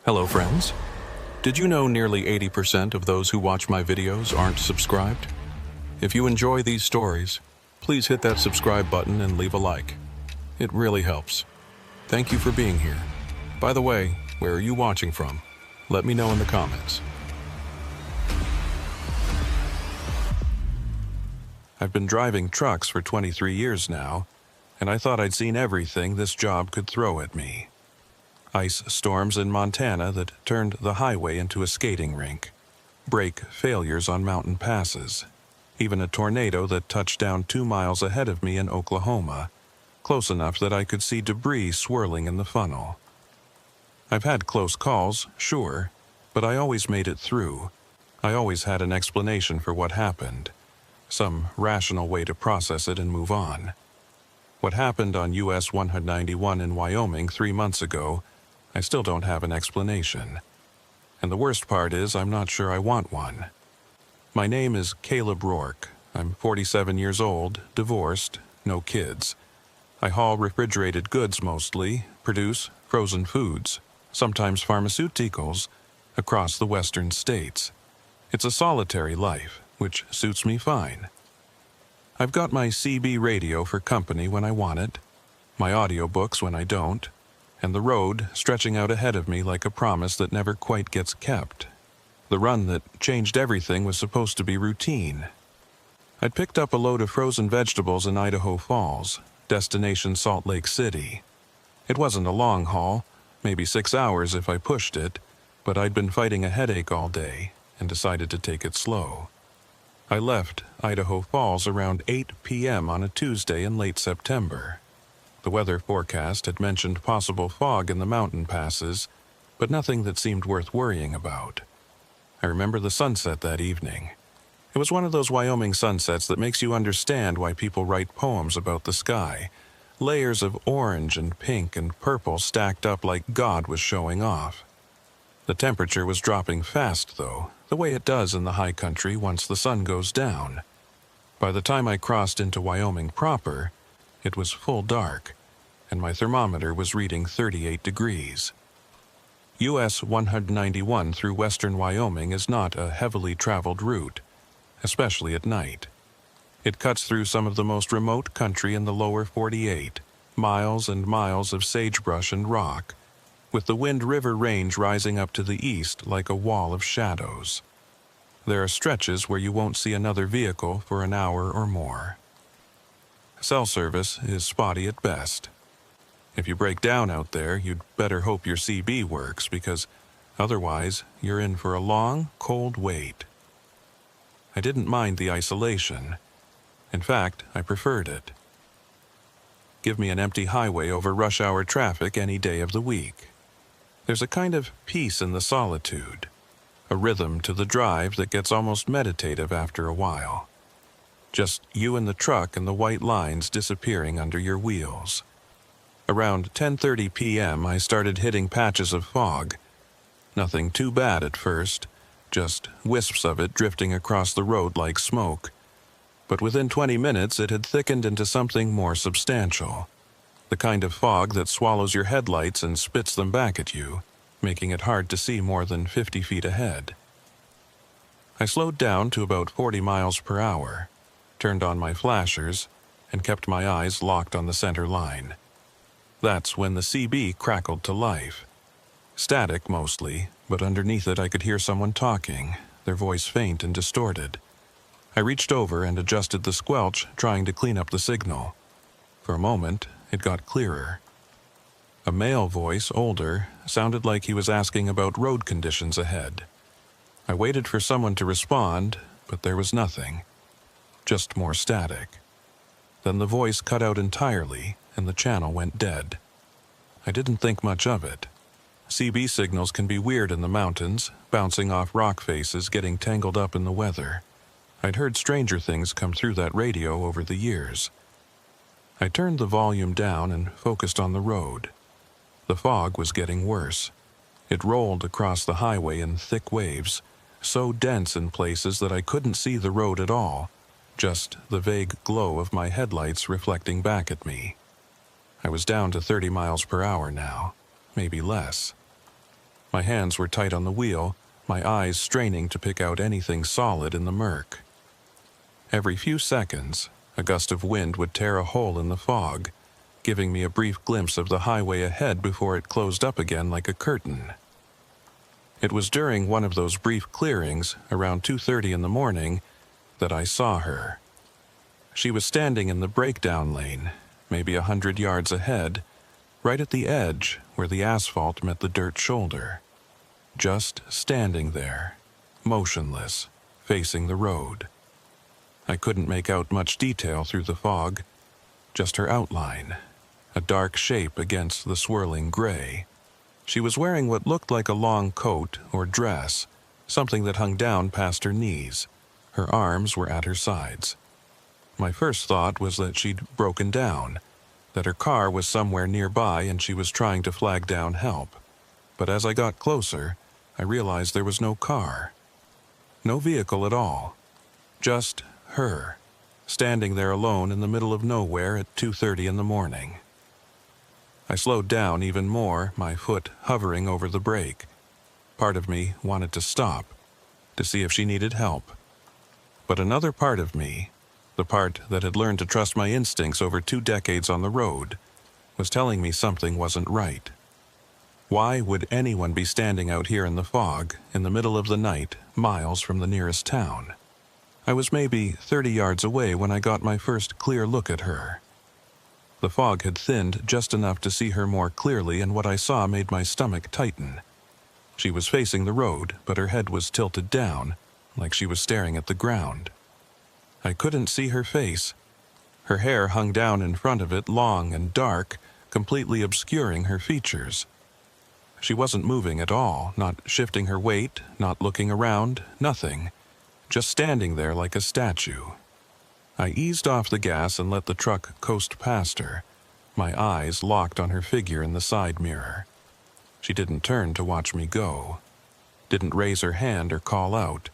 Hello friends. Did you know nearly 80% of those who watch my videos aren't subscribed? If you enjoy these stories, please hit that subscribe button and leave a like. It really helps. Thank you for being here. By the way, where are you watching from? Let me know in the comments. I've been driving trucks for 23 years now, and I thought I'd seen everything this job could throw at me. Ice storms in Montana that turned the highway into a skating rink, brake failures on mountain passes, even a tornado that touched down 2 miles ahead of me in Oklahoma, close enough that I could see debris swirling in the funnel. I've had close calls, sure, but I always made it through. I always had an explanation for what happened, some rational way to process it and move on. What happened on US 191 in Wyoming 3 months ago, I still don't have an explanation. And the worst part is I'm not sure I want one. My name is Caleb Rourke. I'm 47 years old, divorced, no kids. I haul refrigerated goods mostly, produce frozen foods, sometimes pharmaceuticals, across the western states. It's a solitary life, which suits me fine. I've got my CB radio for company when I want it, my audiobooks when I don't, and the road stretching out ahead of me like a promise that never quite gets kept. The run that changed everything was supposed to be routine. I'd picked up a load of frozen vegetables in Idaho Falls, destination Salt Lake City. It wasn't a long haul, maybe 6 hours if I pushed it, but I'd been fighting a headache all day and decided to take it slow. I left Idaho Falls around 8 p.m. on a Tuesday in late September. The weather forecast had mentioned possible fog in the mountain passes, but nothing that seemed worth worrying about. I remember the sunset that evening. It was one of those Wyoming sunsets that makes you understand why people write poems about the sky. Layers of orange and pink and purple stacked up like God was showing off. The temperature was dropping fast, though, the way it does in the high country once the sun goes down. By the time I crossed into Wyoming proper, it was full dark, and my thermometer was reading 38 degrees. US 191 through western Wyoming is not a heavily traveled route, especially at night. It cuts through some of the most remote country in the lower 48, miles and miles of sagebrush and rock, with the Wind River Range rising up to the east like a wall of shadows. There are stretches where you won't see another vehicle for an hour or more. Cell service is spotty at best. If you break down out there, you'd better hope your CB works, because otherwise you're in for a long, cold wait. I didn't mind the isolation. In fact, I preferred it. Give me an empty highway over rush hour traffic any day of the week. There's a kind of peace in the solitude, a rhythm to the drive that gets almost meditative after a while. Just you and the truck and the white lines disappearing under your wheels. Around 10:30 p.m. I started hitting patches of fog. Nothing too bad at first, just wisps of it drifting across the road like smoke. But within 20 minutes it had thickened into something more substantial. The kind of fog that swallows your headlights and spits them back at you, making it hard to see more than 50 feet ahead. I slowed down to about 40 miles per hour, turned on my flashers, and kept my eyes locked on the center line. That's when the CB crackled to life. Static mostly, but underneath it I could hear someone talking, their voice faint and distorted. I reached over and adjusted the squelch, trying to clean up the signal. For a moment, it got clearer. A male voice, older, sounded like he was asking about road conditions ahead. I waited for someone to respond, but there was nothing. Just more static. Then the voice cut out entirely, and the channel went dead. I didn't think much of it. CB signals can be weird in the mountains, bouncing off rock faces, getting tangled up in the weather. I'd heard stranger things come through that radio over the years. I turned the volume down and focused on the road. The fog was getting worse. It rolled across the highway in thick waves, so dense in places that I couldn't see the road at all, just the vague glow of my headlights reflecting back at me. I was down to 30 miles per hour now, maybe less. My hands were tight on the wheel, my eyes straining to pick out anything solid in the murk. Every few seconds, a gust of wind would tear a hole in the fog, giving me a brief glimpse of the highway ahead before it closed up again like a curtain. It was during one of those brief clearings, around 2:30 in the morning, that I saw her. She was standing in the breakdown lane, maybe 100 yards ahead, right at the edge where the asphalt met the dirt shoulder. Just standing there, motionless, facing the road. I couldn't make out much detail through the fog, just her outline, a dark shape against the swirling gray. She was wearing what looked like a long coat or dress, something that hung down past her knees. Her arms were at her sides. My first thought was that she'd broken down, that her car was somewhere nearby and she was trying to flag down help. But as I got closer, I realized there was no car. No vehicle at all. Just her, standing there alone in the middle of nowhere at 2:30 in the morning. I slowed down even more, my foot hovering over the brake. Part of me wanted to stop, to see if she needed help. But another part of me, the part that had learned to trust my instincts over 2 decades on the road, was telling me something wasn't right. Why would anyone be standing out here in the fog, in the middle of the night, miles from the nearest town? I was maybe 30 yards away when I got my first clear look at her. The fog had thinned just enough to see her more clearly, and what I saw made my stomach tighten. She was facing the road, but her head was tilted down, like she was staring at the ground. I couldn't see her face. Her hair hung down in front of it, long and dark, completely obscuring her features. She wasn't moving at all, not shifting her weight, not looking around, nothing. Just standing there like a statue. I eased off the gas and let the truck coast past her, my eyes locked on her figure in the side mirror. She didn't turn to watch me go, didn't raise her hand or call out,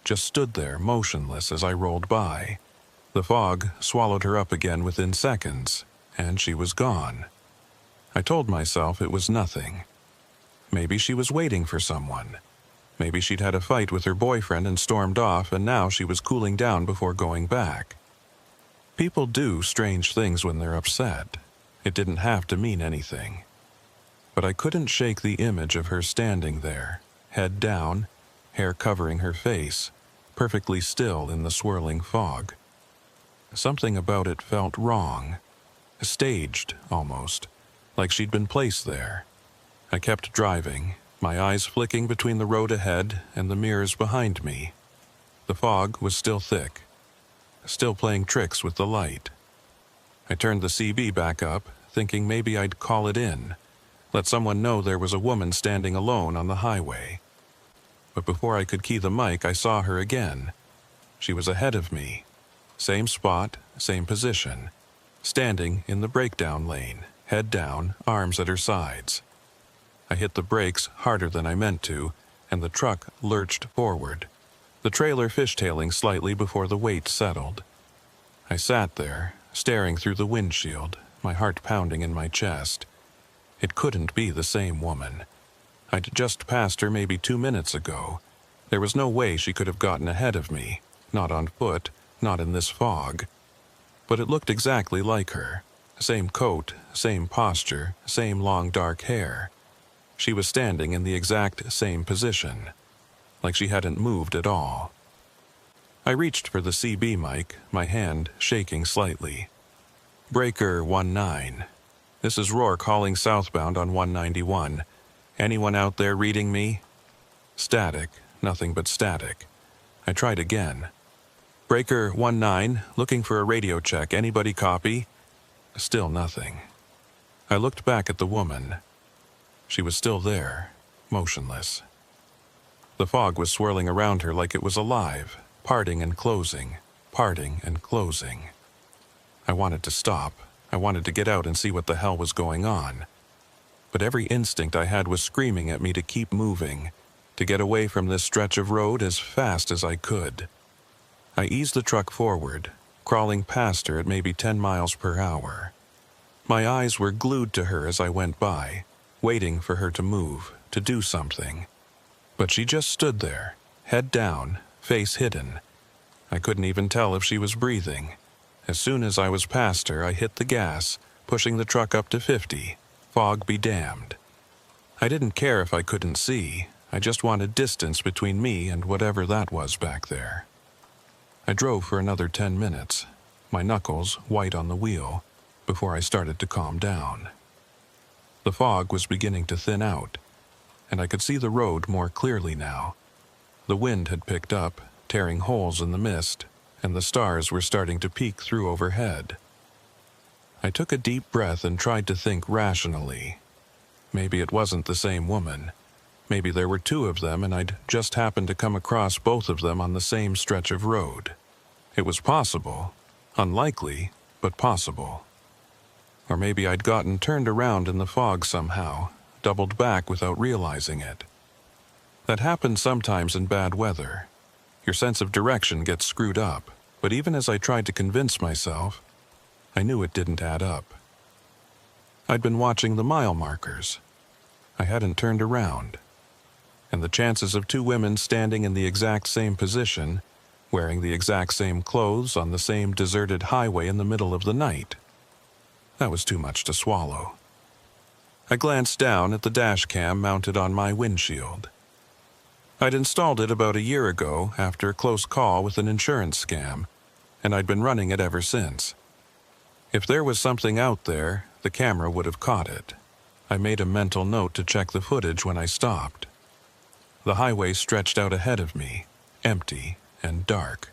just stood there motionless as I rolled by. The fog swallowed her up again within seconds, and she was gone. I told myself it was nothing. Maybe she was waiting for someone. Maybe she'd had a fight with her boyfriend and stormed off, and now she was cooling down before going back. People do strange things when they're upset. It didn't have to mean anything. But I couldn't shake the image of her standing there, head down, hair covering her face, perfectly still in the swirling fog. Something about it felt wrong. Staged, almost, like she'd been placed there. I kept driving, my eyes flicking between the road ahead and the mirrors behind me. The fog was still thick, still playing tricks with the light. I turned the CB back up, thinking maybe I'd call it in, let someone know there was a woman standing alone on the highway. But before I could key the mic, I saw her again. She was ahead of me. Same spot, same position. Standing in the breakdown lane, head down, arms at her sides. I hit the brakes harder than I meant to, and the truck lurched forward, the trailer fishtailing slightly before the weight settled. I sat there, staring through the windshield, my heart pounding in my chest. It couldn't be the same woman. I'd just passed her maybe 2 minutes ago. There was no way she could have gotten ahead of me, not on foot, not in this fog. But it looked exactly like her. Same coat, same posture, same long dark hair. She was standing in the exact same position, like she hadn't moved at all. I reached for the CB mic, my hand shaking slightly. Breaker 19. This is Roar calling southbound on 191. Anyone out there reading me? Static, nothing but static. I tried again. Breaker 19, looking for a radio check. Anybody copy? Still nothing. I looked back at the woman. She was still there, motionless. The fog was swirling around her like it was alive, parting and closing, parting and closing. I wanted to stop. I wanted to get out and see what the hell was going on. But every instinct I had was screaming at me to keep moving, to get away from this stretch of road as fast as I could. I eased the truck forward, crawling past her at maybe 10 miles per hour. My eyes were glued to her as I went by, waiting for her to move, to do something. But she just stood there, head down, face hidden. I couldn't even tell if she was breathing. As soon as I was past her, I hit the gas, pushing the truck up to 50. Fog be damned. I didn't care if I couldn't see. I just wanted distance between me and whatever that was back there. I drove for another 10 minutes, my knuckles white on the wheel, before I started to calm down. The fog was beginning to thin out, and I could see the road more clearly now. The wind had picked up, tearing holes in the mist, and the stars were starting to peek through overhead. I took a deep breath and tried to think rationally. Maybe it wasn't the same woman. Maybe there were two of them and I'd just happened to come across both of them on the same stretch of road. It was possible. Unlikely, but possible. Or maybe I'd gotten turned around in the fog somehow, doubled back without realizing it. That happens sometimes in bad weather. Your sense of direction gets screwed up, but even as I tried to convince myself, I knew it didn't add up. I'd been watching the mile markers. I hadn't turned around. And the chances of two women standing in the exact same position, wearing the exact same clothes on the same deserted highway in the middle of the night, that was too much to swallow. I glanced down at the dash cam mounted on my windshield. I'd installed it about a year ago after a close call with an insurance scam, and I'd been running it ever since. If there was something out there, the camera would have caught it. I made a mental note to check the footage when I stopped. The highway stretched out ahead of me, empty and dark.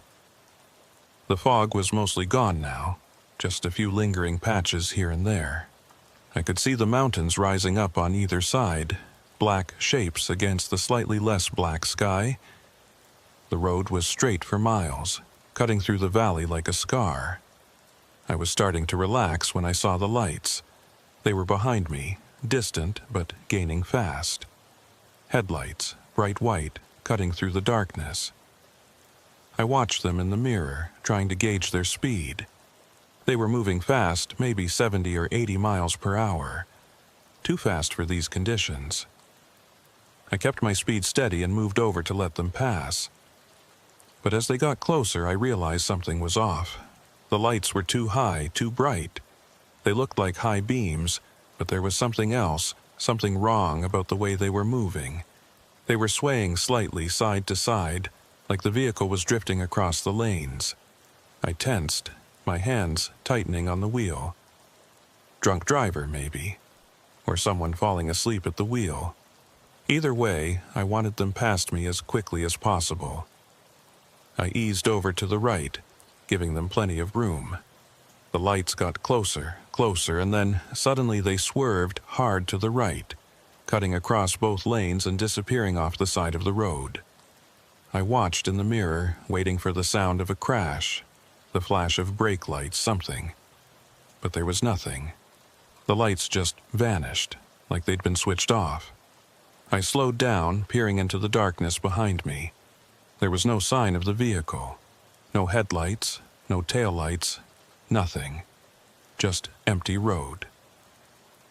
The fog was mostly gone now, just a few lingering patches here and there. I could see the mountains rising up on either side, black shapes against the slightly less black sky. The road was straight for miles, cutting through the valley like a scar. I was starting to relax when I saw the lights. They were behind me, distant but gaining fast. Headlights, bright white, cutting through the darkness. I watched them in the mirror, trying to gauge their speed. They were moving fast, maybe 70 or 80 miles per hour. Too fast for these conditions. I kept my speed steady and moved over to let them pass. But as they got closer, I realized something was off. The lights were too high, too bright. They looked like high beams, but there was something else, something wrong about the way they were moving. They were swaying slightly side to side, like the vehicle was drifting across the lanes. I tensed, my hands tightening on the wheel. Drunk driver, maybe. Or someone falling asleep at the wheel. Either way, I wanted them past me as quickly as possible. I eased over to the right, giving them plenty of room. The lights got closer, and then suddenly they swerved hard to the right, cutting across both lanes and disappearing off the side of the road. I watched in the mirror, waiting for the sound of a crash, the flash of brake lights, something. But there was nothing. The lights just vanished, like they'd been switched off. I slowed down, peering into the darkness behind me. There was no sign of the vehicle. No headlights, no taillights, nothing. Just empty road.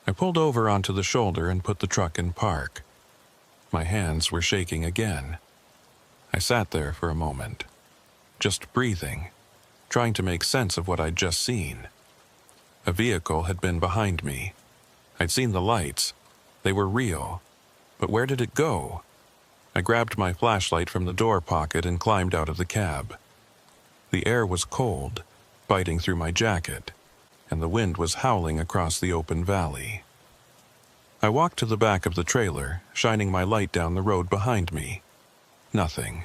I pulled over onto the shoulder and put the truck in park. My hands were shaking again. I sat there for a moment, just breathing, trying to make sense of what I'd just seen. A vehicle had been behind me. I'd seen the lights. They were real. But where did it go? I grabbed my flashlight from the door pocket and climbed out of the cab. The air was cold, biting through my jacket, and the wind was howling across the open valley. I walked to the back of the trailer, shining my light down the road behind me. Nothing.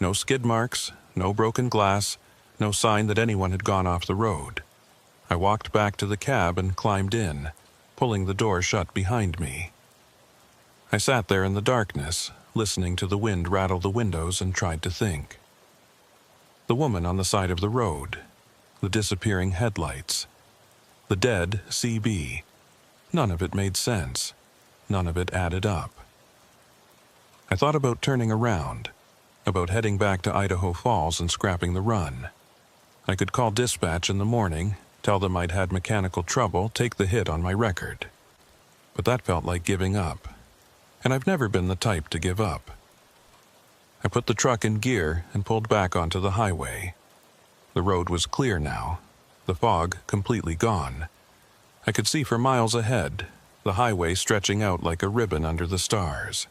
No skid marks, no broken glass, no sign that anyone had gone off the road. I walked back to the cab and climbed in, pulling the door shut behind me. I sat there in the darkness, listening to the wind rattle the windows, and tried to think. The woman on the side of the road, the disappearing headlights, the dead CB. None of it made sense. None of it added up. I thought about turning around, about heading back to Idaho Falls and scrapping the run. I could call dispatch in the morning, tell them I'd had mechanical trouble, take the hit on my record. But that felt like giving up. and I've never been the type to give up. I put the truck in gear and pulled back onto the highway. The road was clear now, the fog completely gone. I could see for miles ahead, the highway stretching out like a ribbon under the stars.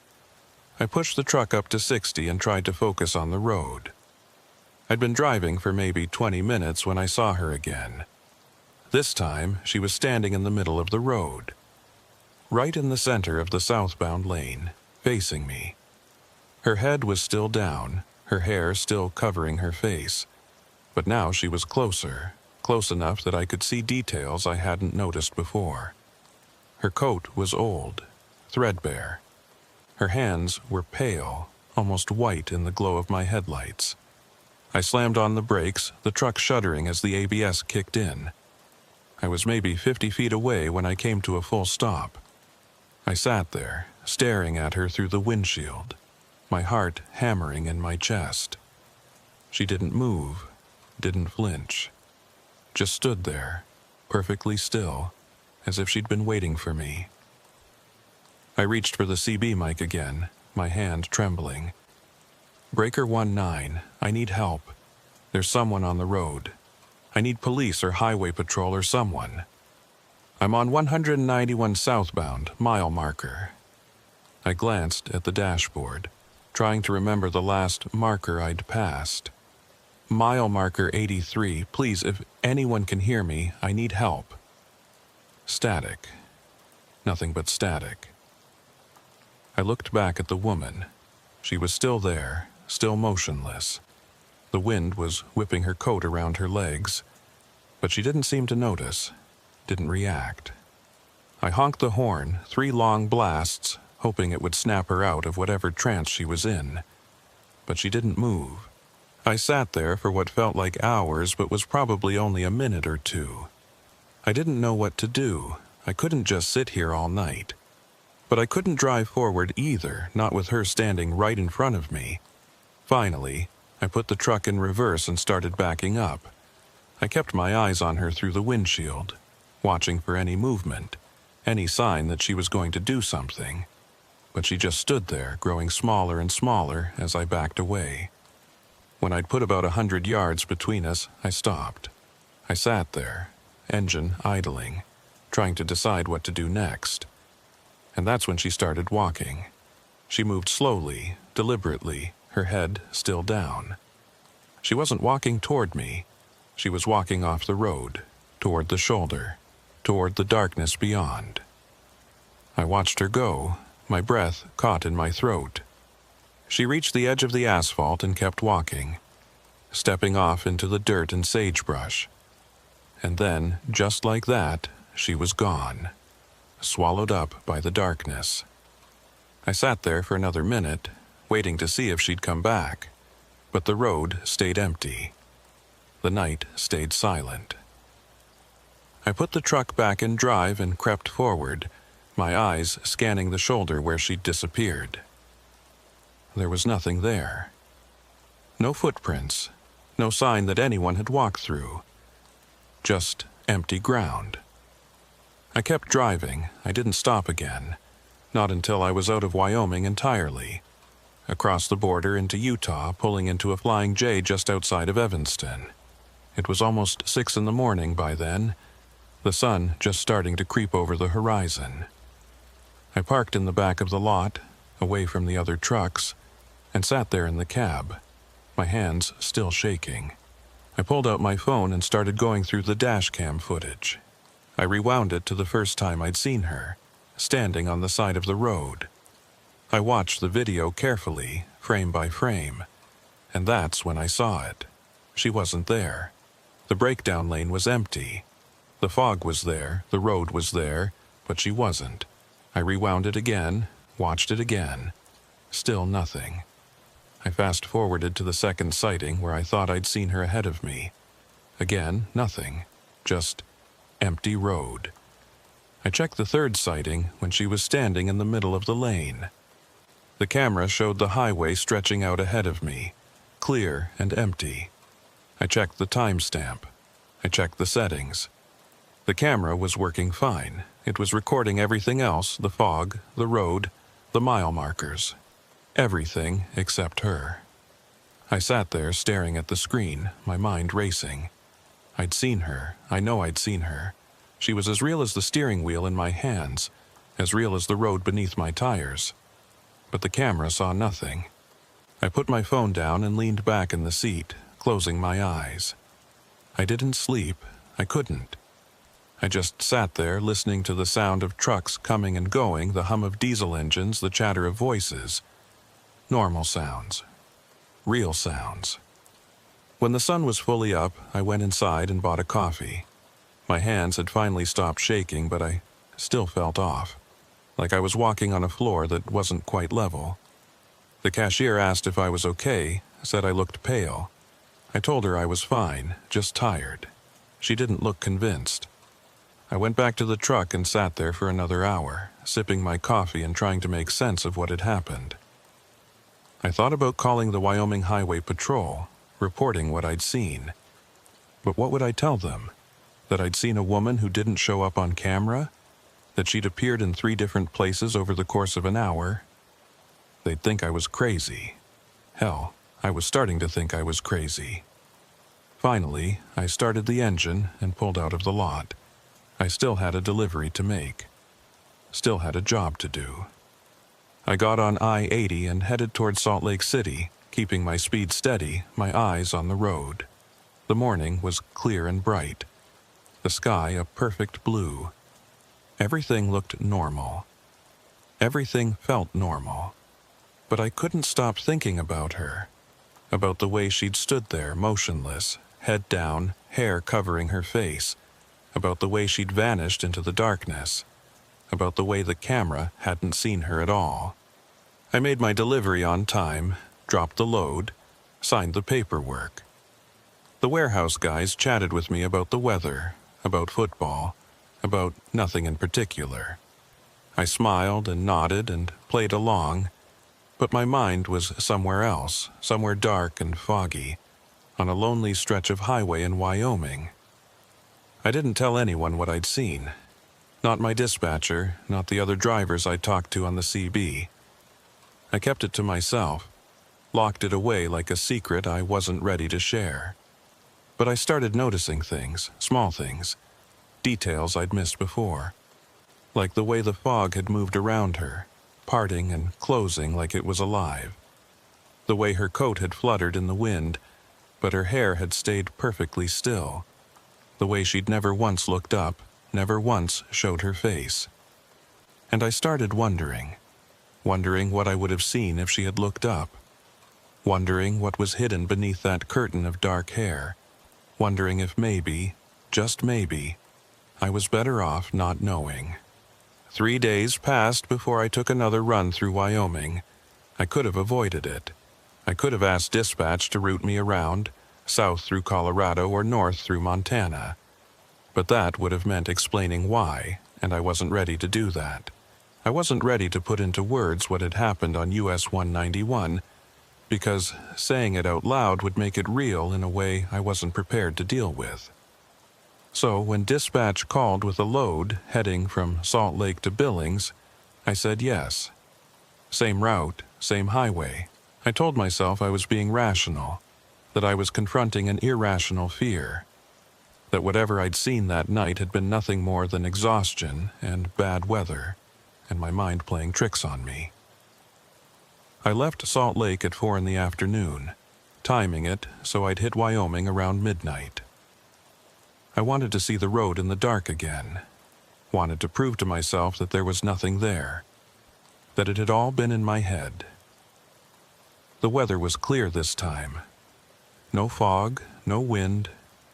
I pushed the truck up to 60 and tried to focus on the road. I'd been driving for maybe 20 minutes when I saw her again. This time, she was standing in the middle of the road, right in the center of the southbound lane, facing me. Her head was still down, her hair still covering her face, but now she was closer, close enough that I could see details I hadn't noticed before. Her coat was old, threadbare. Her hands were pale, almost white in the glow of my headlights. I slammed on the brakes, the truck shuddering as the ABS kicked in. I was maybe 50 feet away when I came to a full stop. I sat there, staring at her through the windshield, my heart hammering in my chest. She didn't move, didn't flinch, just stood there, perfectly still, as if she'd been waiting for me. I reached for the CB mic again, my hand trembling. "Breaker 19, I need help. There's someone on the road. I need police or highway patrol or someone. I'm on 191 southbound, mile marker." I glanced at the dashboard, trying to remember the last marker I'd passed. "Mile marker 83, please, if anyone can hear me, I need help." Static. Nothing but static. I looked back at the woman. She was still there, still motionless. The wind was whipping her coat around her legs, but she didn't seem to notice, didn't react. I honked the horn, 3 long blasts, hoping it would snap her out of whatever trance she was in. But she didn't move. I sat there for what felt like hours but was probably only a minute or two. I didn't know what to do. I couldn't just sit here all night. But I couldn't drive forward either, not with her standing right in front of me. Finally, I put the truck in reverse and started backing up. I kept my eyes on her through the windshield, watching for any movement, any sign that she was going to do something. But she just stood there, growing smaller and smaller as I backed away. When I'd put about 100 yards between us, I stopped. I sat there, engine idling, trying to decide what to do next. And that's when she started walking. She moved slowly, deliberately, her head still down. She wasn't walking toward me. She was walking off the road, toward the shoulder, toward the darkness beyond. I watched her go, my breath caught in my throat. She reached the edge of the asphalt and kept walking, stepping off into the dirt and sagebrush. And then, just like that, she was gone, swallowed up by the darkness. I sat there for another minute, waiting to see if she'd come back, but the road stayed empty. The night stayed silent. I put the truck back in drive and crept forward, my eyes scanning the shoulder where she'd disappeared. There was nothing there. No footprints, no sign that anyone had walked through. Just empty ground. I kept driving. I didn't stop again. Not until I was out of Wyoming entirely. Across the border into Utah, pulling into a Flying J just outside of Evanston. It was almost 6 in the morning by then, the sun just starting to creep over the horizon. I parked in the back of the lot, away from the other trucks, and sat there in the cab, my hands still shaking. I pulled out my phone and started going through the dash cam footage. I rewound it to the first time I'd seen her, standing on the side of the road. I watched the video carefully, frame by frame, and that's when I saw it. She wasn't there. The breakdown lane was empty. The fog was there, the road was there, but she wasn't. I rewound it again, watched it again. Still nothing. I fast-forwarded to the second sighting where I thought I'd seen her ahead of me. Again, nothing. Just empty road. I checked the third sighting when she was standing in the middle of the lane. The camera showed the highway stretching out ahead of me, clear and empty. I checked the timestamp. I checked the settings. The camera was working fine. It was recording everything else, the fog, the road, The mile markers. Everything except her. I sat there staring at the screen, my mind racing. I'd seen her. I know I'd seen her. She was as real as the steering wheel in my hands, as real as the road beneath my tires. But the camera saw nothing. I put my phone down and leaned back in the seat, closing my eyes. I didn't sleep. I couldn't. I just sat there listening to the sound of trucks coming and going, the hum of diesel engines, the chatter of voices. Normal sounds. Real sounds. When the sun was fully up, I went inside and bought a coffee. My hands had finally stopped shaking, but I still felt off, like I was walking on a floor that wasn't quite level. The cashier asked if I was okay, said I looked pale. I told her I was fine, just tired. She didn't look convinced. I went back to the truck and sat there for another hour, sipping my coffee and trying to make sense of what had happened. I thought about calling the Wyoming Highway Patrol, reporting what I'd seen. But what would I tell them? That I'd seen a woman who didn't show up on camera? That she'd appeared in 3 different places over the course of an hour? They'd think I was crazy. Hell, I was starting to think I was crazy. Finally, I started the engine and pulled out of the lot. I still had a delivery to make. Still had a job to do. I got on I-80 and headed toward Salt Lake City, keeping my speed steady, my eyes on the road. The morning was clear and bright. The sky a perfect blue. Everything looked normal. Everything felt normal. But I couldn't stop thinking about her. About the way she'd stood there, motionless, head down, hair covering her face. About the way she'd vanished into the darkness. About the way the camera hadn't seen her at all. I made my delivery on time, dropped the load, signed the paperwork. The warehouse guys chatted with me about the weather, about football, about nothing in particular. I smiled and nodded and played along, but my mind was somewhere else, somewhere dark and foggy, on a lonely stretch of highway in Wyoming. I didn't tell anyone what I'd seen. Not my dispatcher, not the other drivers I talked to on the CB. I kept it to myself, locked it away like a secret I wasn't ready to share. But I started noticing things, small things, details I'd missed before. Like the way the fog had moved around her, parting and closing like it was alive. The way her coat had fluttered in the wind, but her hair had stayed perfectly still. The way she'd never once looked up, never once showed her face. And I started wondering what I would have seen if she had looked up. Wondering what was hidden beneath that curtain of dark hair. Wondering if maybe, just maybe, I was better off not knowing. 3 days passed before I took another run through Wyoming. I could have avoided it. I could have asked dispatch to route me around, south through Colorado or north through Montana. But that would have meant explaining why, and I wasn't ready to do that. I wasn't ready to put into words what had happened on US 191, because saying it out loud would make it real in a way I wasn't prepared to deal with. So when dispatch called with a load heading from Salt Lake to Billings, I said yes. Same route, same highway. I told myself I was being rational, that I was confronting an irrational fear, that whatever I'd seen that night had been nothing more than exhaustion and bad weather, and my mind playing tricks on me. I left Salt Lake at 4 in the afternoon, timing it so I'd hit Wyoming around midnight. I wanted to see the road in the dark again, wanted to prove to myself that there was nothing there, that it had all been in my head. The weather was clear this time. No fog, no wind,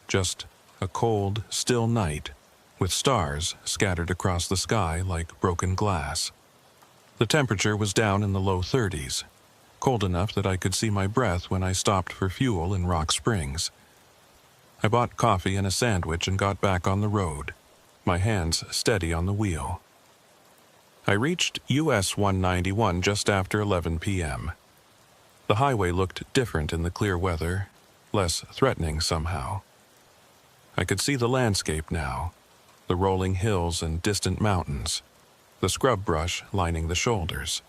just a cold, still night, with stars scattered across the sky like broken glass. The temperature was down in the low 30s, cold enough that I could see my breath when I stopped for fuel in Rock Springs. I bought coffee and a sandwich and got back on the road, my hands steady on the wheel. I reached US 191 just after 11 p.m. The highway looked different in the clear weather, less threatening somehow. I could see the landscape now, the rolling hills and distant mountains, the scrub brush lining the shoulders.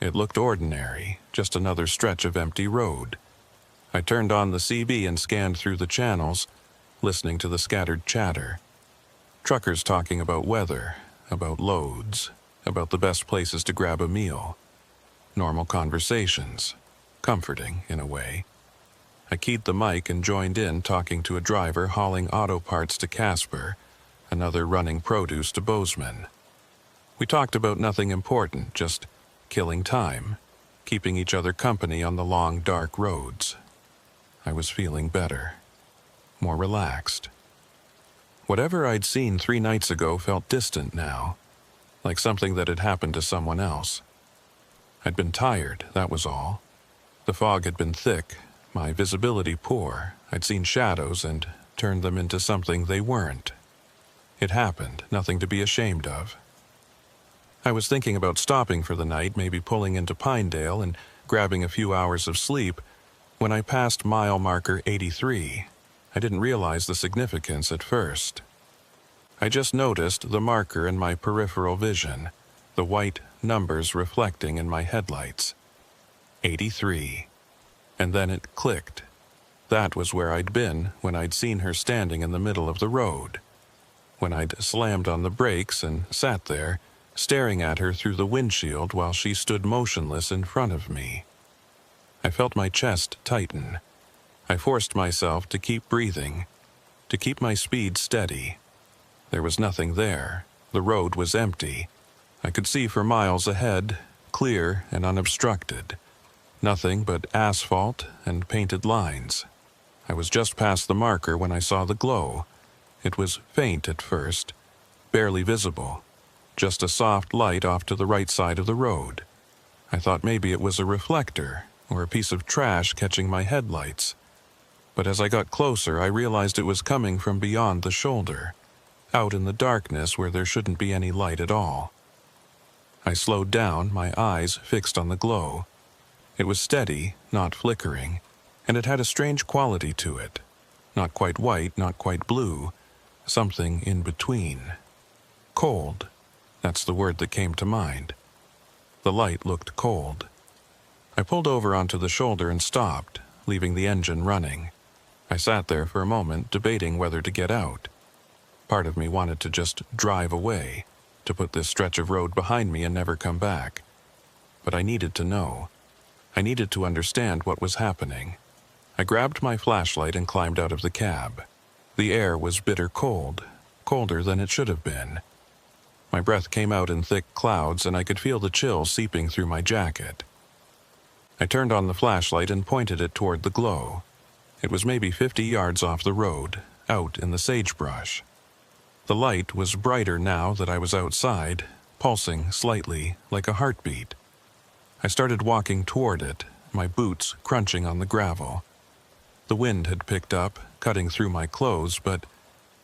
It looked ordinary, just another stretch of empty road. I turned on the CB and scanned through the channels, listening to the scattered chatter. Truckers talking about weather, about loads, about the best places to grab a meal. Normal conversations. Comforting, in a way. I keyed the mic and joined in, talking to a driver hauling auto parts to Casper, another running produce to Bozeman. We talked about nothing important, just killing time, keeping each other company on the long, dark roads. I was feeling better, more relaxed. Whatever I'd seen 3 nights ago felt distant now, like something that had happened to someone else. I'd been tired, that was all. The fog had been thick, my visibility poor. I'd seen shadows and turned them into something they weren't. It happened, nothing to be ashamed of. I was thinking about stopping for the night, maybe pulling into Pinedale and grabbing a few hours of sleep, when I passed mile marker 83. I didn't realize the significance at first. I just noticed the marker in my peripheral vision, the white numbers reflecting in my headlights. 83. And then it clicked. That was where I'd been when I'd seen her standing in the middle of the road. When I'd slammed on the brakes and sat there, staring at her through the windshield while she stood motionless in front of me. I felt my chest tighten. I forced myself to keep breathing, to keep my speed steady. There was nothing there. The road was empty. I could see for miles ahead, clear and unobstructed. Nothing but asphalt and painted lines. I was just past the marker when I saw the glow. It was faint at first, barely visible, just a soft light off to the right side of the road. I thought maybe it was a reflector or a piece of trash catching my headlights. But as I got closer, I realized it was coming from beyond the shoulder, out in the darkness where there shouldn't be any light at all. I slowed down, my eyes fixed on the glow. It was steady, not flickering, and it had a strange quality to it. Not quite white, not quite blue, something in between. Cold, that's the word that came to mind. The light looked cold. I pulled over onto the shoulder and stopped, leaving the engine running. I sat there for a moment, debating whether to get out. Part of me wanted to just drive away, to put this stretch of road behind me and never come back. But I needed to know. I needed to understand what was happening. I grabbed my flashlight and climbed out of the cab. The air was bitter cold, colder than it should have been. My breath came out in thick clouds and I could feel the chill seeping through my jacket. I turned on the flashlight and pointed it toward the glow. It was maybe 50 yards off the road, out in the sagebrush. The light was brighter now that I was outside, pulsing slightly like a heartbeat. I started walking toward it, my boots crunching on the gravel. The wind had picked up, cutting through my clothes, but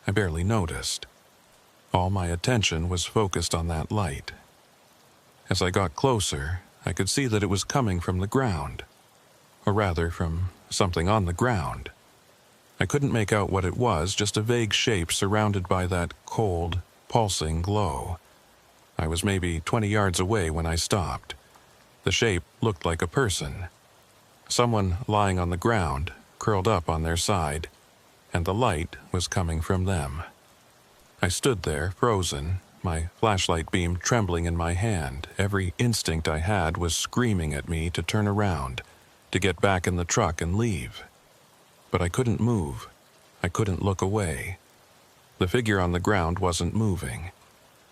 I barely noticed. All my attention was focused on that light. As I got closer, I could see that it was coming from the ground, or rather from something on the ground. I couldn't make out what it was, just a vague shape surrounded by that cold, pulsing glow. I was maybe 20 yards away when I stopped. The shape looked like a person. Someone lying on the ground, curled up on their side, and the light was coming from them. I stood there, frozen, my flashlight beam trembling in my hand. Every instinct I had was screaming at me to turn around, to get back in the truck and leave. But I couldn't move. I couldn't look away. The figure on the ground wasn't moving.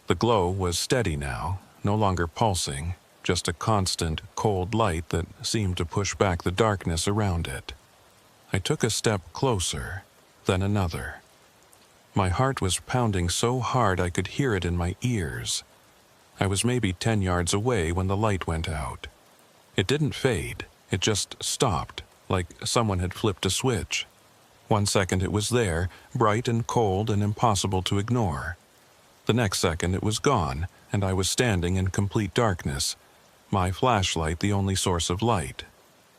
The glow was steady now, no longer pulsing, just a constant, cold light that seemed to push back the darkness around it. I took a step closer, then another. My heart was pounding so hard I could hear it in my ears. I was maybe 10 yards away when the light went out. It didn't fade, it just stopped, like someone had flipped a switch. 1 second it was there, bright and cold and impossible to ignore. The next second it was gone, and I was standing in complete darkness, my flashlight the only source of light.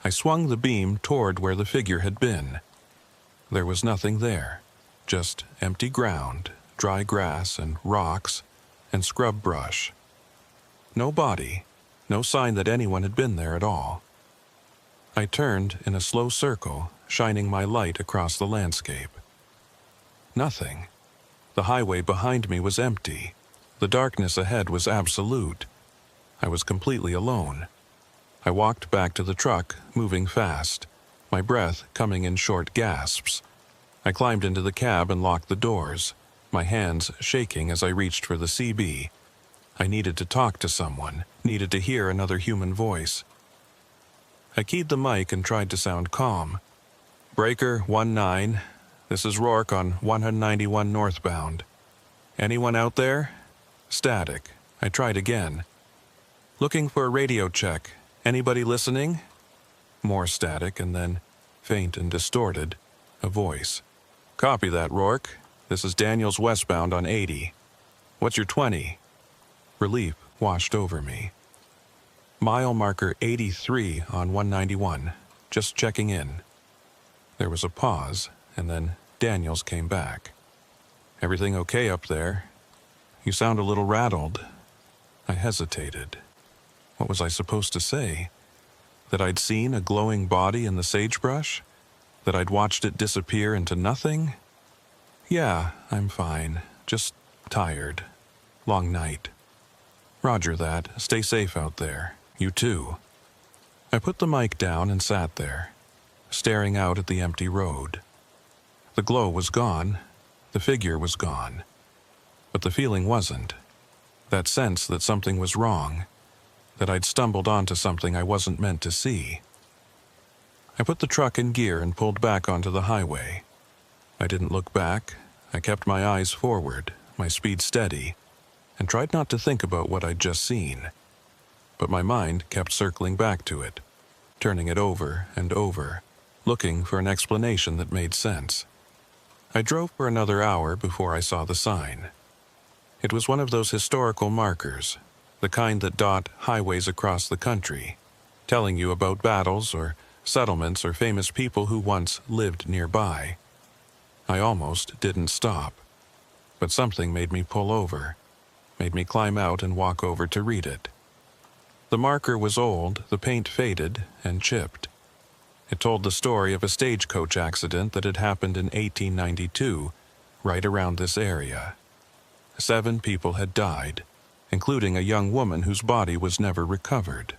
I swung the beam toward where the figure had been. There was nothing there, just empty ground, dry grass and rocks, and scrub brush. No body, No sign that anyone had been there at all. I turned in a slow circle, shining my light across the landscape. Nothing. The highway behind me was empty. The darkness ahead was absolute. I was completely alone. I walked back to the truck, moving fast, my breath coming in short gasps. I climbed into the cab and locked the doors, my hands shaking as I reached for the CB. I needed to talk to someone, needed to hear another human voice. I keyed the mic and tried to sound calm. Breaker 19, this is Rourke on 191 northbound. Anyone out there? Static. I tried again. Looking for a radio check. Anybody listening? More static, and then, faint and distorted, a voice. Copy that, Rourke. This is Daniels westbound on 80. What's your 20? Relief washed over me. Mile marker 83 on 191. Just checking in. There was a pause, and then Daniels came back. Everything okay up there? You sound a little rattled. I hesitated. What was I supposed to say? That I'd seen a glowing body in the sagebrush? That I'd watched it disappear into nothing? Yeah, I'm fine. Just tired. Long night. Roger that. Stay safe out there. You too. I put the mic down and sat there, staring out at the empty road. The glow was gone. The figure was gone. But the feeling wasn't. That sense that something was wrong, that I'd stumbled onto something I wasn't meant to see. I put the truck in gear and pulled back onto the highway. I didn't look back. I kept my eyes forward, my speed steady, and tried not to think about what I'd just seen. But my mind kept circling back to it, turning it over and over, looking for an explanation that made sense. I drove for another hour before I saw the sign. It was one of those historical markers, the kind that dot highways across the country, telling you about battles or settlements or famous people who once lived nearby. I almost didn't stop, but something made me pull over, made me climb out and walk over to read it. The marker was old, the paint faded and chipped. It told the story of a stagecoach accident that had happened in 1892, right around this area. 7 people had died, including a young woman whose body was never recovered.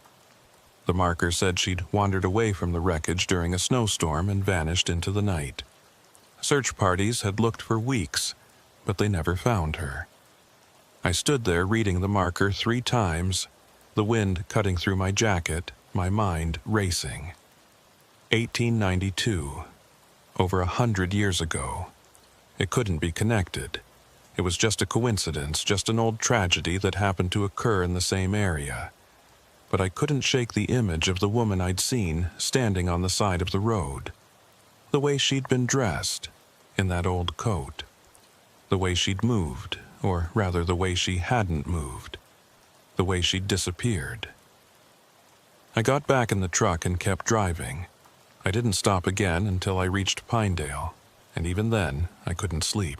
The marker said she'd wandered away from the wreckage during a snowstorm and vanished into the night. Search parties had looked for weeks, but they never found her. I stood there reading the marker 3 times, the wind cutting through my jacket, my mind racing. 1892. Over 100 years ago. It couldn't be connected. It was just a coincidence, just an old tragedy that happened to occur in the same area. But I couldn't shake the image of the woman I'd seen standing on the side of the road. The way she'd been dressed, in that old coat. The way she'd moved, or rather the way she hadn't moved. The way she'd disappeared. I got back in the truck and kept driving. I didn't stop again until I reached Pinedale, and even then I couldn't sleep.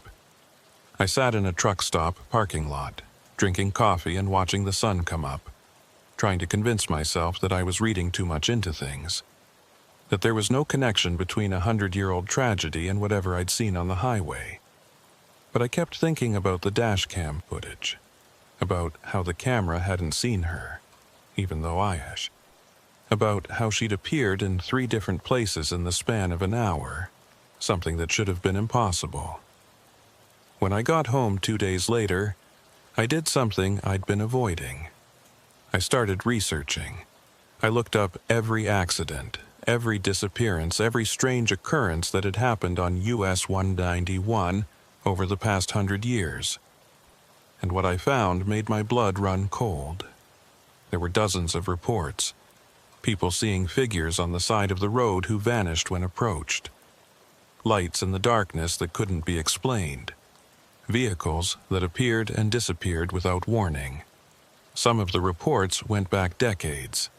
I sat in a truck stop parking lot, drinking coffee and watching the sun come up, trying to convince myself that I was reading too much into things, that there was no connection between a 100-year-old tragedy and whatever I'd seen on the highway. But I kept thinking about the dash cam footage, about how the camera hadn't seen her, even though I had, about how she'd appeared in 3 different places in the span of an hour, something that should have been impossible. When I got home 2 days later, I did something I'd been avoiding. I started researching. I looked up every accident, every disappearance, every strange occurrence that had happened on US 191 over the past 100 years. And what I found made my blood run cold. There were dozens of reports. People seeing figures on the side of the road who vanished when approached. Lights in the darkness that couldn't be explained. Vehicles that appeared and disappeared without warning. Some of the reports went back decades.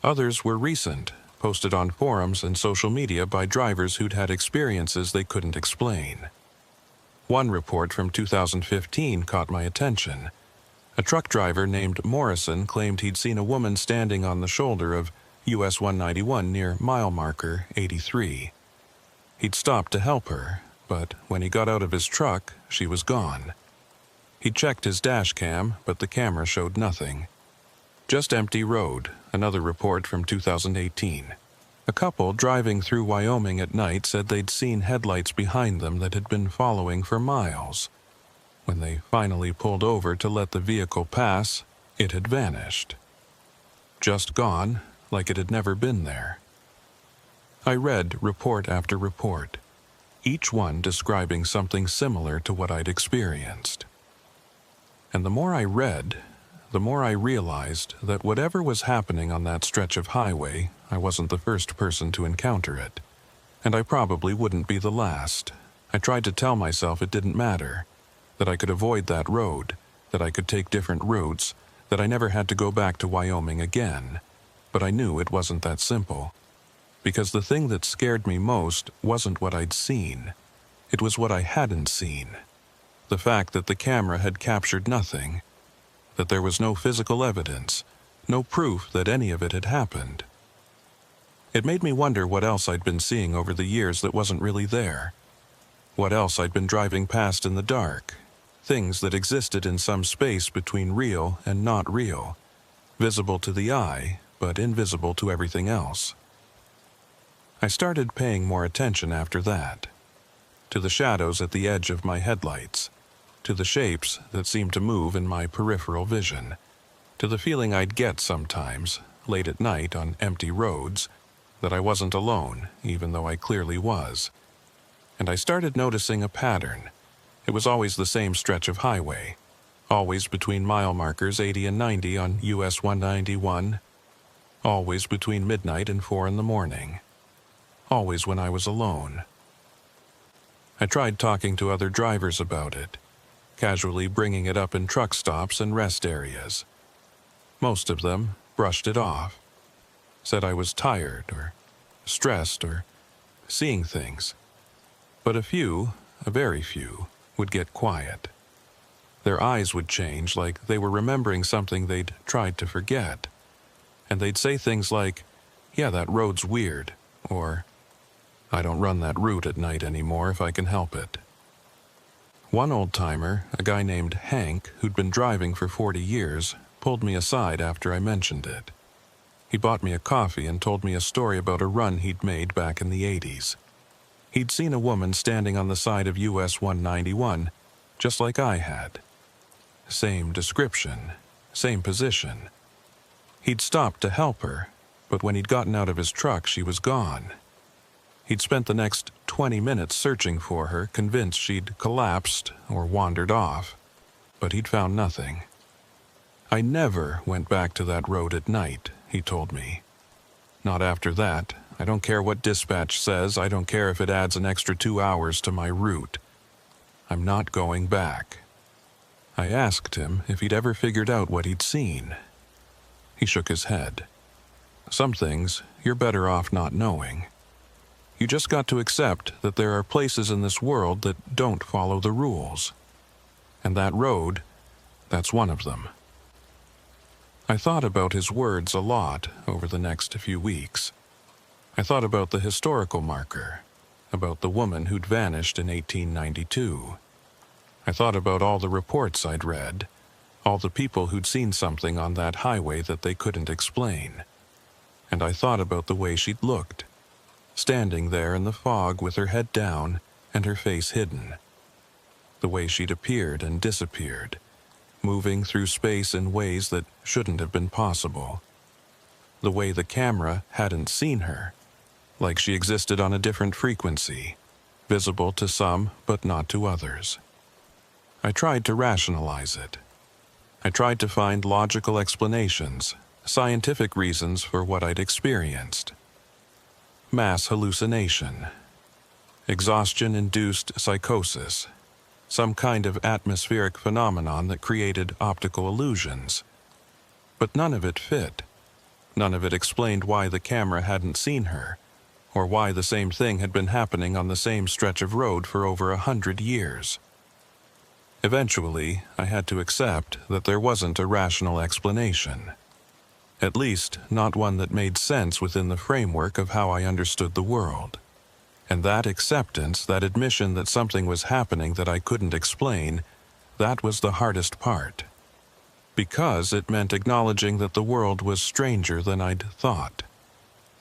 Others were recent, posted on forums and social media by drivers who'd had experiences they couldn't explain. One report from 2015 caught my attention. A truck driver named Morrison claimed he'd seen a woman standing on the shoulder of US 191 near mile marker 83. He'd stopped to help her, but when he got out of his truck, she was gone. He checked his dash cam, but the camera showed nothing. Just empty road, another report from 2018. A couple driving through Wyoming at night said they'd seen headlights behind them that had been following for miles. When they finally pulled over to let the vehicle pass, it had vanished. Just gone, like it had never been there. I read report after report, each one describing something similar to what I'd experienced. And the more I read, the more I realized that whatever was happening on that stretch of highway, I wasn't the first person to encounter it. And I probably wouldn't be the last. I tried to tell myself it didn't matter, that I could avoid that road, that I could take different routes, that I never had to go back to Wyoming again. But I knew it wasn't that simple. Because the thing that scared me most wasn't what I'd seen. It was what I hadn't seen. The fact that the camera had captured nothing, that there was no physical evidence, no proof that any of it had happened. It made me wonder what else I'd been seeing over the years that wasn't really there. What else I'd been driving past in the dark. Things that existed in some space between real and not real, visible to the eye, but invisible to everything else. I started paying more attention after that. To the shadows at the edge of my headlights, to the shapes that seemed to move in my peripheral vision, to the feeling I'd get sometimes, late at night on empty roads, that I wasn't alone, even though I clearly was. And I started noticing a pattern. It was always the same stretch of highway, always between mile markers 80 and 90 on US 191, always between midnight and 4 in the morning, always when I was alone. I tried talking to other drivers about it, casually bringing it up in truck stops and rest areas. Most of them brushed it off, said I was tired or stressed or seeing things. But a few, a very few, would get quiet. Their eyes would change like they were remembering something they'd tried to forget. And they'd say things like, "Yeah, that road's weird," or, "I don't run that route at night anymore if I can help it." One old-timer, a guy named Hank, who'd been driving for 40 years, pulled me aside after I mentioned it. He bought me a coffee and told me a story about a run he'd made back in the 80s. He'd seen a woman standing on the side of US 191, just like I had. Same description, same position. He'd stopped to help her, but when he'd gotten out of his truck, she was gone. He'd spent the next 20 minutes searching for her, convinced she'd collapsed or wandered off, but he'd found nothing. "I never went back to that road at night," he told me. "Not after that. I don't care what dispatch says. I don't care if it adds an extra 2 hours to my route. I'm not going back." I asked him if he'd ever figured out what he'd seen. He shook his head. "Some things you're better off not knowing. You just got to accept that there are places in this world that don't follow the rules. And that road, that's one of them." I thought about his words a lot over the next few weeks. I thought about the historical marker, about the woman who'd vanished in 1892. I thought about all the reports I'd read, all the people who'd seen something on that highway that they couldn't explain. And I thought about the way she'd looked, standing there in the fog with her head down and her face hidden. The way she'd appeared and disappeared, moving through space in ways that shouldn't have been possible. The way the camera hadn't seen her, like she existed on a different frequency, visible to some but not to others. I tried to rationalize it. I tried to find logical explanations, scientific reasons for what I'd experienced. Mass hallucination, exhaustion-induced psychosis, some kind of atmospheric phenomenon that created optical illusions. But none of it fit. None of it explained why the camera hadn't seen her, or why the same thing had been happening on the same stretch of road for over 100 years. Eventually, I had to accept that there wasn't a rational explanation. At least, not one that made sense within the framework of how I understood the world. And that acceptance, that admission that something was happening that I couldn't explain, that was the hardest part. Because it meant acknowledging that the world was stranger than I'd thought.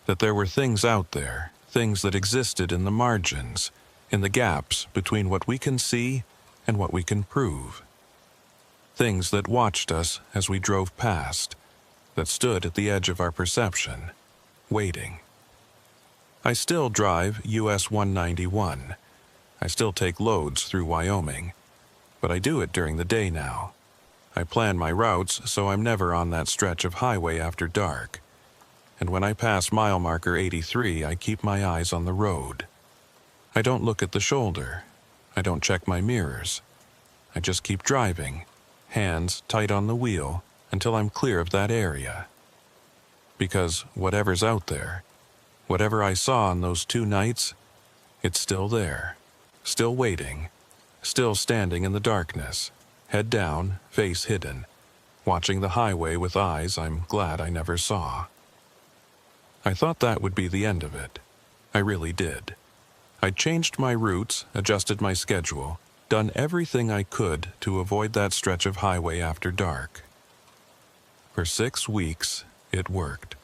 That there were things out there, things that existed in the margins, in the gaps between what we can see and what we can prove. Things that watched us as we drove past, that stood at the edge of our perception, waiting. I still drive US 191. I still take loads through Wyoming, but I do it during the day now. I plan my routes so I'm never on that stretch of highway after dark. And when I pass mile marker 83, I keep my eyes on the road. I don't look at the shoulder. I don't check my mirrors. I just keep driving, hands tight on the wheel, until I'm clear of that area. Because whatever's out there, whatever I saw on those 2 nights, it's still there, still waiting, still standing in the darkness, head down, face hidden, watching the highway with eyes I'm glad I never saw. I thought that would be the end of it. I really did. I'd changed my routes, adjusted my schedule, done everything I could to avoid that stretch of highway after dark. For 6 weeks, it worked.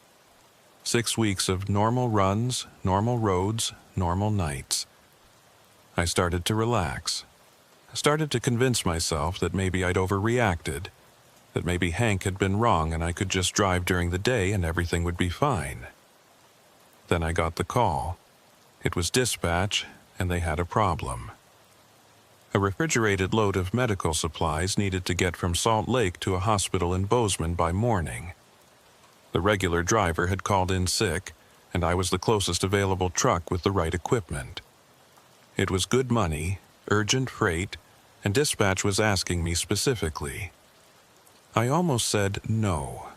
6 weeks of normal runs, normal roads, normal nights. I started to relax. I started to convince myself that maybe I'd overreacted, that maybe Hank had been wrong and I could just drive during the day and everything would be fine. Then I got the call. It was dispatch, and they had a problem. A refrigerated load of medical supplies needed to get from Salt Lake to a hospital in Bozeman by morning. The regular driver had called in sick, and I was the closest available truck with the right equipment. It was good money, urgent freight, and dispatch was asking me specifically. I almost said no.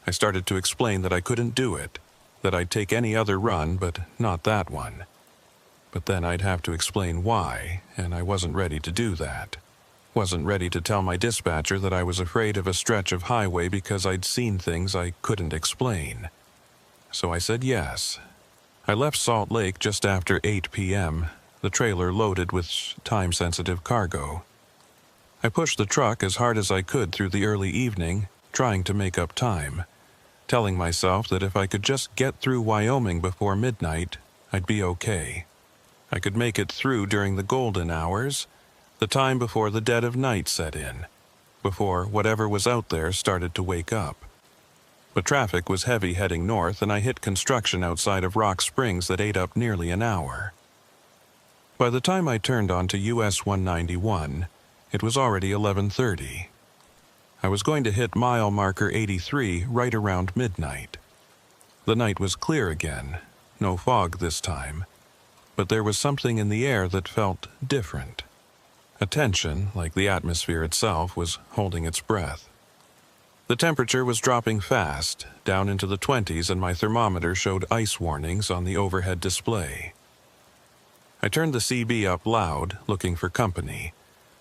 I started to explain that I couldn't do it, that I'd take any other run, but not that one. But then I'd have to explain why, and I wasn't ready to do that. Wasn't ready to tell my dispatcher that I was afraid of a stretch of highway because I'd seen things I couldn't explain. So I said yes. I left Salt Lake just after 8 p.m., the trailer loaded with time-sensitive cargo. I pushed the truck as hard as I could through the early evening, trying to make up time, telling myself that if I could just get through Wyoming before midnight, I'd be okay. I could make it through during the golden hours, the time before the dead of night set in, before whatever was out there started to wake up. But traffic was heavy heading north, and I hit construction outside of Rock Springs that ate up nearly an hour. By the time I turned onto US 191, it was already 11:30. I was going to hit mile marker 83 right around midnight. The night was clear again, no fog this time, but there was something in the air that felt different. A tension, like the atmosphere itself, was holding its breath. The temperature was dropping fast, down into the 20s, and my thermometer showed ice warnings on the overhead display. I turned the CB up loud, looking for company,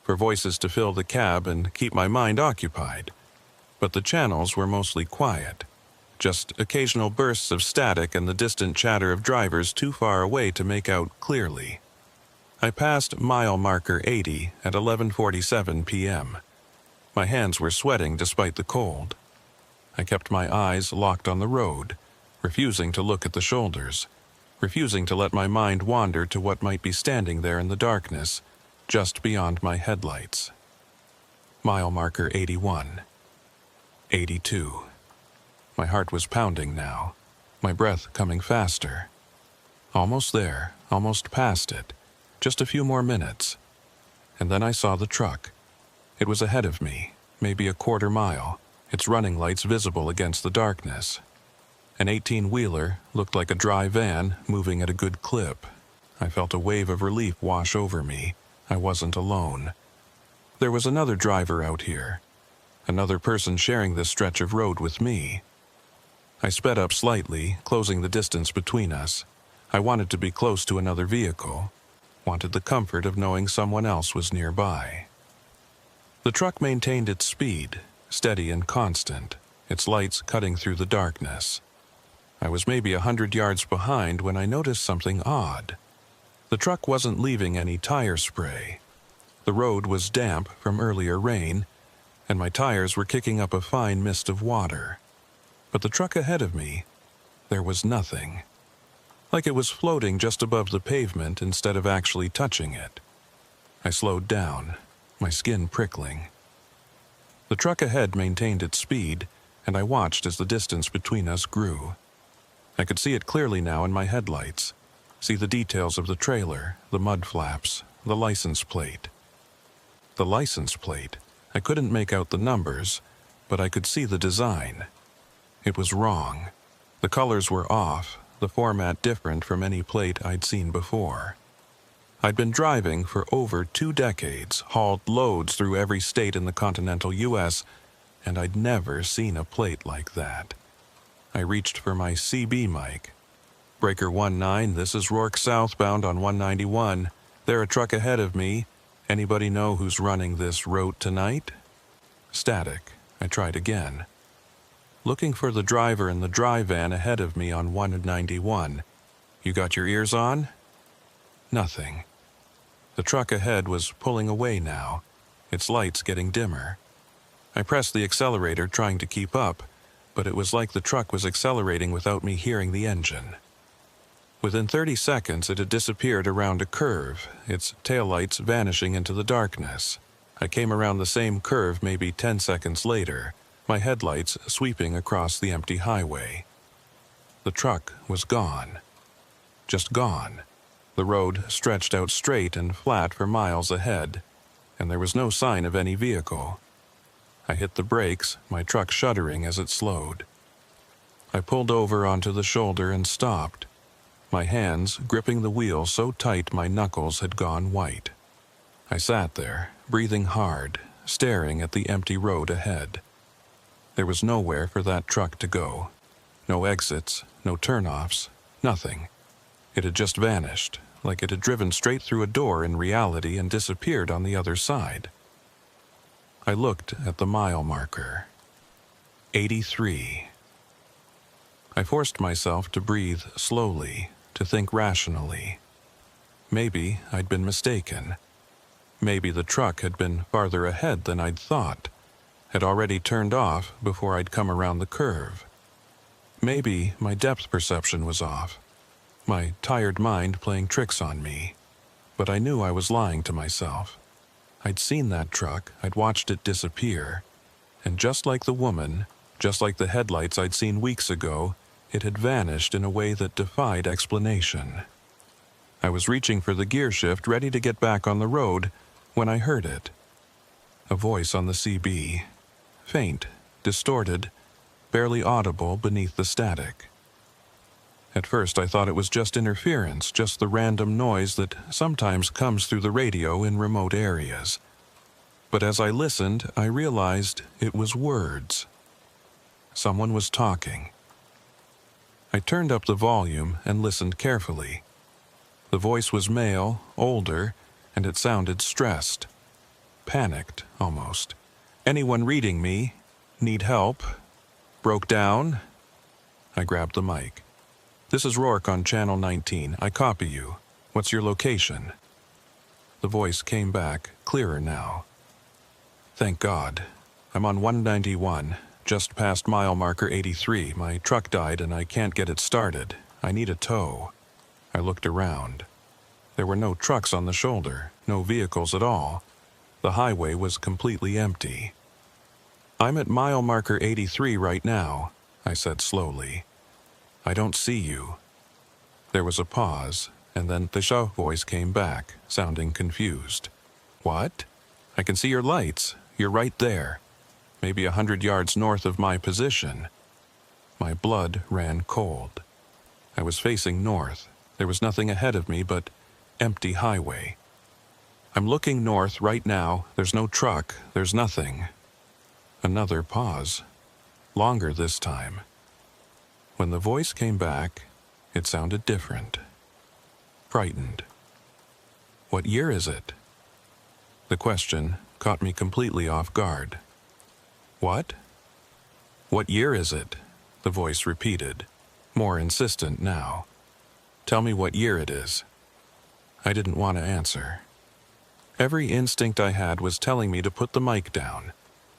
for voices to fill the cab and keep my mind occupied. But the channels were mostly quiet, just occasional bursts of static and the distant chatter of drivers too far away to make out clearly. I passed mile marker 80 at 11:47 p.m. My hands were sweating despite the cold. I kept my eyes locked on the road, refusing to look at the shoulders, refusing to let my mind wander to what might be standing there in the darkness, just beyond my headlights. Mile marker 81. 82. My heart was pounding now, my breath coming faster. Almost there, almost past it, just a few more minutes. And then I saw the truck. It was ahead of me, maybe a quarter mile, its running lights visible against the darkness. An 18-wheeler looked like a dry van moving at a good clip. I felt a wave of relief wash over me. I wasn't alone. There was another driver out here, another person sharing this stretch of road with me. I sped up slightly, closing the distance between us. I wanted to be close to another vehicle, wanted the comfort of knowing someone else was nearby. The truck maintained its speed, steady and constant, its lights cutting through the darkness. I was maybe 100 yards behind when I noticed something odd. The truck wasn't leaving any tire spray. The road was damp from earlier rain, and my tires were kicking up a fine mist of water. But the truck ahead of me, there was nothing. Like it was floating just above the pavement instead of actually touching it. I slowed down, my skin prickling. The truck ahead maintained its speed, and I watched as the distance between us grew. I could see it clearly now in my headlights, see the details of the trailer, the mud flaps, the license plate. The license plate, I couldn't make out the numbers, but I could see the design. It was wrong. The colors were off, the format different from any plate I'd seen before. I'd been driving for over 2 decades, hauled loads through every state in the continental U.S., and I'd never seen a plate like that. I reached for my CB mic. Breaker 19, this is Rourke southbound on 191. They're a truck ahead of me. Anybody know who's running this route tonight? Static. I tried again. Looking for the driver in the dry van ahead of me on 191. You got your ears on? Nothing. The truck ahead was pulling away now, its lights getting dimmer. I pressed the accelerator trying to keep up, but it was like the truck was accelerating without me hearing the engine. Within 30 seconds, it had disappeared around a curve, its taillights vanishing into the darkness. I came around the same curve maybe 10 seconds later, my headlights sweeping across the empty highway. The truck was gone. Just gone. The road stretched out straight and flat for miles ahead, and there was no sign of any vehicle. I hit the brakes, my truck shuddering as it slowed. I pulled over onto the shoulder and stopped, my hands gripping the wheel so tight my knuckles had gone white. I sat there, breathing hard, staring at the empty road ahead. There was nowhere for that truck to go. No exits, no turnoffs, nothing. It had just vanished, like it had driven straight through a door in reality and disappeared on the other side. I looked at the mile marker. 83. I forced myself to breathe slowly, to think rationally. Maybe I'd been mistaken. Maybe the truck had been farther ahead than I'd thought, had already turned off before I'd come around the curve. Maybe my depth perception was off, my tired mind playing tricks on me. But I knew I was lying to myself. I'd seen that truck, I'd watched it disappear, and just like the woman, just like the headlights I'd seen weeks ago, it had vanished in a way that defied explanation. I was reaching for the gear shift, ready to get back on the road, when I heard it. A voice on the CB, faint, distorted, barely audible beneath the static. At first I thought it was just interference, just the random noise that sometimes comes through the radio in remote areas. But as I listened, I realized it was words. Someone was talking. I turned up the volume and listened carefully. The voice was male, older, and it sounded stressed. Panicked, almost. Anyone reading me? Need help? Broke down? I grabbed the mic. This is Rourke on Channel 19. I copy you. What's your location? The voice came back, clearer now. Thank God. I'm on 191, just past mile marker 83. My truck died and I can't get it started. I need a tow. I looked around. There were no trucks on the shoulder, no vehicles at all. The highway was completely empty. I'm at mile marker 83 right now, I said slowly. I don't see you. There was a pause, and then the show voice came back, sounding confused. What? I can see your lights. You're right there. Maybe 100 yards north of my position. My blood ran cold. I was facing north. There was nothing ahead of me but empty highway. I'm looking north right now. There's no truck. There's nothing. Another pause. Longer this time. When the voice came back, it sounded different. Frightened. What year is it? The question caught me completely off guard. What? What year is it? The voice repeated, more insistent now. Tell me what year it is. I didn't want to answer. Every instinct I had was telling me to put the mic down,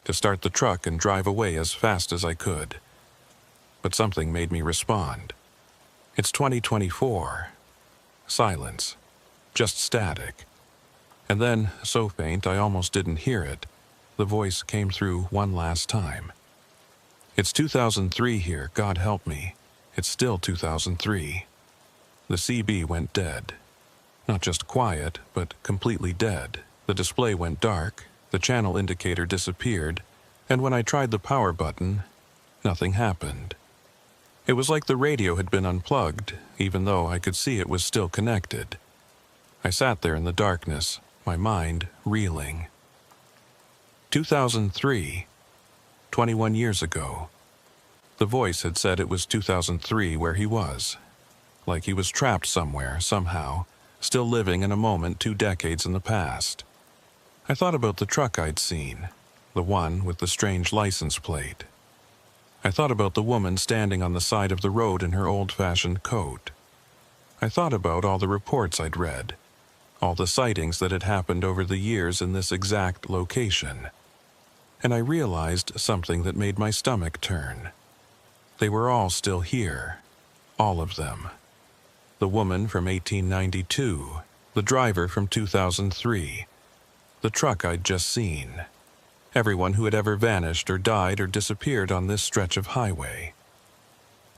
to start the truck and drive away as fast as I could. But something made me respond. It's 2024. Silence. Just static. And then, so faint I almost didn't hear it, the voice came through one last time. It's 2003 here, God help me. It's still 2003. The CB went dead. Not just quiet, but completely dead. The display went dark, the channel indicator disappeared, and when I tried the power button, nothing happened. It was like the radio had been unplugged, even though I could see it was still connected. I sat there in the darkness, my mind reeling. 2003. 21 years ago. The voice had said it was 2003 where he was. Like he was trapped somewhere, somehow, still living in a moment 2 decades in the past. I thought about the truck I'd seen, the one with the strange license plate. I thought about the woman standing on the side of the road in her old-fashioned coat. I thought about all the reports I'd read, all the sightings that had happened over the years in this exact location. And I realized something that made my stomach turn. They were all still here, all of them. The woman from 1892, the driver from 2003, the truck I'd just seen, everyone who had ever vanished or died or disappeared on this stretch of highway.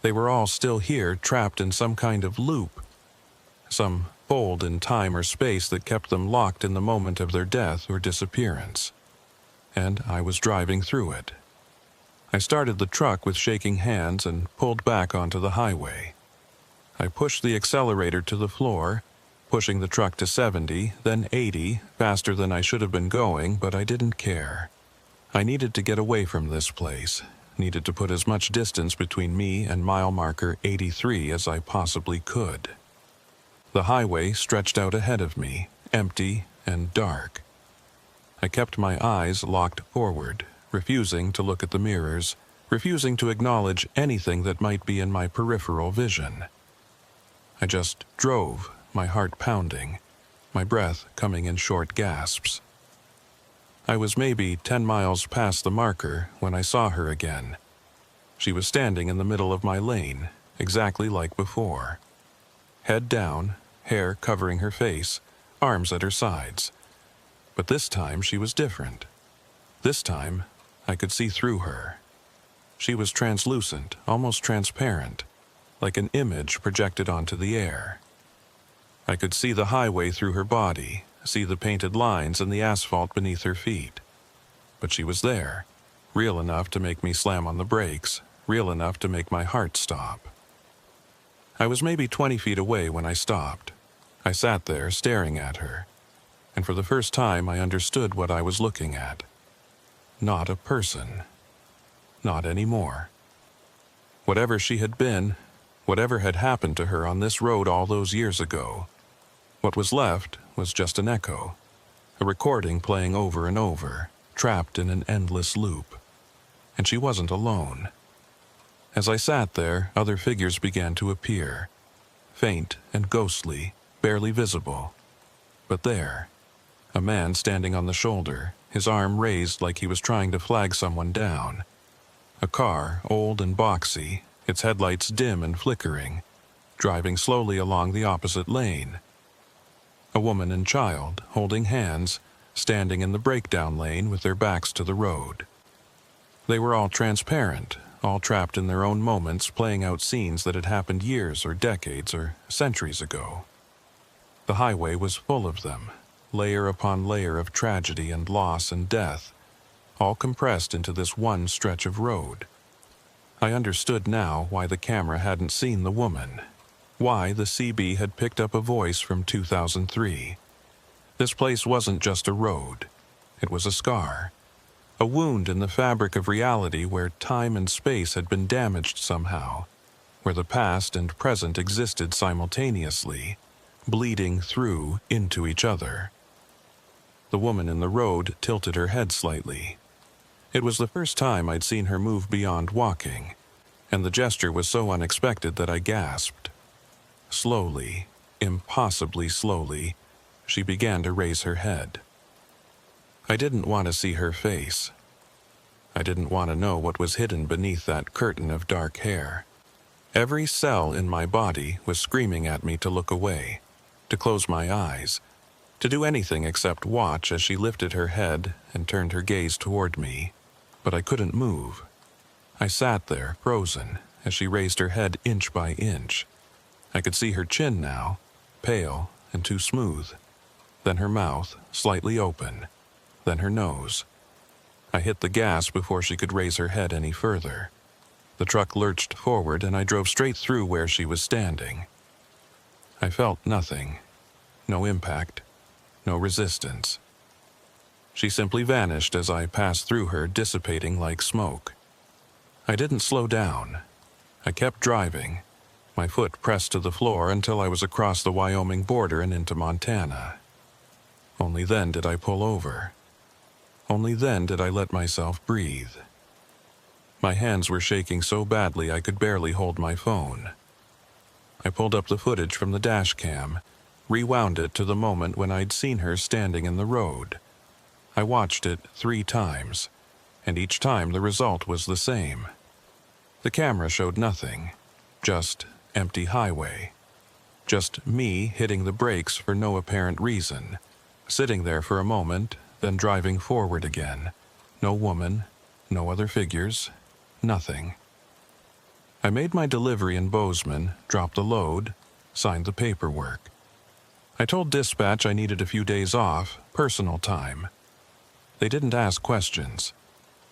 They were all still here, trapped in some kind of loop, some fold in time or space that kept them locked in the moment of their death or disappearance. And I was driving through it. I started the truck with shaking hands and pulled back onto the highway. I pushed the accelerator to the floor, pushing the truck to 70, then 80, faster than I should have been going, but I didn't care. I needed to get away from this place, needed to put as much distance between me and mile marker 83 as I possibly could. The highway stretched out ahead of me, empty and dark. I kept my eyes locked forward, refusing to look at the mirrors, refusing to acknowledge anything that might be in my peripheral vision. I just drove, my heart pounding, my breath coming in short gasps. I was maybe 10 miles past the marker when I saw her again. She was standing in the middle of my lane, exactly like before. Head down, hair covering her face, arms at her sides. But this time she was different. This time, I could see through her. She was translucent, almost transparent, like an image projected onto the air. I could see the highway through her body, see the painted lines and the asphalt beneath her feet. But she was there, real enough to make me slam on the brakes, real enough to make my heart stop. I was maybe 20 feet away when I stopped. I sat there staring at her, and for the first time I understood what I was looking at. Not a person. Not anymore. Whatever she had been, whatever had happened to her on this road all those years ago, what was left was just an echo, a recording playing over and over, trapped in an endless loop. And she wasn't alone. As I sat there, other figures began to appear, faint and ghostly, barely visible. But there, a man standing on the shoulder, his arm raised like he was trying to flag someone down. A car, old and boxy, its headlights dim and flickering, driving slowly along the opposite lane. A woman and child, holding hands, standing in the breakdown lane with their backs to the road. They were all transparent, all trapped in their own moments, playing out scenes that had happened years or decades or centuries ago. The highway was full of them, layer upon layer of tragedy and loss and death, all compressed into this one stretch of road. I understood now why the camera hadn't seen the woman, why the CB had picked up a voice from 2003. This place wasn't just a road. It was a scar, a wound in the fabric of reality where time and space had been damaged somehow, where the past and present existed simultaneously, bleeding through into each other. The woman in the road tilted her head slightly. It was the first time I'd seen her move beyond walking, and the gesture was so unexpected that I gasped. Slowly, impossibly slowly, she began to raise her head. I didn't want to see her face. I didn't want to know what was hidden beneath that curtain of dark hair. Every cell in my body was screaming at me to look away, to close my eyes, to do anything except watch as she lifted her head and turned her gaze toward me. But I couldn't move. I sat there, frozen, as she raised her head inch by inch. I could see her chin now, pale and too smooth. Then her mouth, slightly open. Then her nose. I hit the gas before she could raise her head any further. The truck lurched forward and I drove straight through where she was standing. I felt nothing. No impact. No resistance. She simply vanished as I passed through her, dissipating like smoke. I didn't slow down. I kept driving, my foot pressed to the floor until I was across the Wyoming border and into Montana. Only then did I pull over. Only then did I let myself breathe. My hands were shaking so badly I could barely hold my phone. I pulled up the footage from the dash cam, rewound it to the moment when I'd seen her standing in the road. I watched it 3 times, and each time the result was the same. The camera showed nothing, just empty highway. Just me hitting the brakes for no apparent reason, sitting there for a moment, then driving forward again. No woman, no other figures, nothing. I made my delivery in Bozeman, dropped the load, signed the paperwork. I told dispatch I needed a few days off, personal time. They didn't ask questions.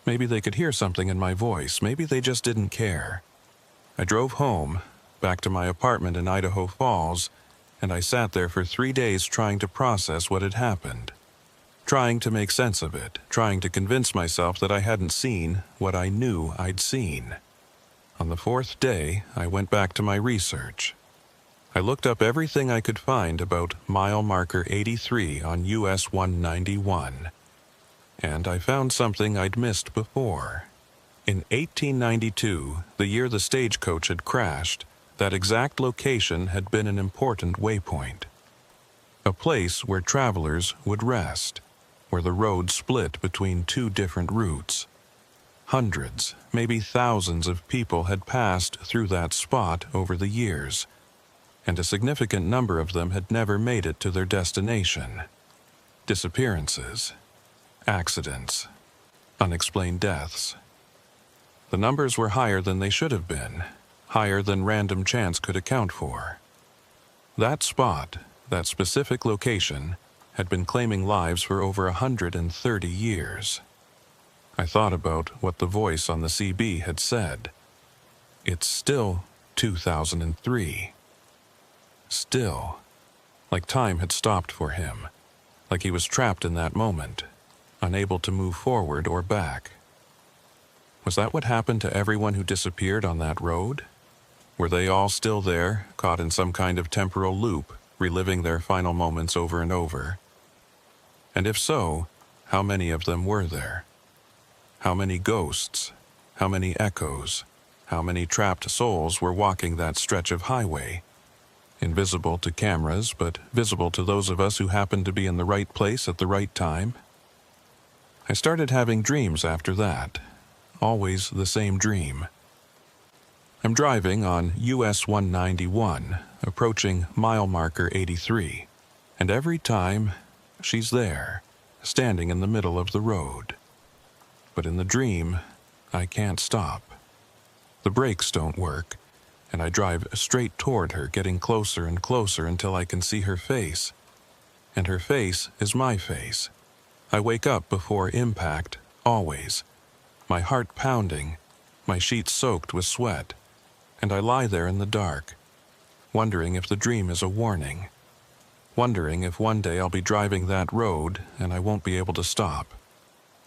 Maybe they could hear something in my voice. Maybe they just didn't care. I drove home, back to my apartment in Idaho Falls, and I sat there for 3 days trying to process what had happened. Trying to make sense of it, trying to convince myself that I hadn't seen what I knew I'd seen. On the 4th day, I went back to my research. I looked up everything I could find about mile marker 83 on US 191. And I found something I'd missed before. In 1892, the year the stagecoach had crashed, that exact location had been an important waypoint. A place where travelers would rest, where the road split between 2 different routes. Hundreds, maybe thousands of people had passed through that spot over the years, and a significant number of them had never made it to their destination. Disappearances, accidents, unexplained deaths. The numbers were higher than they should have been, higher than random chance could account for. That spot, that specific location, had been claiming lives for over 130 years. I thought about what the voice on the CB had said. It's still 2003. Still, like time had stopped for him, like he was trapped in that moment, unable to move forward or back. Was that what happened to everyone who disappeared on that road? Were they all still there, caught in some kind of temporal loop, reliving their final moments over and over? And if so, how many of them were there? How many ghosts? How many echoes? How many trapped souls were walking that stretch of highway? Invisible to cameras, but visible to those of us who happened to be in the right place at the right time? I started having dreams after that. Always the same dream. I'm driving on US 191, approaching mile marker 83, and every time, she's there, standing in the middle of the road. But in the dream, I can't stop. The brakes don't work, and I drive straight toward her, getting closer and closer until I can see her face. And her face is my face. I wake up before impact, always. My heart pounding, my sheets soaked with sweat, and I lie there in the dark, wondering if the dream is a warning, wondering if one day I'll be driving that road and I won't be able to stop,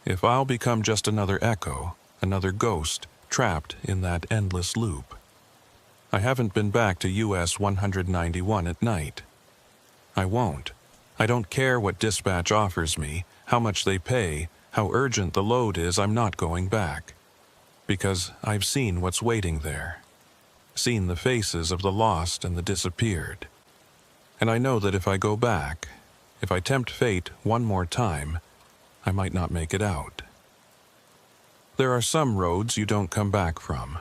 if I'll become just another echo, another ghost trapped in that endless loop. I haven't been back to US 191 at night. I won't. I don't care what dispatch offers me, how much they pay, how urgent the load is, I'm not going back. Because I've seen what's waiting there. Seen the faces of the lost and the disappeared. And I know that if I go back, if I tempt fate one more time, I might not make it out. There are some roads you don't come back from.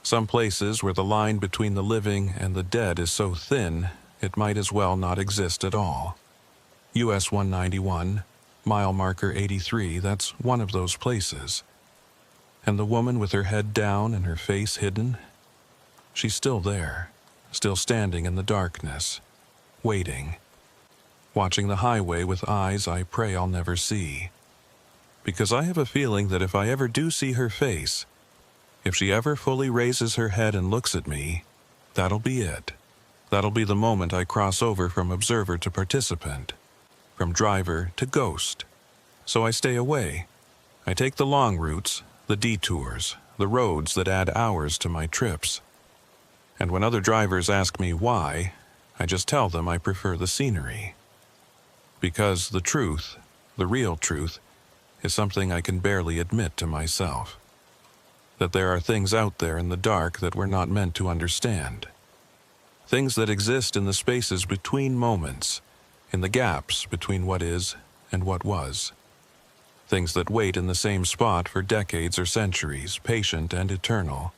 Some places where the line between the living and the dead is so thin, it might as well not exist at all. US 191, mile marker 83, that's one of those places. And the woman with her head down and her face hidden, she's still there, still standing in the darkness, waiting, watching the highway with eyes I pray I'll never see. Because I have a feeling that if I ever do see her face, if she ever fully raises her head and looks at me, that'll be it. That'll be the moment I cross over from observer to participant, from driver to ghost. So I stay away. I take the long routes, the detours, the roads that add hours to my trips. And when other drivers ask me why, I just tell them I prefer the scenery. Because the truth, the real truth, is something I can barely admit to myself. That there are things out there in the dark that we're not meant to understand. Things that exist in the spaces between moments, in the gaps between what is and what was. Things that wait in the same spot for decades or centuries, patient and eternal,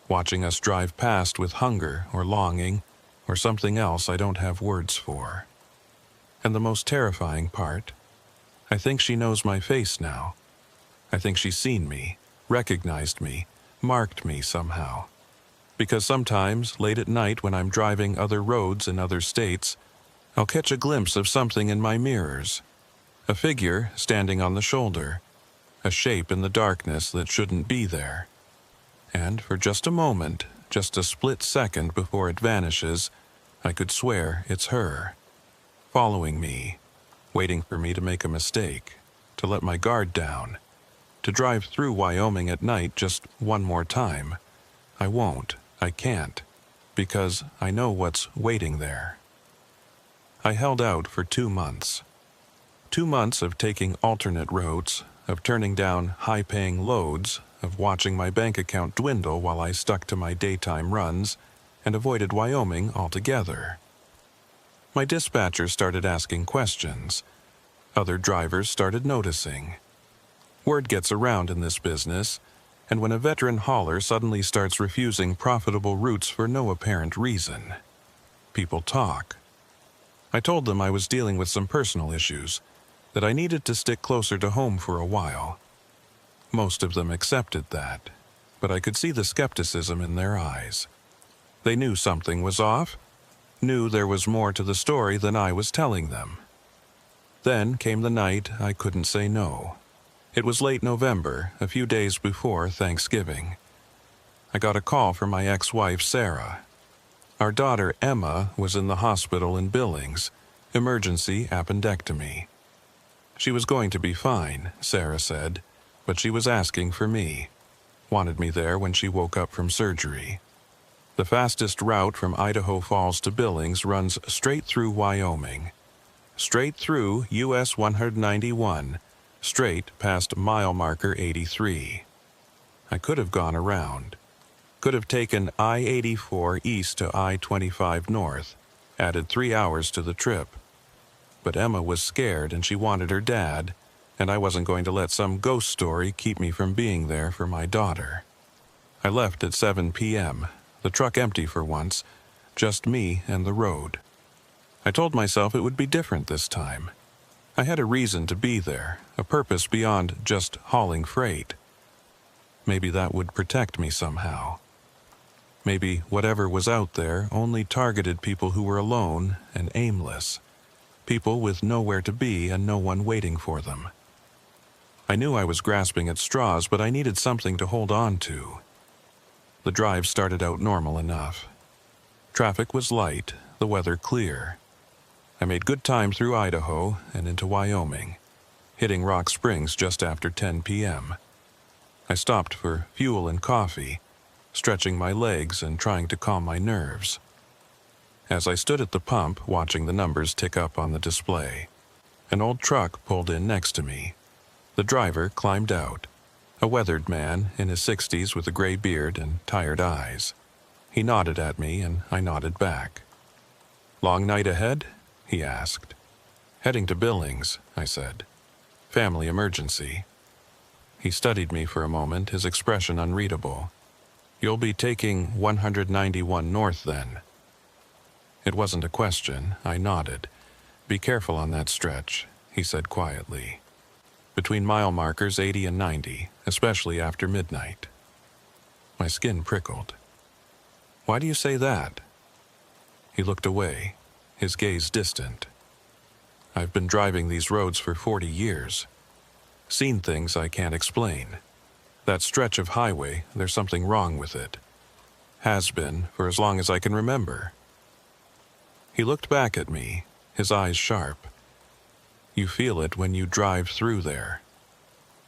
watching us drive past with hunger or longing or something else I don't have words for. And the most terrifying part, I think she knows my face now. I think she's seen me, recognized me, marked me somehow. Because sometimes, late at night when I'm driving other roads in other states, I'll catch a glimpse of something in my mirrors. A figure standing on the shoulder. A shape in the darkness that shouldn't be there. And for just a moment, just a split second before it vanishes, I could swear it's her. Following me, waiting for me to make a mistake, to let my guard down, to drive through Wyoming at night just one more time. I won't, I can't, because I know what's waiting there. I held out for 2 months. 2 months of taking alternate routes, of turning down high-paying loads, of watching my bank account dwindle while I stuck to my daytime runs, and avoided Wyoming altogether. My dispatcher started asking questions. Other drivers started noticing. Word gets around in this business, and when a veteran hauler suddenly starts refusing profitable routes for no apparent reason, people talk. I told them I was dealing with some personal issues, that I needed to stick closer to home for a while. Most of them accepted that, but I could see the skepticism in their eyes. They knew something was off, knew there was more to the story than I was telling them. Then came the night I couldn't say no. It was late November, a few days before Thanksgiving. I got a call from my ex-wife, Sarah. Our daughter, Emma, was in the hospital in Billings, emergency appendectomy. She was going to be fine, Sarah said, but she was asking for me. Wanted me there when she woke up from surgery. The fastest route from Idaho Falls to Billings runs straight through Wyoming. Straight through US 191, straight past mile marker 83. I could have gone around. Could have taken I-84 east to I-25 north, added 3 hours to the trip. But Emma was scared and she wanted her dad, and I wasn't going to let some ghost story keep me from being there for my daughter. I left at 7 p.m., the truck empty for once, just me and the road. I told myself it would be different this time. I had a reason to be there, a purpose beyond just hauling freight. Maybe that would protect me somehow. Maybe whatever was out there only targeted people who were alone and aimless. People with nowhere to be and no one waiting for them. I knew I was grasping at straws, but I needed something to hold on to. The drive started out normal enough. Traffic was light, the weather clear. I made good time through Idaho and into Wyoming, hitting Rock Springs just after 10 p.m. I stopped for fuel and coffee, stretching my legs and trying to calm my nerves. As I stood at the pump watching the numbers tick up on the display, an old truck pulled in next to me. The driver climbed out, a weathered man in his 60s with a gray beard and tired eyes. He nodded at me and I nodded back. "Long night ahead?" he asked. "Heading to Billings," I said. "Family emergency." He studied me for a moment, his expression unreadable. "You'll be taking 191 north then." It wasn't a question. I nodded. "Be careful on that stretch," he said quietly. "Between mile markers 80 and 90, especially after midnight." My skin prickled. "Why do you say that?" He looked away, his gaze distant. "I've been driving these roads for 40 years. Seen things I can't explain. That stretch of highway, there's something wrong with it. Has been for as long as I can remember." He looked back at me, his eyes sharp. "You feel it when you drive through there.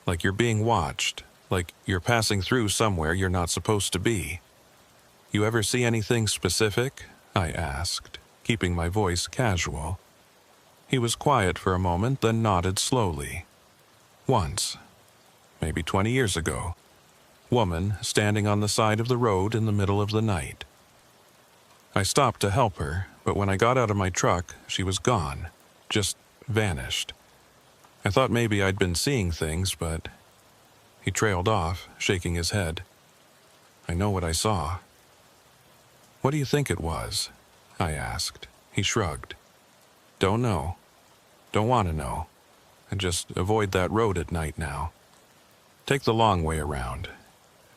Like you're being watched, like you're passing through somewhere you're not supposed to be. You ever see anything specific?" I asked, keeping my voice casual. He was quiet for a moment, then nodded slowly. "Once. Maybe 20 years ago. Woman standing on the side of the road in the middle of the night. I stopped to help her, but when I got out of my truck, she was gone. Just vanished. I thought maybe I'd been seeing things, but..." He trailed off, shaking his head. "I know what I saw." "What do you think it was?" I asked. He shrugged. "Don't know. Don't want to know. And just avoid that road at night now. Take the long way around.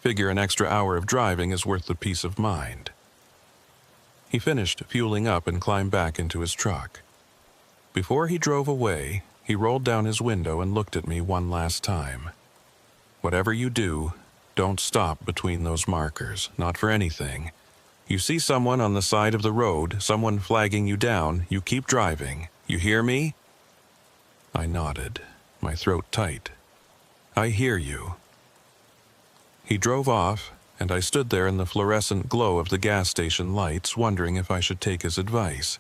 Figure an extra hour of driving is worth the peace of mind." He finished fueling up and climbed back into his truck. Before he drove away, he rolled down his window and looked at me one last time. "Whatever you do, don't stop between those markers, not for anything. You see someone on the side of the road, someone flagging you down, you keep driving. You hear me?" I nodded, my throat tight. "I hear you." He drove off, and I stood there in the fluorescent glow of the gas station lights, wondering if I should take his advice.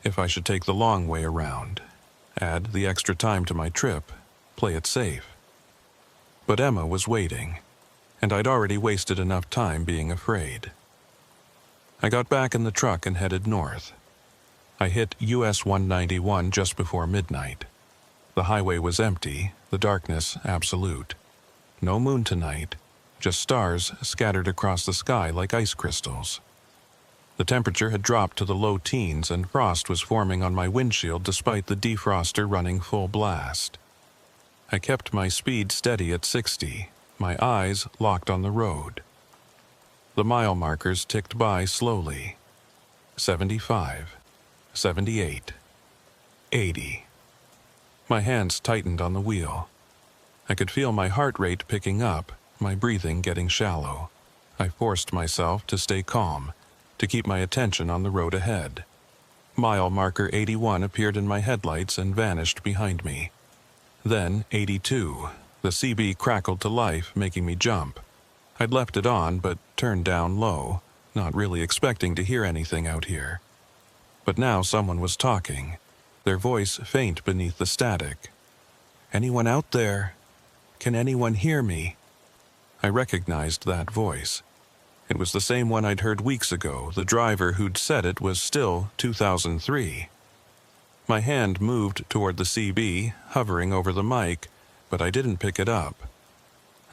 If I should take the long way around, add the extra time to my trip, play it safe. But Emma was waiting, and I'd already wasted enough time being afraid. I got back in the truck and headed north. I hit US 191 just before midnight. The highway was empty, the darkness absolute. No moon tonight, just stars scattered across the sky like ice crystals. The temperature had dropped to the low teens and frost was forming on my windshield despite the defroster running full blast. I kept my speed steady at 60, my eyes locked on the road. The mile markers ticked by slowly. 75, 78, 80. My hands tightened on the wheel. I could feel my heart rate picking up, my breathing getting shallow. I forced myself to stay calm, to keep my attention on the road ahead. Mile marker 81 appeared in my headlights and vanished behind me. Then 82. The CB crackled to life, making me jump. I'd left it on, but turned down low, not really expecting to hear anything out here. But now someone was talking, their voice faint beneath the static. "Anyone out there? Can anyone hear me?" I recognized that voice. It was the same one I'd heard weeks ago. The driver who'd said it was still 2003. My hand moved toward the CB, hovering over the mic, but I didn't pick it up.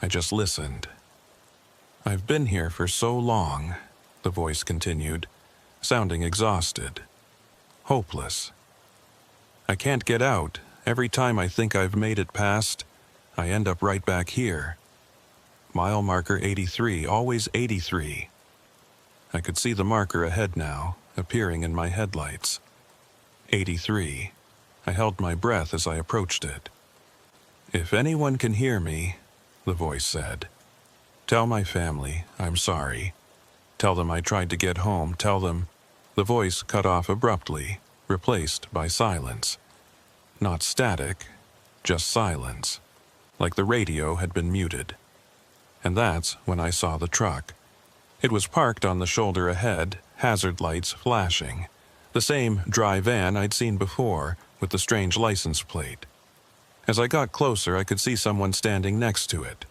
I just listened. "I've been here for so long," the voice continued, sounding exhausted. "Hopeless. I can't get out. Every time I think I've made it past, I end up right back here. Mile marker 83, always 83. I could see the marker ahead now, appearing in my headlights. 83. I held my breath as I approached it. "If anyone can hear me," the voice said, "tell my family I'm sorry. Tell them I tried to get home. Tell them..." The voice cut off abruptly, replaced by silence. Not static, just silence, like the radio had been muted. And that's when I saw the truck. It was parked on the shoulder ahead, hazard lights flashing. The same dry van I'd seen before, with the strange license plate. As I got closer, I could see someone standing next to it.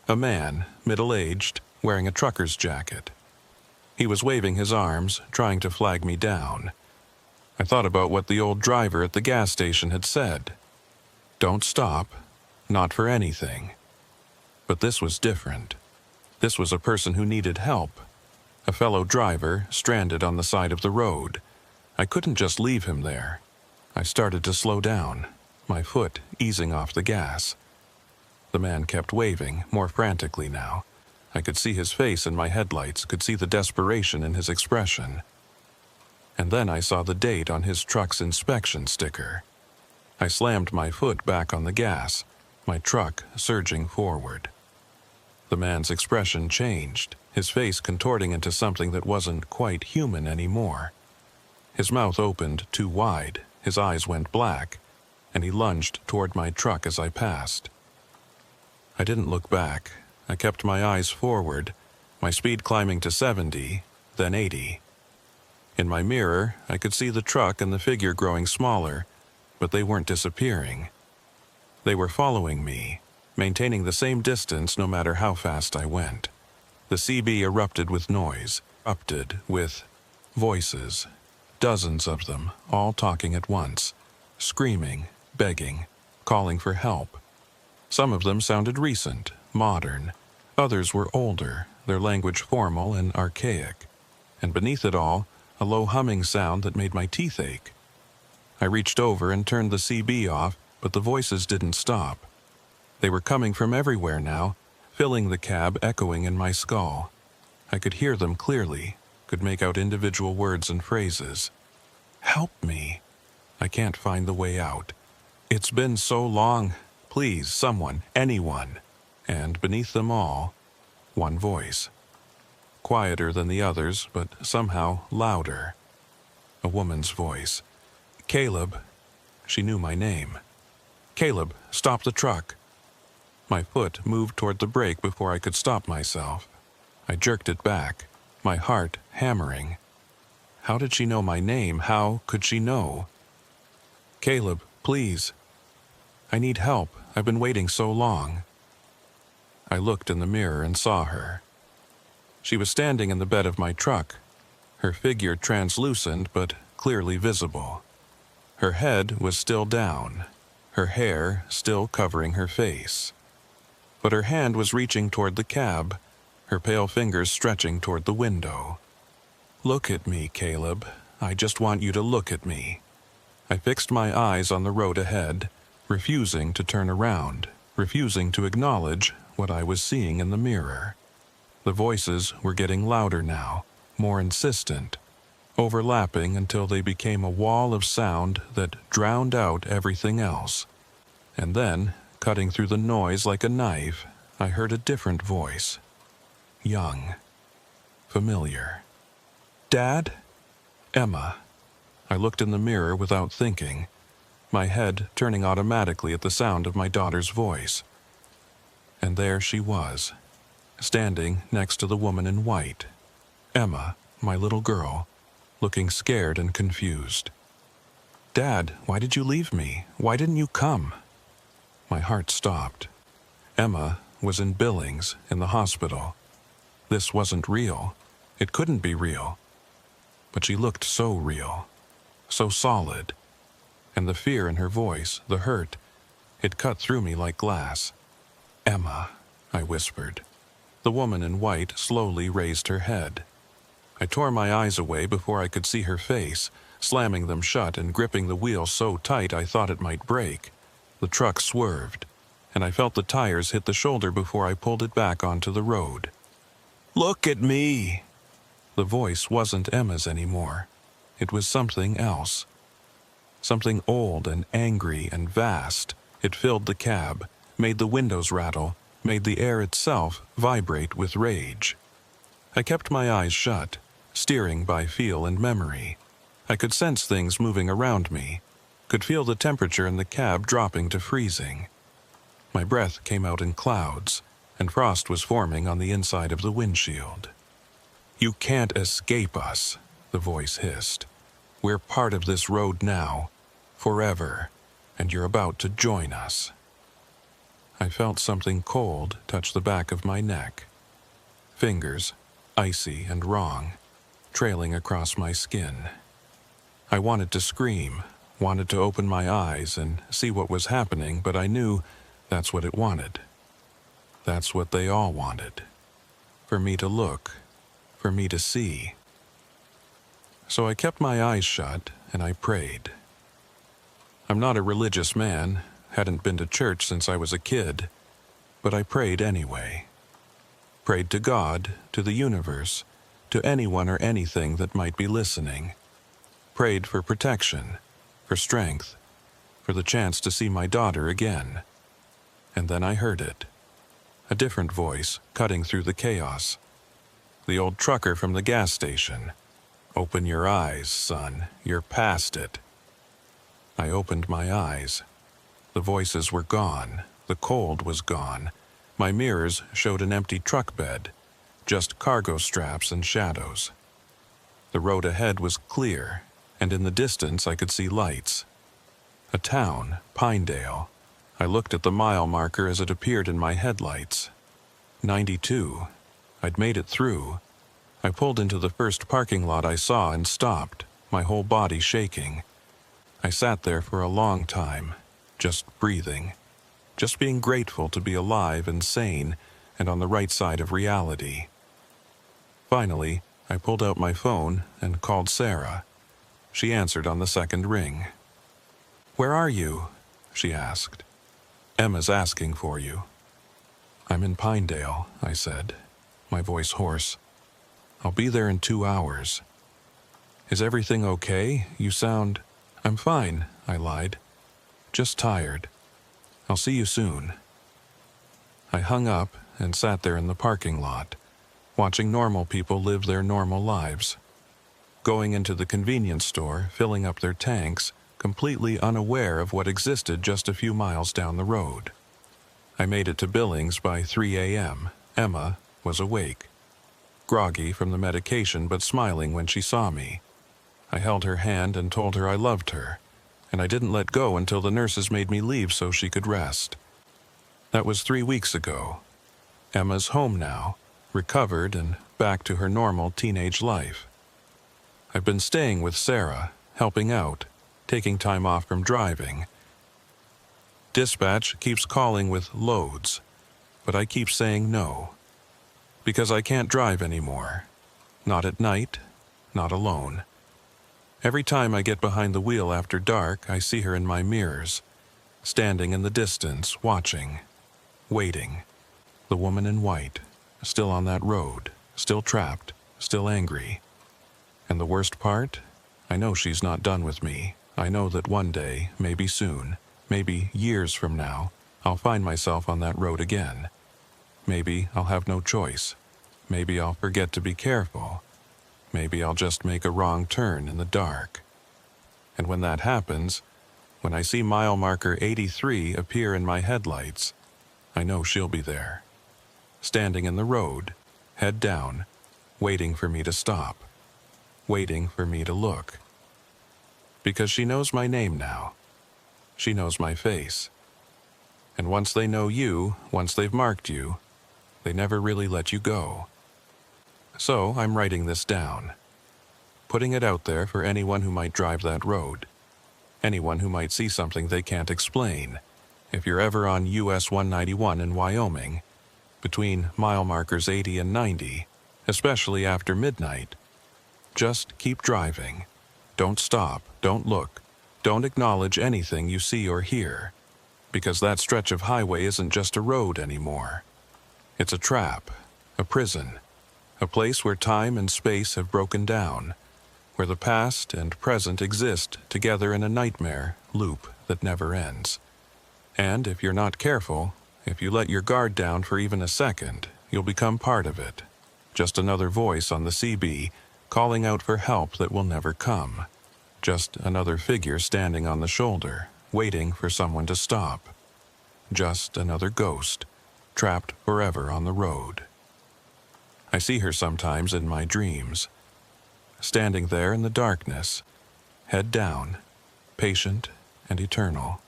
A man, middle-aged, wearing a trucker's jacket. He was waving his arms, trying to flag me down. I thought about what the old driver at the gas station had said. Don't stop, not for anything. But this was different. This was a person who needed help. A fellow driver stranded on the side of the road. I couldn't just leave him there. I started to slow down, my foot easing off the gas. The man kept waving, more frantically now. I could see his face in my headlights, could see the desperation in his expression. And then I saw the date on his truck's inspection sticker. I slammed my foot back on the gas, my truck surging forward. The man's expression changed, his face contorting into something that wasn't quite human anymore. His mouth opened too wide, his eyes went black, and he lunged toward my truck as I passed. I didn't look back. I kept my eyes forward, my speed climbing to 70, then 80. In my mirror, I could see the truck and the figure growing smaller, but they weren't disappearing. They were following me, maintaining the same distance no matter how fast I went. The CB erupted with noise, erupted with voices, dozens of them, all talking at once, screaming, begging, calling for help. Some of them sounded recent, modern. Others were older, their language formal and archaic. And beneath it all, a low humming sound that made my teeth ache. I reached over and turned the CB off, but the voices didn't stop. They were coming from everywhere now, filling the cab, echoing in my skull. I could hear them clearly, could make out individual words and phrases. Help me. I can't find the way out. It's been so long. Please, someone, anyone. And beneath them all, one voice. Quieter than the others, but somehow louder. A woman's voice. Caleb. She knew my name. Caleb, stop the truck. My foot moved toward the brake before I could stop myself. I jerked it back, my heart hammering. How did she know my name? How could she know? Caleb, please. I need help. I've been waiting so long. I looked in the mirror and saw her. She was standing in the bed of my truck, her figure translucent but clearly visible. Her head was still down, her hair still covering her face. But her hand was reaching toward the cab, her pale fingers stretching toward the window. Look at me, Caleb. I just want you to look at me. I fixed my eyes on the road ahead, refusing to turn around, refusing to acknowledge what I was seeing in the mirror. The voices were getting louder now, more insistent, overlapping until they became a wall of sound that drowned out everything else. And then, cutting through the noise like a knife, I heard a different voice. Young. Familiar. Dad? Emma. I looked in the mirror without thinking, my head turning automatically at the sound of my daughter's voice. And there she was, standing next to the woman in white. Emma, my little girl, looking scared and confused. Dad, why did you leave me? Why didn't you come? My heart stopped. Emma was in Billings, in the hospital. This wasn't real. It couldn't be real. But she looked so real, so solid. And the fear in her voice, the hurt, it cut through me like glass. Emma, I whispered. The woman in white slowly raised her head. I tore my eyes away before I could see her face, slamming them shut and gripping the wheel so tight I thought it might break. The truck swerved, and I felt the tires hit the shoulder before I pulled it back onto the road. Look at me! The voice wasn't Emma's anymore. It was something else. Something old and angry and vast. It filled the cab, made the windows rattle, made the air itself vibrate with rage. I kept my eyes shut, steering by feel and memory. I could sense things moving around me, could feel the temperature in the cab dropping to freezing. My breath came out in clouds, and frost was forming on the inside of the windshield. You can't escape us, the voice hissed. "We're part of this road now, forever, and you're about to join us." I felt something cold touch the back of my neck. Fingers, icy and wrong, trailing across my skin. I wanted to scream, wanted to open my eyes and see what was happening, but I knew that's what it wanted. That's what they all wanted. For me to look, for me to see. So I kept my eyes shut and I prayed. I'm not a religious man, hadn't been to church since I was a kid, but I prayed anyway. Prayed to God, to the universe, to anyone or anything that might be listening. Prayed for protection, for strength, for the chance to see my daughter again. And then I heard it. A different voice cutting through the chaos. The old trucker from the gas station. "Open your eyes, son. You're past it." I opened my eyes. The voices were gone. The cold was gone. My mirrors showed an empty truck bed, just cargo straps and shadows. The road ahead was clear, and in the distance I could see lights. A town, Pinedale. I looked at the mile marker as it appeared in my headlights. 92. I'd made it through. I pulled into the first parking lot I saw and stopped, my whole body shaking. I sat there for a long time, just breathing, just being grateful to be alive and sane and on the right side of reality. Finally, I pulled out my phone and called Sarah. She answered on the second ring. "Where are you?" she asked. "Emma's asking for you." "I'm in Pinedale," I said, my voice hoarse. "I'll be there in 2 hours." "Is everything okay? You sound—" "I'm fine," I lied. "Just tired. I'll see you soon." I hung up and sat there in the parking lot, watching normal people live their normal lives. Going into the convenience store, filling up their tanks, completely unaware of what existed just a few miles down the road. I made it to Billings by 3 a.m. Emma was awake. Groggy from the medication but smiling when she saw me. I held her hand and told her I loved her, and I didn't let go until the nurses made me leave so she could rest. That was 3 weeks ago. Emma's home now, recovered and back to her normal teenage life. I've been staying with Sarah, helping out, taking time off from driving. Dispatch keeps calling with loads, but I keep saying no. Because I can't drive anymore. Not at night, not alone. Every time I get behind the wheel after dark, I see her in my mirrors, standing in the distance, watching, waiting. The woman in white, still on that road, still trapped, still angry. And the worst part? I know she's not done with me. I know that one day, maybe soon, maybe years from now, I'll find myself on that road again. Maybe I'll have no choice. Maybe I'll forget to be careful. Maybe I'll just make a wrong turn in the dark. And when that happens, when I see mile marker 83 appear in my headlights, I know she'll be there. Standing in the road, head down, waiting for me to stop. Waiting for me to look. Because she knows my name now. She knows my face. And once they know you, once they've marked you, they never really let you go. So I'm writing this down. Putting it out there for anyone who might drive that road. Anyone who might see something they can't explain. If you're ever on US 191 in Wyoming, between mile markers 80 and 90, especially after midnight, just keep driving. Don't stop, don't look, don't acknowledge anything you see or hear, because that stretch of highway isn't just a road anymore. It's a trap, a prison, a place where time and space have broken down, where the past and present exist together in a nightmare loop that never ends. And if you're not careful, if you let your guard down for even a second, you'll become part of it. Just another voice on the CB calling out for help that will never come. Just another figure standing on the shoulder, waiting for someone to stop. Just another ghost, trapped forever on the road. I see her sometimes in my dreams. standing there in the darkness, head down, patient and eternal.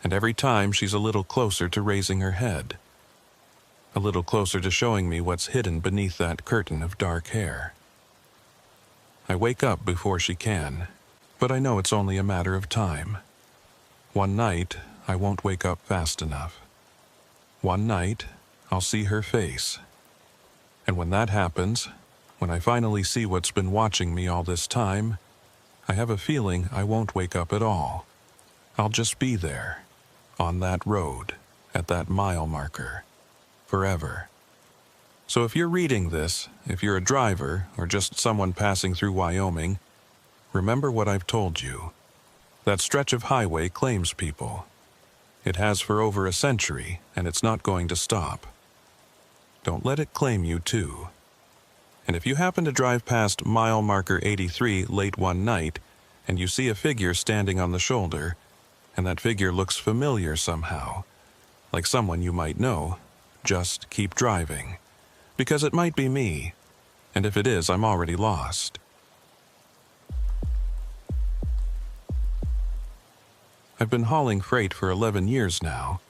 And every time she's a little closer to raising her head, a little closer to showing me what's hidden beneath that curtain of dark hair. I wake up before she can, but I know it's only a matter of time. One night, I won't wake up fast enough. One night, I'll see her face. And when that happens, when I finally see what's been watching me all this time, I have a feeling I won't wake up at all. I'll just be there, on that road, at that mile marker, forever. So if you're reading this, if you're a driver or just someone passing through Wyoming, remember what I've told you. That stretch of highway claims people. It has for over a century, and it's not going to stop. Don't let it claim you too. And if you happen to drive past mile marker 83 late one night, and you see a figure standing on the shoulder, and that figure looks familiar somehow, like someone you might know, just keep driving. Because it might be me, and if it is, I'm already lost. I've been hauling freight for 11 years now,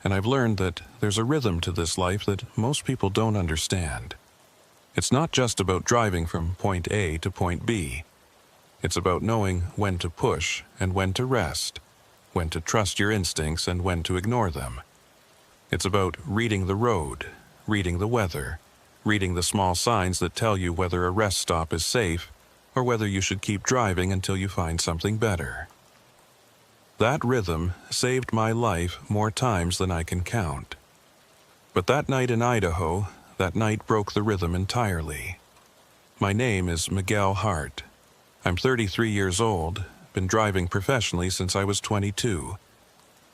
and I've learned that there's a rhythm to this life that most people don't understand. It's not just about driving from point A to point B. It's about knowing when to push and when to rest, when to trust your instincts and when to ignore them. It's about reading the road, reading the weather, reading the small signs that tell you whether a rest stop is safe or whether you should keep driving until you find something better. That rhythm saved my life more times than I can count. But that night in Idaho, that night broke the rhythm entirely. My name is Miguel Hart. I'm 33 years old, been driving professionally since I was 22.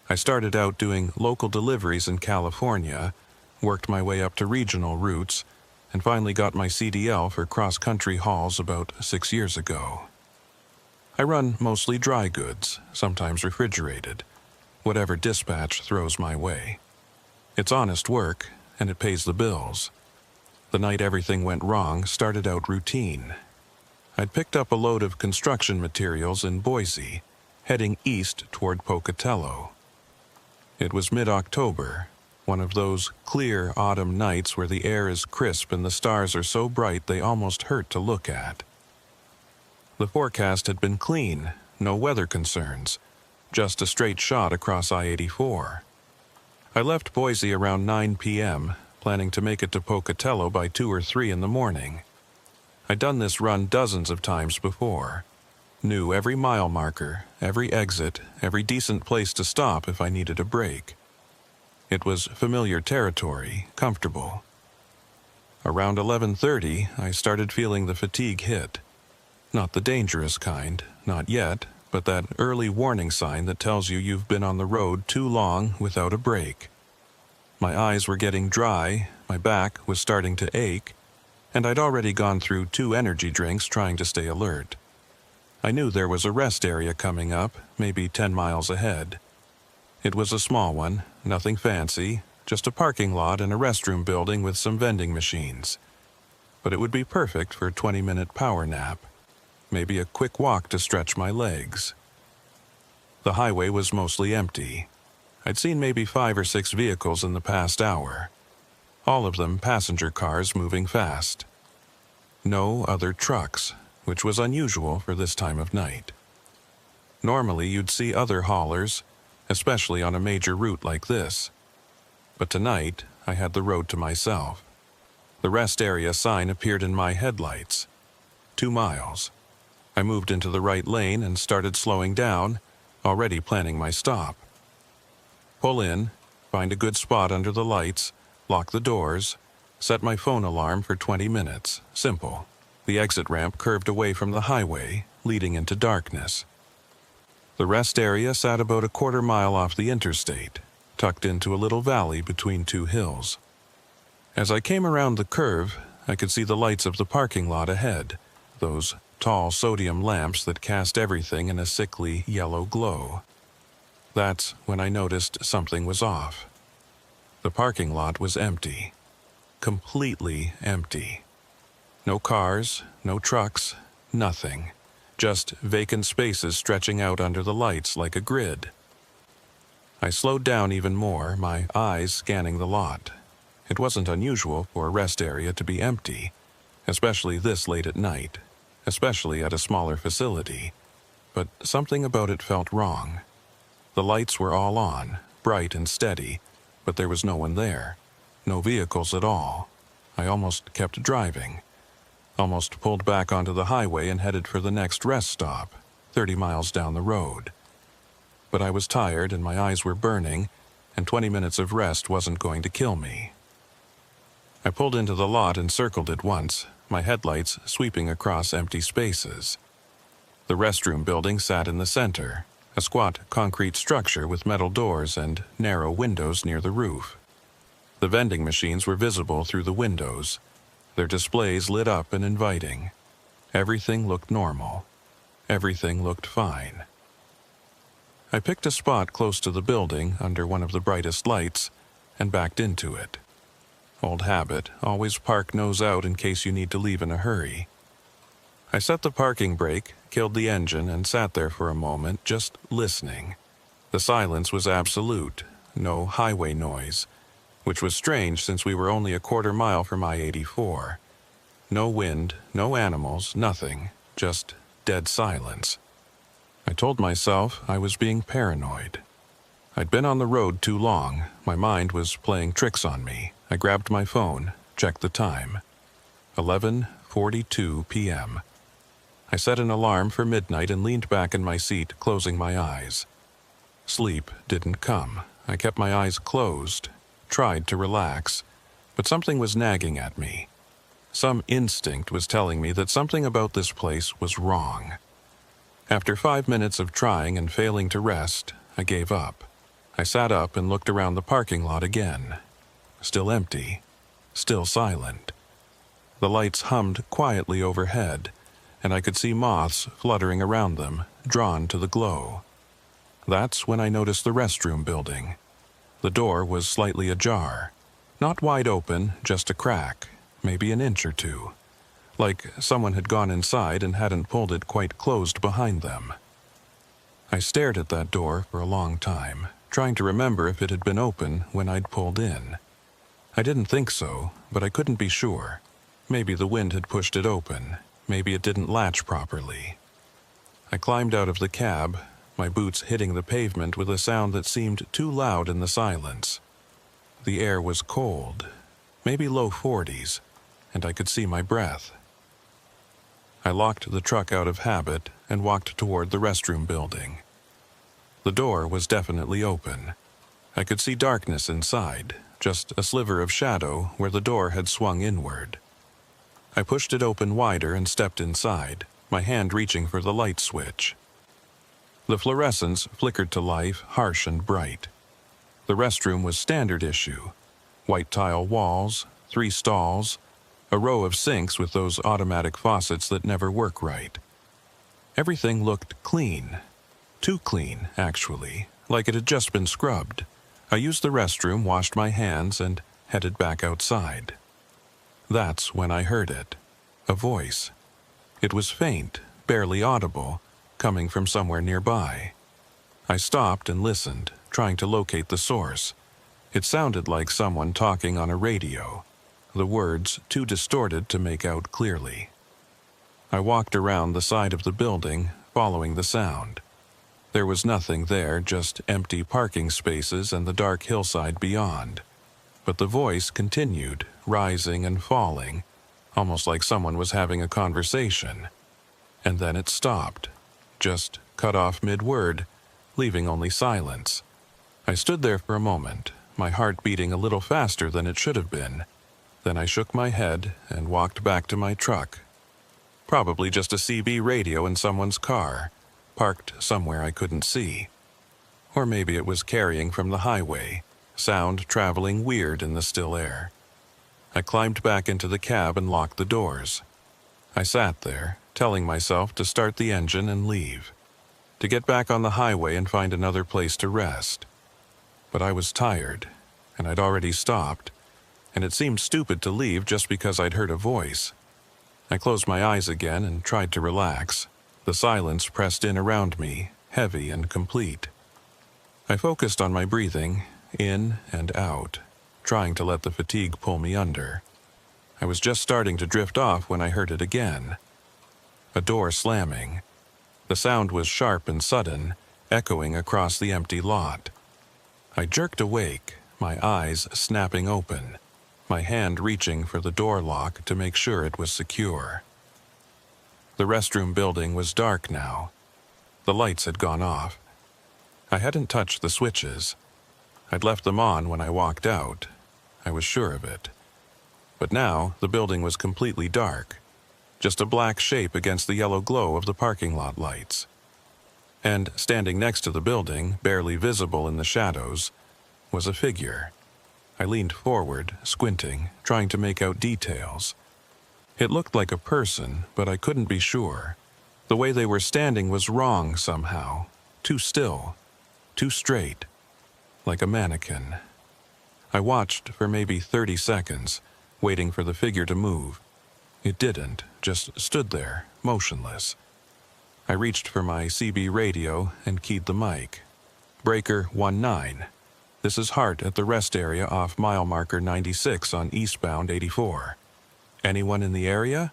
I started out doing local deliveries in California, worked my way up to regional routes, and finally got my CDL for cross-country hauls about 6 years ago. I run mostly dry goods, sometimes refrigerated, whatever dispatch throws my way. It's honest work, and it pays the bills. The night everything went wrong started out routine. I'd picked up a load of construction materials in Boise, heading east toward Pocatello. It was mid-October, one of those clear autumn nights where the air is crisp and the stars are so bright they almost hurt to look at. The forecast had been clean, no weather concerns, just a straight shot across I-84. I left Boise around 9 p.m., planning to make it to Pocatello by 2 or 3 in the morning. I'd done this run dozens of times before. Knew every mile marker, every exit, every decent place to stop if I needed a break. It was familiar territory, comfortable. Around 11:30, I started feeling the fatigue hit. Not the dangerous kind, not yet, but that early warning sign that tells you you've been on the road too long without a break. My eyes were getting dry, my back was starting to ache, and I'd already gone through 2 energy drinks trying to stay alert. I knew there was a rest area coming up, maybe 10 miles ahead. It was a small one, nothing fancy, just a parking lot and a restroom building with some vending machines. But it would be perfect for a 20-minute power nap, maybe a quick walk to stretch my legs. The highway was mostly empty. I'd seen maybe 5 or 6 vehicles in the past hour, all of them passenger cars moving fast. No other trucks, which was unusual for this time of night. Normally you'd see other haulers, especially on a major route like this. But tonight, I had the road to myself. The rest area sign appeared in my headlights. 2 miles. I moved into the right lane and started slowing down, already planning my stop. Pull in, find a good spot under the lights, lock the doors, set my phone alarm for 20 minutes. Simple. The exit ramp curved away from the highway, leading into darkness. The rest area sat about a quarter mile off the interstate, tucked into a little valley between 2 hills. As I came around the curve, I could see the lights of the parking lot ahead, those tall sodium lamps that cast everything in a sickly yellow glow. That's when I noticed something was off. The parking lot was empty. Completely empty. No cars, no trucks, nothing. Just vacant spaces stretching out under the lights like a grid. I slowed down even more, my eyes scanning the lot. It wasn't unusual for a rest area to be empty, especially this late at night, especially at a smaller facility. But something about it felt wrong. The lights were all on, bright and steady, but there was no one there. No vehicles at all. I almost kept driving. Almost pulled back onto the highway and headed for the next rest stop, 30 miles down the road. But I was tired and my eyes were burning, and 20 minutes of rest wasn't going to kill me. I pulled into the lot and circled it once, my headlights sweeping across empty spaces. The restroom building sat in the center, a squat concrete structure with metal doors and narrow windows near the roof. The vending machines were visible through the windows, their displays lit up and inviting. Everything looked normal. Everything looked fine. I picked a spot close to the building under one of the brightest lights and backed into it. Old habit, always park nose out in case you need to leave in a hurry. I set the parking brake, killed the engine, and sat there for a moment, just listening. The silence was absolute, no highway noise, which was strange since we were only a quarter mile from I-84. No wind, no animals, nothing, just dead silence. I told myself I was being paranoid. I'd been on the road too long, my mind was playing tricks on me. I grabbed my phone, checked the time. 11:42 p.m. I set an alarm for midnight and leaned back in my seat, closing my eyes. Sleep didn't come. I kept my eyes closed, tried to relax, but something was nagging at me. Some instinct was telling me that something about this place was wrong. After 5 minutes of trying and failing to rest, I gave up. I sat up and looked around the parking lot again. Still empty, still silent. The lights hummed quietly overhead, and I could see moths fluttering around them, drawn to the glow. That's when I noticed the restroom building. The door was slightly ajar. Not wide open, just a crack, maybe an inch or two. Like someone had gone inside and hadn't pulled it quite closed behind them. I stared at that door for a long time, trying to remember if it had been open when I'd pulled in. I didn't think so, but I couldn't be sure. Maybe the wind had pushed it open. Maybe it didn't latch properly. I climbed out of the cab, my boots hitting the pavement with a sound that seemed too loud in the silence. The air was cold, maybe low 40s, and I could see my breath. I locked the truck out of habit and walked toward the restroom building. The door was definitely open. I could see darkness inside, just a sliver of shadow where the door had swung inward. I pushed it open wider and stepped inside, my hand reaching for the light switch. The fluorescents flickered to life, harsh and bright. The restroom was standard issue. White tile walls, 3 stalls, a row of sinks with those automatic faucets that never work right. Everything looked clean. Too clean, actually, like it had just been scrubbed. I used the restroom, washed my hands, and headed back outside. That's when I heard it. A voice. It was faint, barely audible, coming from somewhere nearby. I stopped and listened, trying to locate the source. It sounded like someone talking on a radio, the words too distorted to make out clearly. I walked around the side of the building, following the sound. There was nothing there, just empty parking spaces and the dark hillside beyond. But the voice continued, rising and falling, almost like someone was having a conversation. And then it stopped, just cut off mid-word, leaving only silence. I stood there for a moment, my heart beating a little faster than it should have been. Then I shook my head and walked back to my truck. Probably just a CB radio in someone's car, parked somewhere I couldn't see. Or maybe it was carrying from the highway, sound traveling weird in the still air. I climbed back into the cab and locked the doors. I sat there, telling myself to start the engine and leave, to get back on the highway and find another place to rest. But I was tired, and I'd already stopped, and it seemed stupid to leave just because I'd heard a voice. I closed my eyes again and tried to relax. The silence pressed in around me, heavy and complete. I focused on my breathing, in and out, trying to let the fatigue pull me under. I was just starting to drift off when I heard it again. A door slamming. The sound was sharp and sudden, echoing across the empty lot. I jerked awake, my eyes snapping open, my hand reaching for the door lock to make sure it was secure. The restroom building was dark now. The lights had gone off. I hadn't touched the switches. I'd left them on when I walked out. I was sure of it. But now the building was completely dark, just a black shape against the yellow glow of the parking lot lights. And standing next to the building, barely visible in the shadows, was a figure. I leaned forward, squinting, trying to make out details. It looked like a person, but I couldn't be sure. The way they were standing was wrong somehow, too still, too straight, like a mannequin. I watched for maybe 30 seconds, waiting for the figure to move. It didn't, just stood there, motionless. I reached for my CB radio and keyed the mic. Breaker 19. This is Hart at the rest area off mile marker 96 on eastbound 84. Anyone in the area?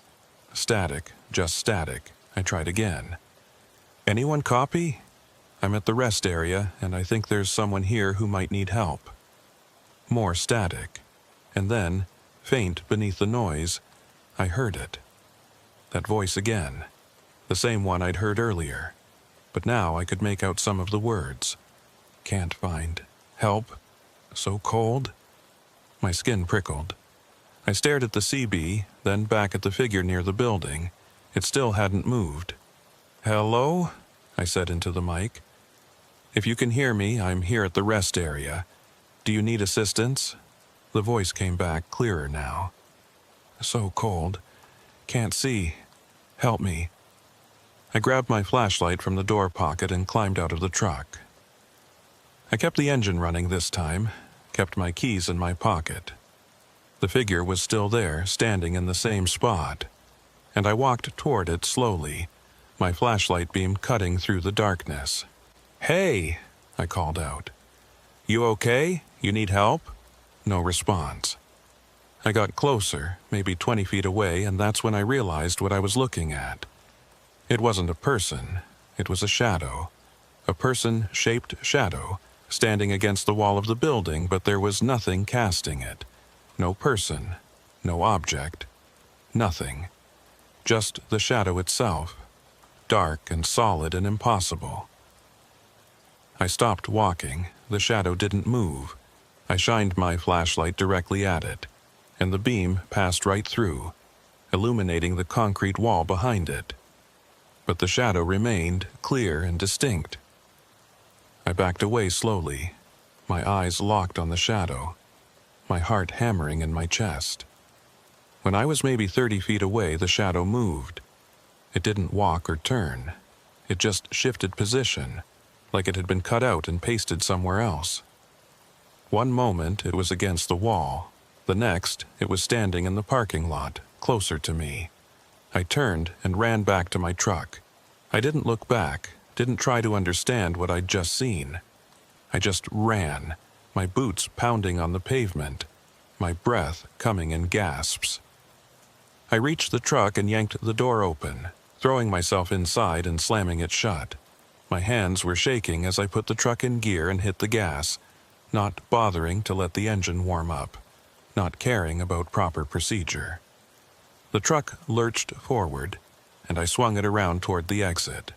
Static, just static. I tried again. Anyone copy? I'm at the rest area, and I think there's someone here who might need help. More static. And then, faint beneath the noise, I heard it. That voice again. The same one I'd heard earlier. But now I could make out some of the words. Can't find. Help. So cold. My skin prickled. I stared at the CB, then back at the figure near the building. It still hadn't moved. Hello? I said into the mic. If you can hear me, I'm here at the rest area. Do you need assistance? The voice came back clearer now. So cold. Can't see. Help me. I grabbed my flashlight from the door pocket and climbed out of the truck. I kept the engine running this time, kept my keys in my pocket. The figure was still there, standing in the same spot, and I walked toward it slowly, my flashlight beam cutting through the darkness. Hey, I called out. You okay? You need help? No response. I got closer, maybe 20 feet away, and that's when I realized what I was looking at. It wasn't a person. It was a shadow. A person-shaped shadow, standing against the wall of the building, but there was nothing casting it. No person, no object, nothing. Just the shadow itself, dark and solid and impossible. I stopped walking. The shadow didn't move. I shined my flashlight directly at it, and the beam passed right through, illuminating the concrete wall behind it. But the shadow remained clear and distinct. I backed away slowly, my eyes locked on the shadow, my heart hammering in my chest. When I was maybe 30 feet away, the shadow moved. It didn't walk or turn. It just shifted position, like it had been cut out and pasted somewhere else. One moment it was against the wall. The next, it was standing in the parking lot, closer to me. I turned and ran back to my truck. I didn't look back, didn't try to understand what I'd just seen. I just ran, my boots pounding on the pavement, my breath coming in gasps. I reached the truck and yanked the door open, throwing myself inside and slamming it shut. My hands were shaking as I put the truck in gear and hit the gas, not bothering to let the engine warm up, not caring about proper procedure. The truck lurched forward, and I swung it around toward the exit.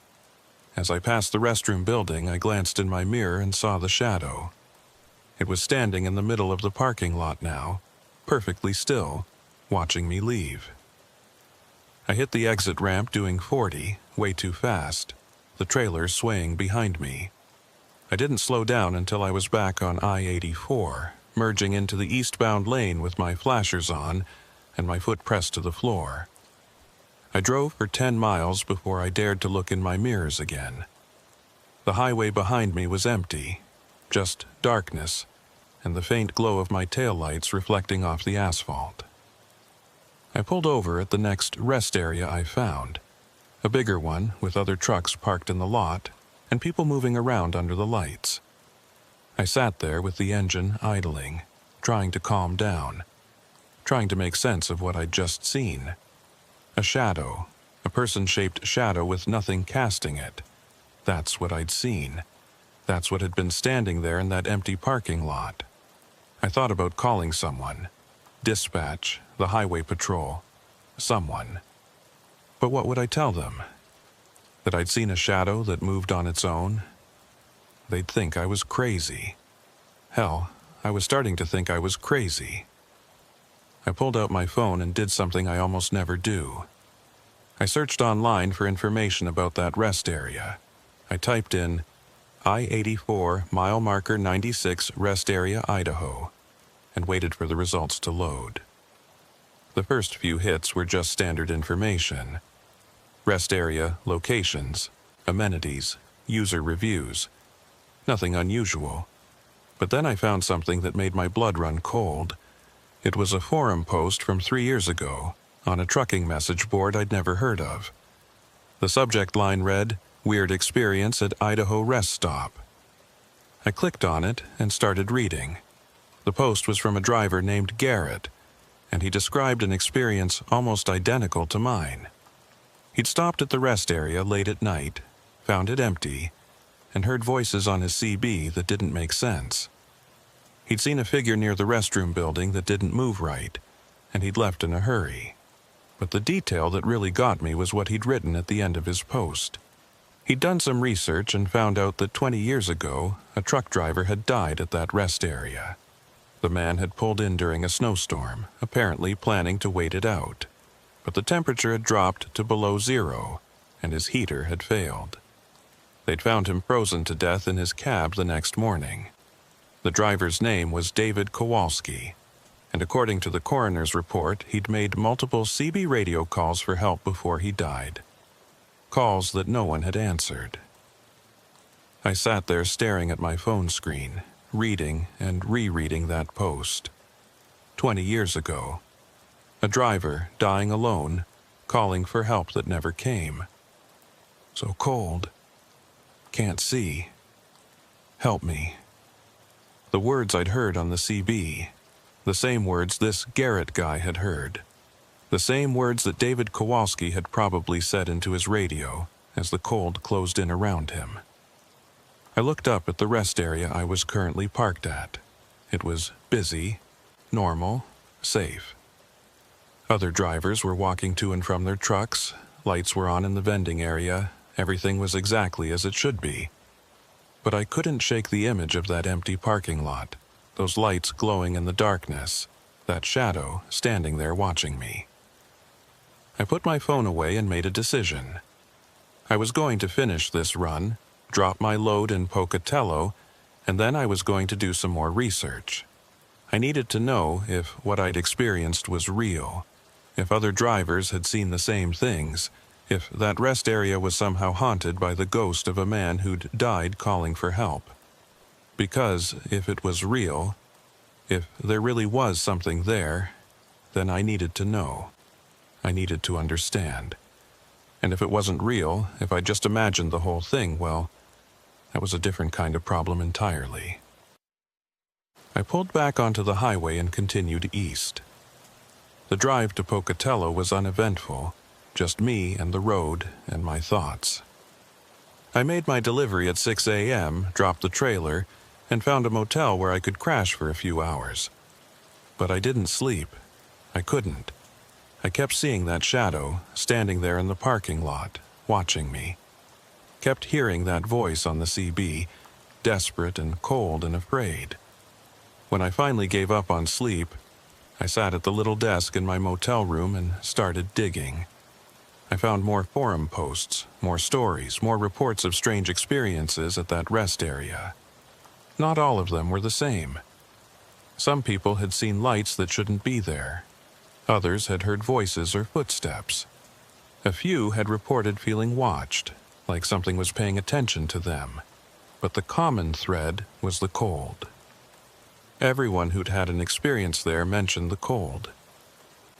As I passed the restroom building, I glanced in my mirror and saw the shadow. It was standing in the middle of the parking lot now, perfectly still, watching me leave. I hit the exit ramp doing 40, way too fast, the trailer swaying behind me. I didn't slow down until I was back on I-84, merging into the eastbound lane with my flashers on and my foot pressed to the floor. I drove for 10 miles before I dared to look in my mirrors again. The highway behind me was empty, just darkness, and the faint glow of my taillights reflecting off the asphalt. I pulled over at the next rest area I found, a bigger one with other trucks parked in the lot and people moving around under the lights. I sat there with the engine idling, trying to calm down, trying to make sense of what I'd just seen. A shadow, a person-shaped shadow with nothing casting it. That's what I'd seen. That's what had been standing there in that empty parking lot. I thought about calling someone. Dispatch, the highway patrol, someone. But what would I tell them? That I'd seen a shadow that moved on its own? They'd think I was crazy. Hell, I was starting to think I was crazy. I pulled out my phone and did something I almost never do. I searched online for information about that rest area. I typed in I-84 mile marker 96 rest area Idaho and waited for the results to load. The first few hits were just standard information. Rest area, locations, amenities, user reviews. Nothing unusual. But then I found something that made my blood run cold. It was a forum post from 3 years ago on a trucking message board I'd never heard of. The subject line read, "Weird experience at Idaho rest stop." I clicked on it and started reading. The post was from a driver named Garrett, and he described an experience almost identical to mine. He'd stopped at the rest area late at night, found it empty, and heard voices on his CB that didn't make sense. He'd seen a figure near the restroom building that didn't move right, and he'd left in a hurry. But the detail that really got me was what he'd written at the end of his post. He'd done some research and found out that 20 years ago, a truck driver had died at that rest area. The man had pulled in during a snowstorm, apparently planning to wait it out. But the temperature had dropped to below zero, and his heater had failed. They'd found him frozen to death in his cab the next morning. The driver's name was David Kowalski, and according to the coroner's report, he'd made multiple CB radio calls for help before he died. Calls that no one had answered. I sat there staring at my phone screen, reading and rereading that post. 20 years ago. A driver dying alone, calling for help that never came. So cold. Can't see. Help me. The words I'd heard on the CB. The same words this Garrett guy had heard. The same words that David Kowalski had probably said into his radio as the cold closed in around him. I looked up at the rest area I was currently parked at. It was busy, normal, safe. Other drivers were walking to and from their trucks, lights were on in the vending area, everything was exactly as it should be. But I couldn't shake the image of that empty parking lot, those lights glowing in the darkness, that shadow standing there watching me. I put my phone away and made a decision. I was going to finish this run, drop my load in Pocatello, and then I was going to do some more research. I needed to know if what I'd experienced was real, if other drivers had seen the same things, if that rest area was somehow haunted by the ghost of a man who'd died calling for help. Because if it was real, if there really was something there, then I needed to know. I needed to understand. And if it wasn't real, if I just imagined the whole thing, well, that was a different kind of problem entirely. I pulled back onto the highway and continued east. The drive to Pocatello was uneventful, just me and the road and my thoughts. I made my delivery at 6 a.m., dropped the trailer, and found a motel where I could crash for a few hours. But I didn't sleep. I couldn't. I kept seeing that shadow, standing there in the parking lot, watching me. Kept hearing that voice on the CB, desperate and cold and afraid. When I finally gave up on sleep, I sat at the little desk in my motel room and started digging. I found more forum posts, more stories, more reports of strange experiences at that rest area. Not all of them were the same. Some people had seen lights that shouldn't be there. Others had heard voices or footsteps. A few had reported feeling watched, like something was paying attention to them. But the common thread was the cold. Everyone who'd had an experience there mentioned the cold.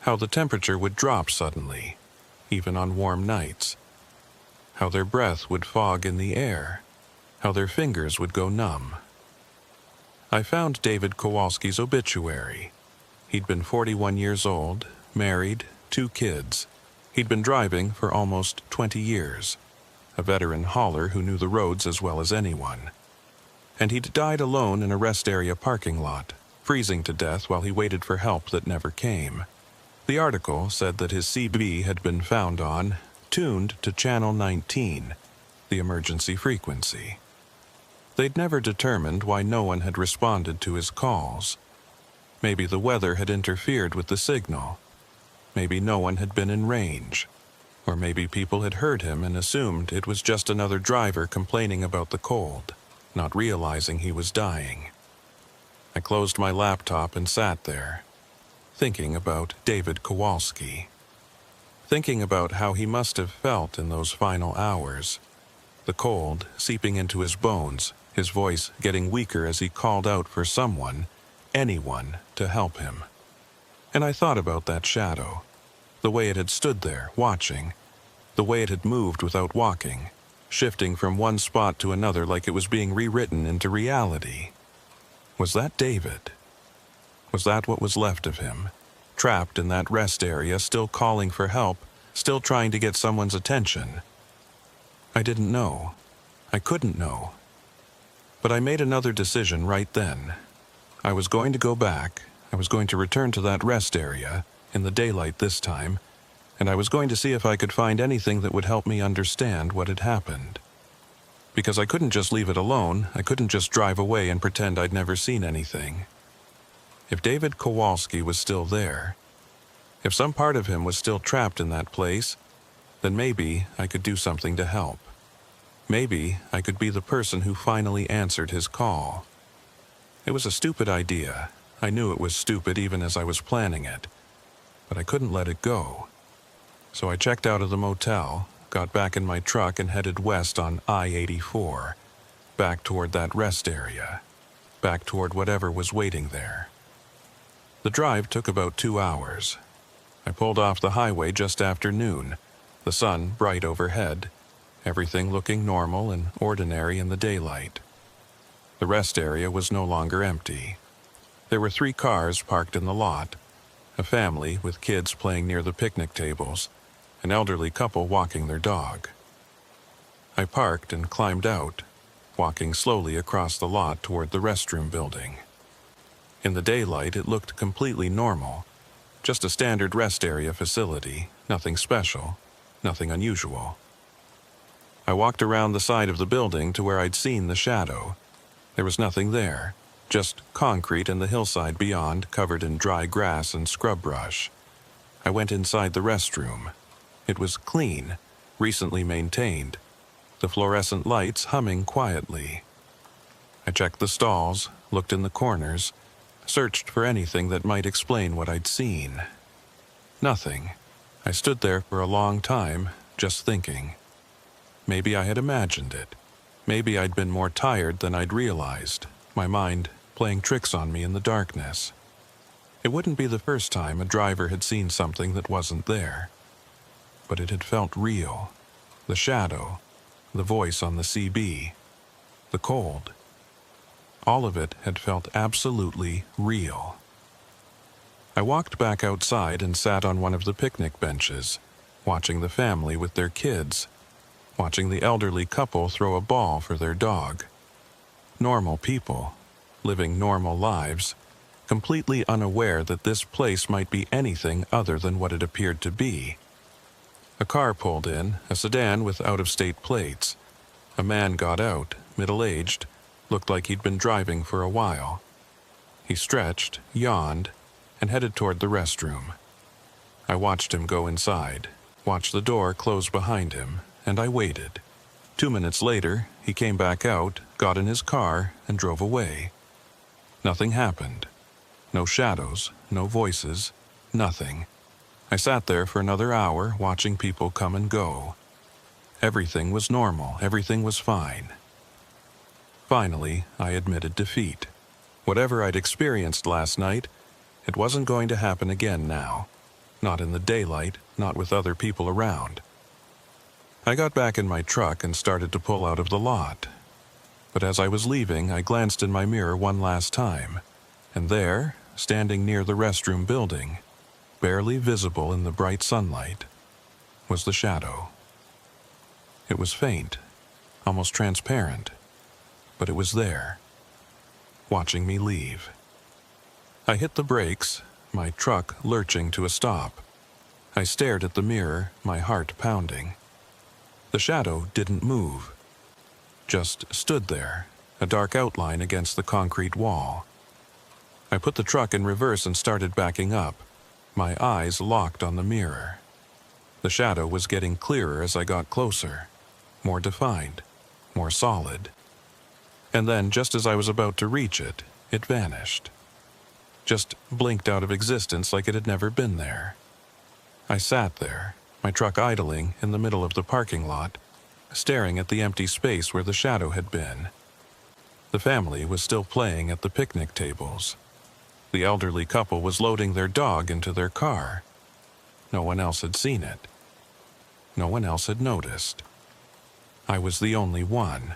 How the temperature would drop suddenly, even on warm nights. How their breath would fog in the air. How their fingers would go numb. I found David Kowalski's obituary. He'd been 41 years old, married, 2 kids. He'd been driving for almost 20 years, a veteran hauler who knew the roads as well as anyone. And he'd died alone in a rest area parking lot, freezing to death while he waited for help that never came. The article said that his CB had been found on, tuned to channel 19, the emergency frequency. They'd never determined why no one had responded to his calls. Maybe the weather had interfered with the signal. Maybe no one had been in range. Or maybe people had heard him and assumed it was just another driver complaining about the cold, not realizing he was dying. I closed my laptop and sat there, thinking about David Kowalski. Thinking about how he must have felt in those final hours. The cold seeping into his bones, his voice getting weaker as he called out for someone, anyone, to help him. And I thought about that shadow, the way it had stood there, watching, the way it had moved without walking, shifting from one spot to another like it was being rewritten into reality. Was that David? Was that what was left of him, trapped in that rest area, still calling for help, still trying to get someone's attention? I didn't know. I couldn't know. But I made another decision right then. I was going to go back. I was going to return to that rest area, in the daylight this time, and I was going to see if I could find anything that would help me understand what had happened. Because I couldn't just leave it alone. I couldn't just drive away and pretend I'd never seen anything. If David Kowalski was still there, if some part of him was still trapped in that place, then maybe I could do something to help. Maybe I could be the person who finally answered his call. It was a stupid idea. I knew it was stupid even as I was planning it, but I couldn't let it go. So I checked out of the motel, got back in my truck and headed west on I-84, back toward that rest area, back toward whatever was waiting there. The drive took about 2 hours. I pulled off the highway just after noon, the sun bright overhead, everything looking normal and ordinary in the daylight. The rest area was no longer empty. There were 3 cars parked in the lot, a family with kids playing near the picnic tables, an elderly couple walking their dog. I parked and climbed out, walking slowly across the lot toward the restroom building. In the daylight, it looked completely normal, just a standard rest area facility, nothing special, nothing unusual. I walked around the side of the building to where I'd seen the shadow. There was nothing there, just concrete and the hillside beyond covered in dry grass and scrub brush. I went inside the restroom. It was clean, recently maintained, the fluorescent lights humming quietly. I checked the stalls, looked in the corners, searched for anything that might explain what I'd seen. Nothing. I stood there for a long time, just thinking. Maybe I had imagined it. Maybe I'd been more tired than I'd realized, my mind playing tricks on me in the darkness. It wouldn't be the first time a driver had seen something that wasn't there. But it had felt real. The shadow, the voice on the CB, the cold. All of it had felt absolutely real. I walked back outside and sat on one of the picnic benches, watching the family with their kids, watching the elderly couple throw a ball for their dog. Normal people, living normal lives, completely unaware that this place might be anything other than what it appeared to be. A car pulled in, a sedan with out-of-state plates. A man got out, middle-aged, looked like he'd been driving for a while. He stretched, yawned, and headed toward the restroom. I watched him go inside, watched the door close behind him, and I waited. 2 minutes later, he came back out, got in his car, and drove away. Nothing happened. No shadows, no voices, nothing. I sat there for another hour watching people come and go. Everything was normal, everything was fine. Finally, I admitted defeat. Whatever I'd experienced last night, it wasn't going to happen again now. Not in the daylight, not with other people around. I got back in my truck and started to pull out of the lot. But as I was leaving, I glanced in my mirror one last time, and there, standing near the restroom building, barely visible in the bright sunlight, was the shadow. It was faint, almost transparent, but it was there, watching me leave. I hit the brakes, my truck lurching to a stop. I stared at the mirror, my heart pounding. The shadow didn't move, just stood there, a dark outline against the concrete wall. I put the truck in reverse and started backing up, my eyes locked on the mirror. The shadow was getting clearer as I got closer, more defined, more solid. And then, just as I was about to reach it, it vanished. Just blinked out of existence like it had never been there. I sat there, my truck idling in the middle of the parking lot, staring at the empty space where the shadow had been. The family was still playing at the picnic tables. The elderly couple was loading their dog into their car. No one else had seen it. No one else had noticed. I was the only one.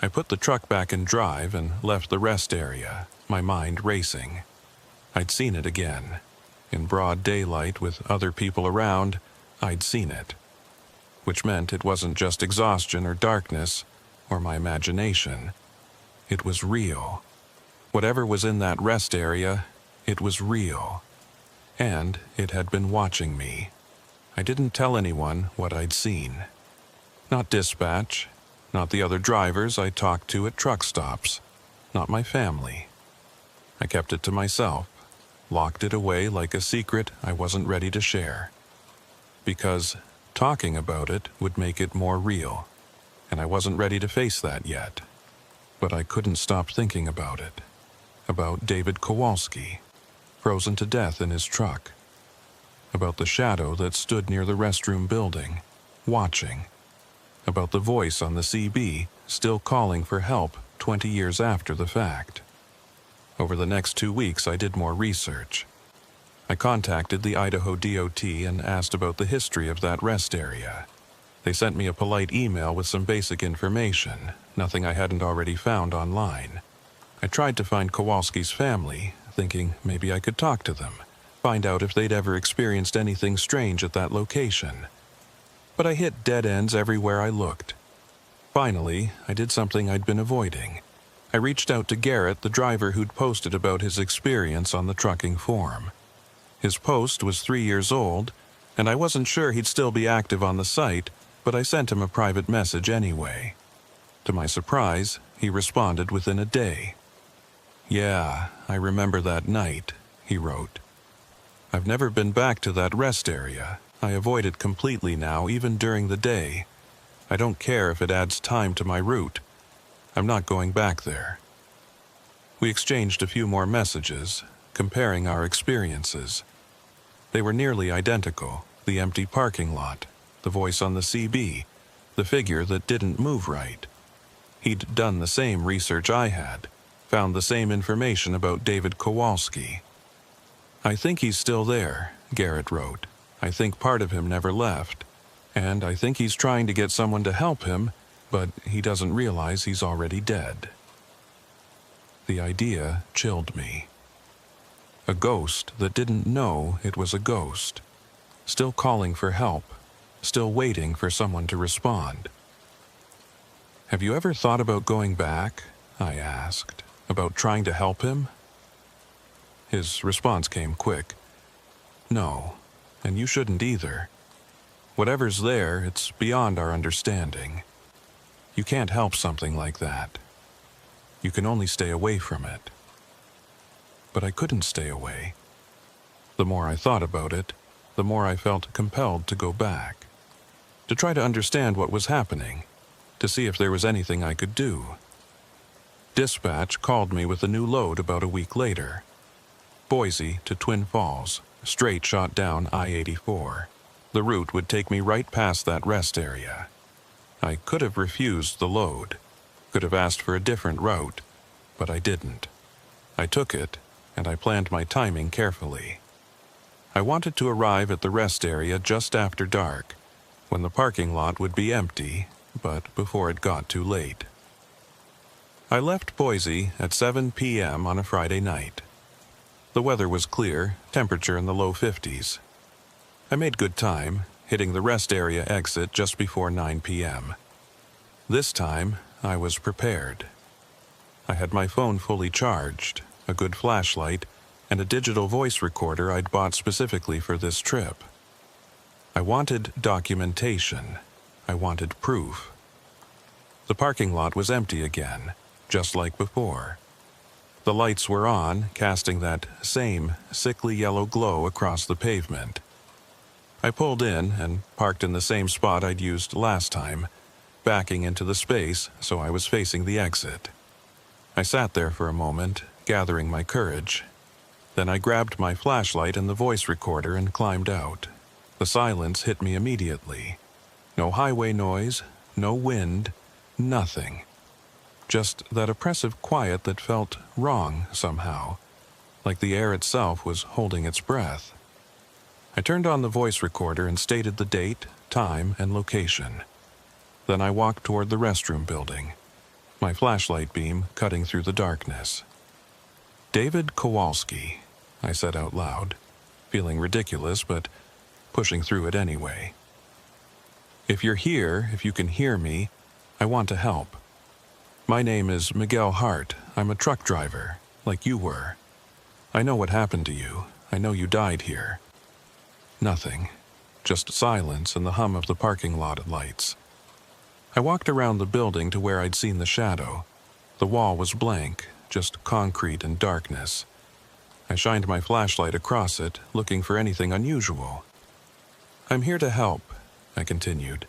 I put the truck back in drive and left the rest area, my mind racing. I'd seen it again. In broad daylight with other people around, I'd seen it. Which meant it wasn't just exhaustion or darkness or my imagination. It was real. Whatever was in that rest area, it was real. And it had been watching me. I didn't tell anyone what I'd seen. Not dispatch, not the other drivers I talked to at truck stops, not my family. I kept it to myself, locked it away like a secret I wasn't ready to share. Because talking about it would make it more real, and I wasn't ready to face that yet. But I couldn't stop thinking about it. About David Kowalski, frozen to death in his truck. About the shadow that stood near the restroom building, watching. About the voice on the CB still calling for help 20 years after the fact. Over the next 2 weeks, I did more research. I contacted the Idaho DOT and asked about the history of that rest area. They sent me a polite email with some basic information, nothing I hadn't already found online. I tried to find Kowalski's family, thinking maybe I could talk to them, find out if they'd ever experienced anything strange at that location. But I hit dead ends everywhere I looked. Finally, I did something I'd been avoiding. I reached out to Garrett, the driver who'd posted about his experience on the trucking forum. His post was 3 years old, and I wasn't sure he'd still be active on the site, but I sent him a private message anyway. To my surprise, he responded within a day. "Yeah, I remember that night," he wrote. "I've never been back to that rest area. I avoid it completely now, even during the day. I don't care if it adds time to my route. I'm not going back there." We exchanged a few more messages, comparing our experiences. They were nearly identical: the empty parking lot, the voice on the CB, the figure that didn't move right. He'd done the same research I had, found the same information about David Kowalski. "I think he's still there," Garrett wrote. "I think part of him never left. And I think he's trying to get someone to help him, but he doesn't realize he's already dead." The idea chilled me. A ghost that didn't know it was a ghost, still calling for help, still waiting for someone to respond. "Have you ever thought about going back?" I asked. "About trying to help him?" His response came quick. "No, and you shouldn't either. Whatever's there, it's beyond our understanding. You can't help something like that. You can only stay away from it." But I couldn't stay away. The more I thought about it, the more I felt compelled to go back, to try to understand what was happening, to see if there was anything I could do. Dispatch called me with a new load about a week later. Boise to Twin Falls, straight shot down I-84. The route would take me right past that rest area. I could have refused the load, could have asked for a different route, but I didn't. I took it, and I planned my timing carefully. I wanted to arrive at the rest area just after dark, when the parking lot would be empty, but before it got too late. I left Boise at 7 p.m. on a Friday night. The weather was clear, temperature in the low 50s. I made good time, hitting the rest area exit just before 9 p.m. This time, I was prepared. I had my phone fully charged, a good flashlight, and a digital voice recorder I'd bought specifically for this trip. I wanted documentation. I wanted proof. The parking lot was empty again, just like before. The lights were on, casting that same sickly yellow glow across the pavement. I pulled in and parked in the same spot I'd used last time, backing into the space so I was facing the exit. I sat there for a moment, gathering my courage. Then I grabbed my flashlight and the voice recorder and climbed out. The silence hit me immediately. No highway noise, no wind, nothing. Just that oppressive quiet that felt wrong somehow, like the air itself was holding its breath. I turned on the voice recorder and stated the date, time, and location. Then I walked toward the restroom building, my flashlight beam cutting through the darkness. "David Kowalski," I said out loud, feeling ridiculous but pushing through it anyway. "If you're here, if you can hear me, I want to help. My name is Miguel Hart. I'm a truck driver, like you were. I know what happened to you. I know you died here." Nothing. Just silence and the hum of the parking lot lights. I walked around the building to where I'd seen the shadow. The wall was blank, just concrete and darkness. I shined my flashlight across it, looking for anything unusual. "I'm here to help," I continued.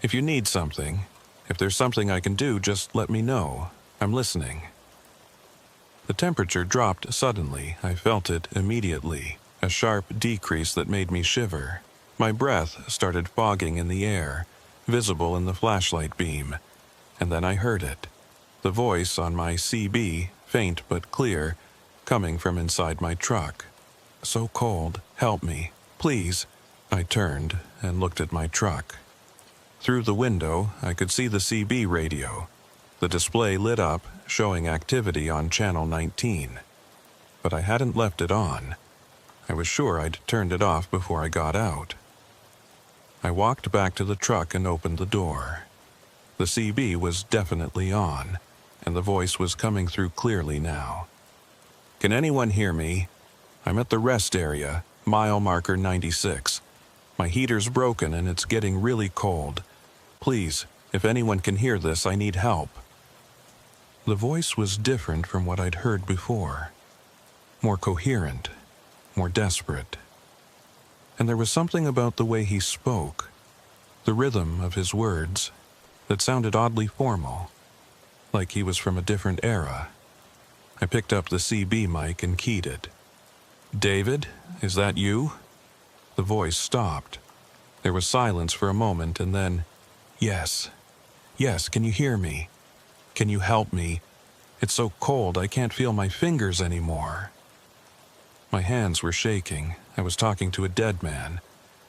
"If you need something, if there's something I can do, just let me know. I'm listening." The temperature dropped suddenly. I felt it immediately, a sharp decrease that made me shiver. My breath started fogging in the air, visible in the flashlight beam, and then I heard it. The voice on my CB, faint but clear, coming from inside my truck. "So cold. Help me. Please." I turned and looked at my truck. Through the window, I could see the CB radio. The display lit up, showing activity on channel 19. But I hadn't left it on. I was sure I'd turned it off before I got out. I walked back to the truck and opened the door. The CB was definitely on, and the voice was coming through clearly now. "Can anyone hear me? I'm at the rest area, mile marker 96. My heater's broken and it's getting really cold. Please, if anyone can hear this, I need help." The voice was different from what I'd heard before. More coherent, more desperate. And there was something about the way he spoke, the rhythm of his words, that sounded oddly formal, like he was from a different era. I picked up the CB mic and keyed it. "David, is that you?" The voice stopped. There was silence for a moment, and then, "Yes. Yes, can you hear me? Can you help me? It's so cold I can't feel my fingers anymore." My hands were shaking. I was talking to a dead man.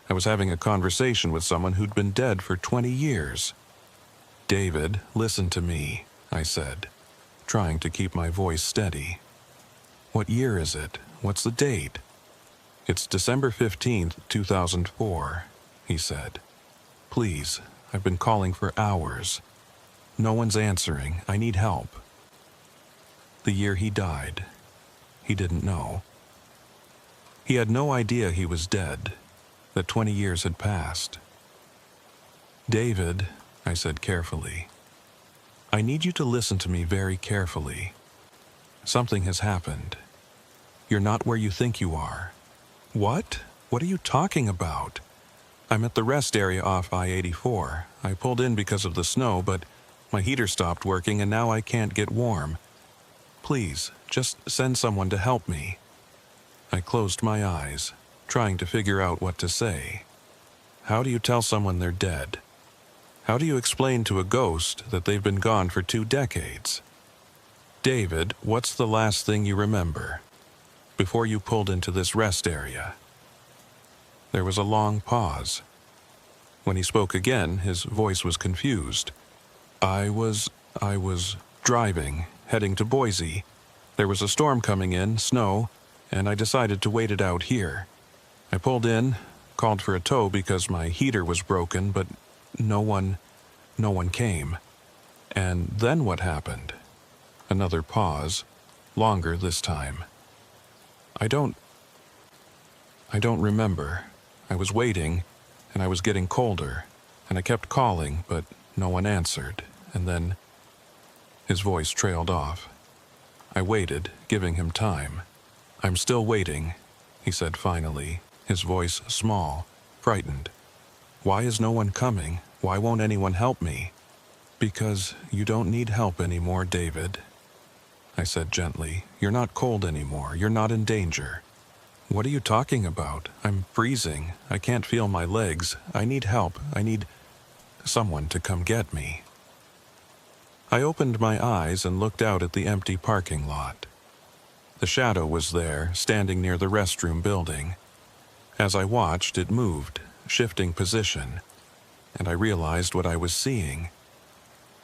I was having a conversation with someone who'd been dead for 20 years. "David, listen to me," I said, trying to keep my voice steady. "What year is it? What's the date?" "It's December 15th, 2004, he said. "Please, I've been calling for hours. No one's answering. I need help." The year he died. He didn't know. He had no idea he was dead, that 20 years had passed. "David," I said carefully, "I need you to listen to me very carefully. Something has happened. You're not where you think you are." "What? What are you talking about?" "I'm at the rest area off I-84. I pulled in because of the snow, but my heater stopped working and now I can't get warm. Please, just send someone to help me." I closed my eyes, trying to figure out what to say. How do you tell someone they're dead? How do you explain to a ghost that they've been gone for 2 decades? "David, what's the last thing you remember? Before you pulled into this rest area, There was a long pause. When he spoke again, his voice was confused. I was driving, heading to Boise. There was a storm coming in, snow, and I decided to wait it out here. I pulled in, called for a tow because my heater was broken, but no one came. And then what happened? Another pause, longer this time. I don't remember. I was waiting, and I was getting colder, and I kept calling, but no one answered, and then his voice trailed off. I waited, giving him time. I'm still waiting, he said finally, his voice small, frightened. Why is no one coming? Why won't anyone help me? Because you don't need help anymore, David, I said gently. You're not cold anymore. You're not in danger. What are you talking about? I'm freezing. I can't feel my legs. I need help. I need someone to come get me. I opened my eyes and looked out at the empty parking lot. The shadow was there, standing near the restroom building. As I watched, it moved, shifting position, and I realized what I was seeing.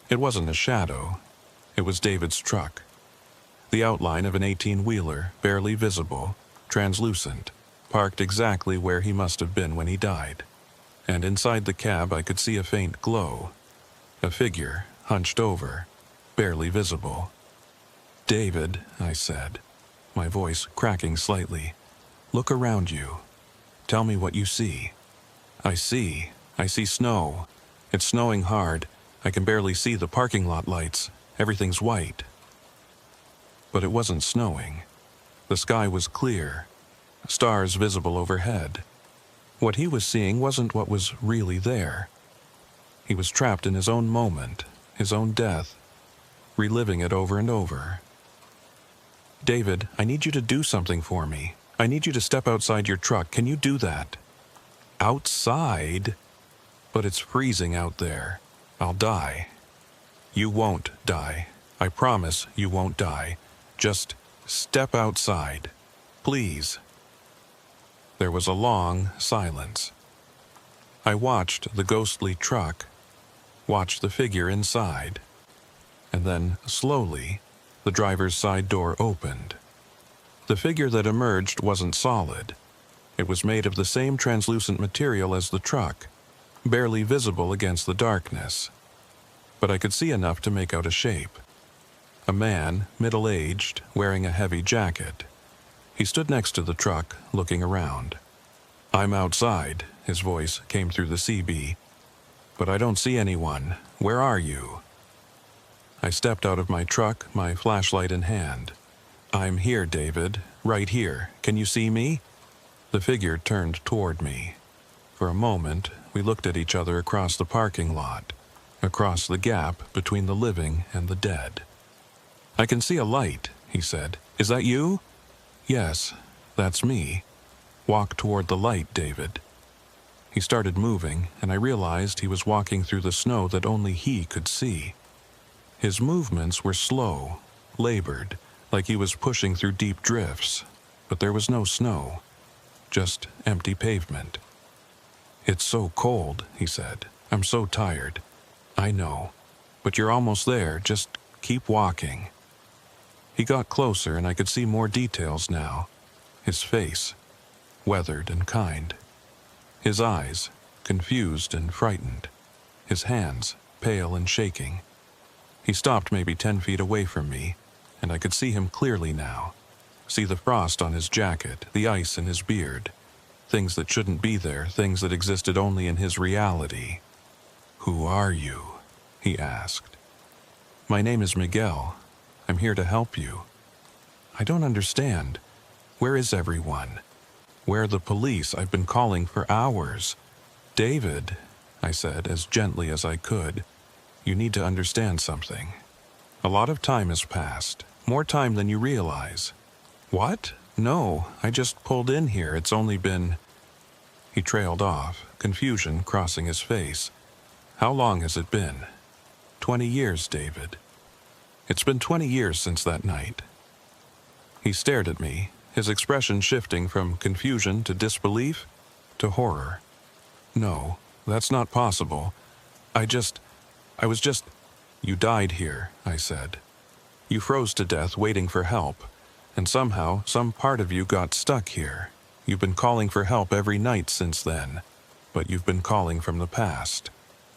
It wasn't a shadow. It was David's truck. The outline of an 18-wheeler, barely visible, translucent, parked exactly where he must have been when he died. And inside the cab I could see a faint glow. A figure, hunched over, barely visible. David, I said, my voice cracking slightly, look around you. Tell me what you see. I see snow. It's snowing hard. I can barely see the parking lot lights. Everything's white. But it wasn't snowing. The sky was clear, stars visible overhead. What he was seeing wasn't what was really there. He was trapped in his own moment, his own death, reliving it over and over. David, I need you to do something for me. I need you to step outside your truck. Can you do that? Outside? But it's freezing out there. I'll die. You won't die. I promise you won't die. Just step outside. Please. There was a long silence. I watched the ghostly truck, watched the figure inside, and then, slowly, the driver's side door opened. The figure that emerged wasn't solid. It was made of the same translucent material as the truck, barely visible against the darkness. But I could see enough to make out a shape. A man, middle-aged, wearing a heavy jacket. He stood next to the truck, looking around. I'm outside, his voice came through the CB. But I don't see anyone. Where are you? I stepped out of my truck, my flashlight in hand. I'm here, David, right here. Can you see me? The figure turned toward me. For a moment, we looked at each other across the parking lot, across the gap between the living and the dead. I can see a light, he said. Is that you? Yes, that's me. Walk toward the light, David. He started moving, and I realized he was walking through the snow that only he could see. His movements were slow, labored, like he was pushing through deep drifts, but there was no snow, just empty pavement. It's so cold, he said. I'm so tired. I know, but you're almost there. Just keep walking. He got closer, and I could see more details now. His face, weathered and kind. His eyes, confused and frightened. His hands, pale and shaking. He stopped maybe 10 feet away from me, and I could see him clearly now. See the frost on his jacket, the ice in his beard. Things that shouldn't be there, things that existed only in his reality. Who are you? He asked. My name is Miguel. I'm here to help you. I don't understand. Where is everyone? Where are the police? I've been calling for hours. David, I said as gently as I could, you need to understand something. A lot of time has passed, more time than you realize. What? No, I just pulled in here. It's only been... He trailed off, confusion crossing his face. How long has it been? 20 years, David. It's been 20 years since that night. He stared at me, his expression shifting from confusion to disbelief. to horror. "No, that's not possible. I was just... You died here," I said. "You froze to death waiting for help, and somehow some part of you got stuck here. You've been calling for help every night since then, but you've been calling from the past,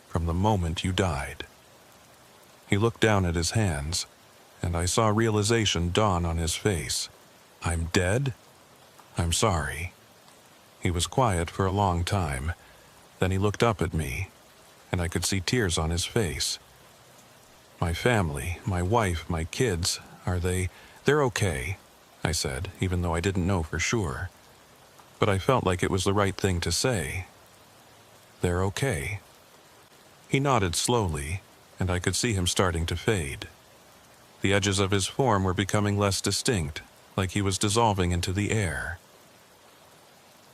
from the moment you died." He looked down at his hands, and I saw realization dawn on his face. "I'm dead? I'm sorry." He was quiet for a long time. Then he looked up at me, and I could see tears on his face. "My family, my wife, my kids, they're okay," I said, even though I didn't know for sure. But I felt like it was the right thing to say. "They're okay." He nodded slowly, and I could see him starting to fade. The edges of his form were becoming less distinct, like he was dissolving into the air.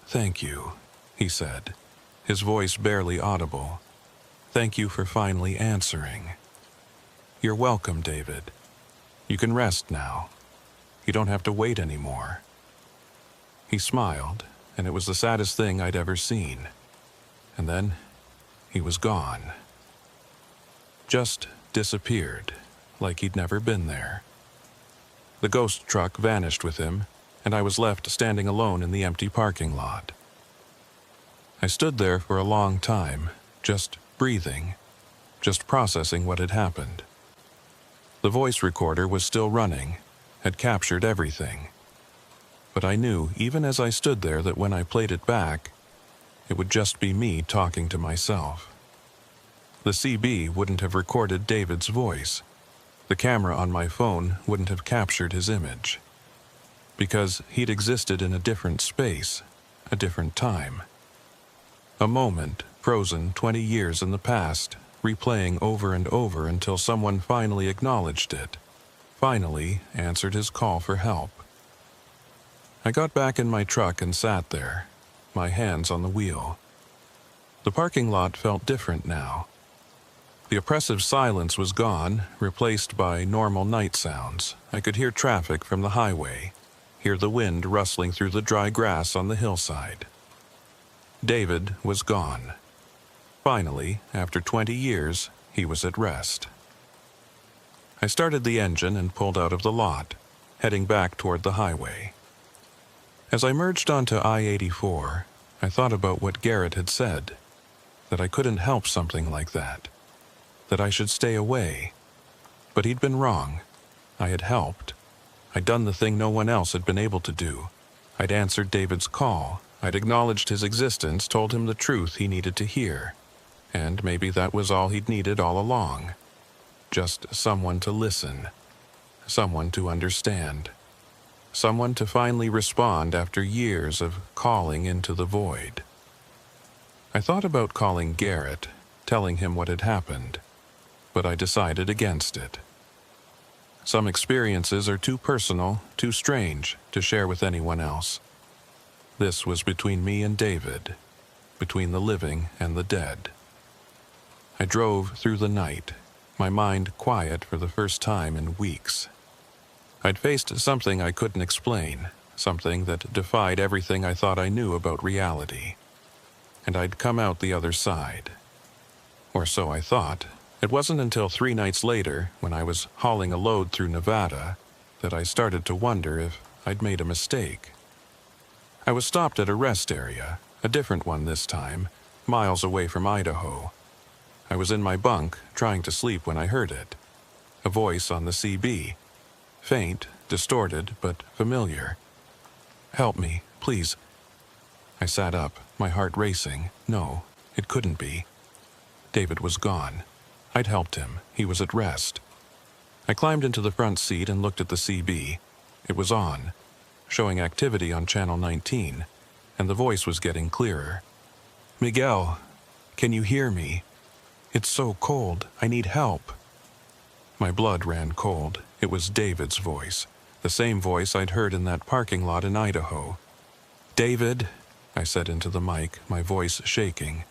"Thank you," he said, his voice barely audible. "Thank you for finally answering." "You're welcome, David. You can rest now. You don't have to wait anymore." He smiled, and it was the saddest thing I'd ever seen. And then he was gone. Just disappeared, like he'd never been there. The ghost truck vanished with him, and I was left standing alone in the empty parking lot. I stood there for a long time, just breathing, just processing what had happened. The voice recorder was still running, had captured everything. But I knew, even as I stood there, that when I played it back, it would just be me talking to myself. The CB wouldn't have recorded David's voice. The camera on my phone wouldn't have captured his image. Because he'd existed in a different space, a different time. A moment, frozen 20 years in the past, replaying over and over until someone finally acknowledged it, finally answered his call for help. I got back in my truck and sat there, my hands on the wheel. The parking lot felt different now. The oppressive silence was gone, replaced by normal night sounds. I could hear traffic from the highway, hear the wind rustling through the dry grass on the hillside. David was gone. Finally, after 20 years, he was at rest. I started the engine and pulled out of the lot, heading back toward the highway. As I merged onto I-84, I thought about what Garrett had said, that I couldn't help something like that, that I should stay away. But he'd been wrong. I had helped. I'd done the thing no one else had been able to do. I'd answered David's call. I'd acknowledged his existence, told him the truth he needed to hear. And maybe that was all he'd needed all along. Just someone to listen. Someone to understand. Someone to finally respond after years of calling into the void. I thought about calling Garrett, telling him what had happened, but I decided against it. Some experiences are too personal, too strange to share with anyone else. This was between me and David, between the living and the dead. I drove through the night, my mind quiet for the first time in weeks. I'd faced something I couldn't explain, something that defied everything I thought I knew about reality. And I'd come out the other side. Or so I thought. It wasn't until 3 nights later, when I was hauling a load through Nevada, that I started to wonder if I'd made a mistake. I was stopped at a rest area, a different one this time, miles away from Idaho. I was in my bunk, trying to sleep when I heard it. A voice on the CB. Faint, distorted, but familiar. "Help me, please." I sat up, my heart racing. No, it couldn't be. David was gone. I'd helped him. He was at rest. I climbed into the front seat and looked at the CB. It was on, showing activity on channel 19, and the voice was getting clearer. "Miguel, can you hear me? It's so cold. I need help." My blood ran cold. It was David's voice, the same voice I'd heard in that parking lot in Idaho. "David," I said into the mic, my voice shaking.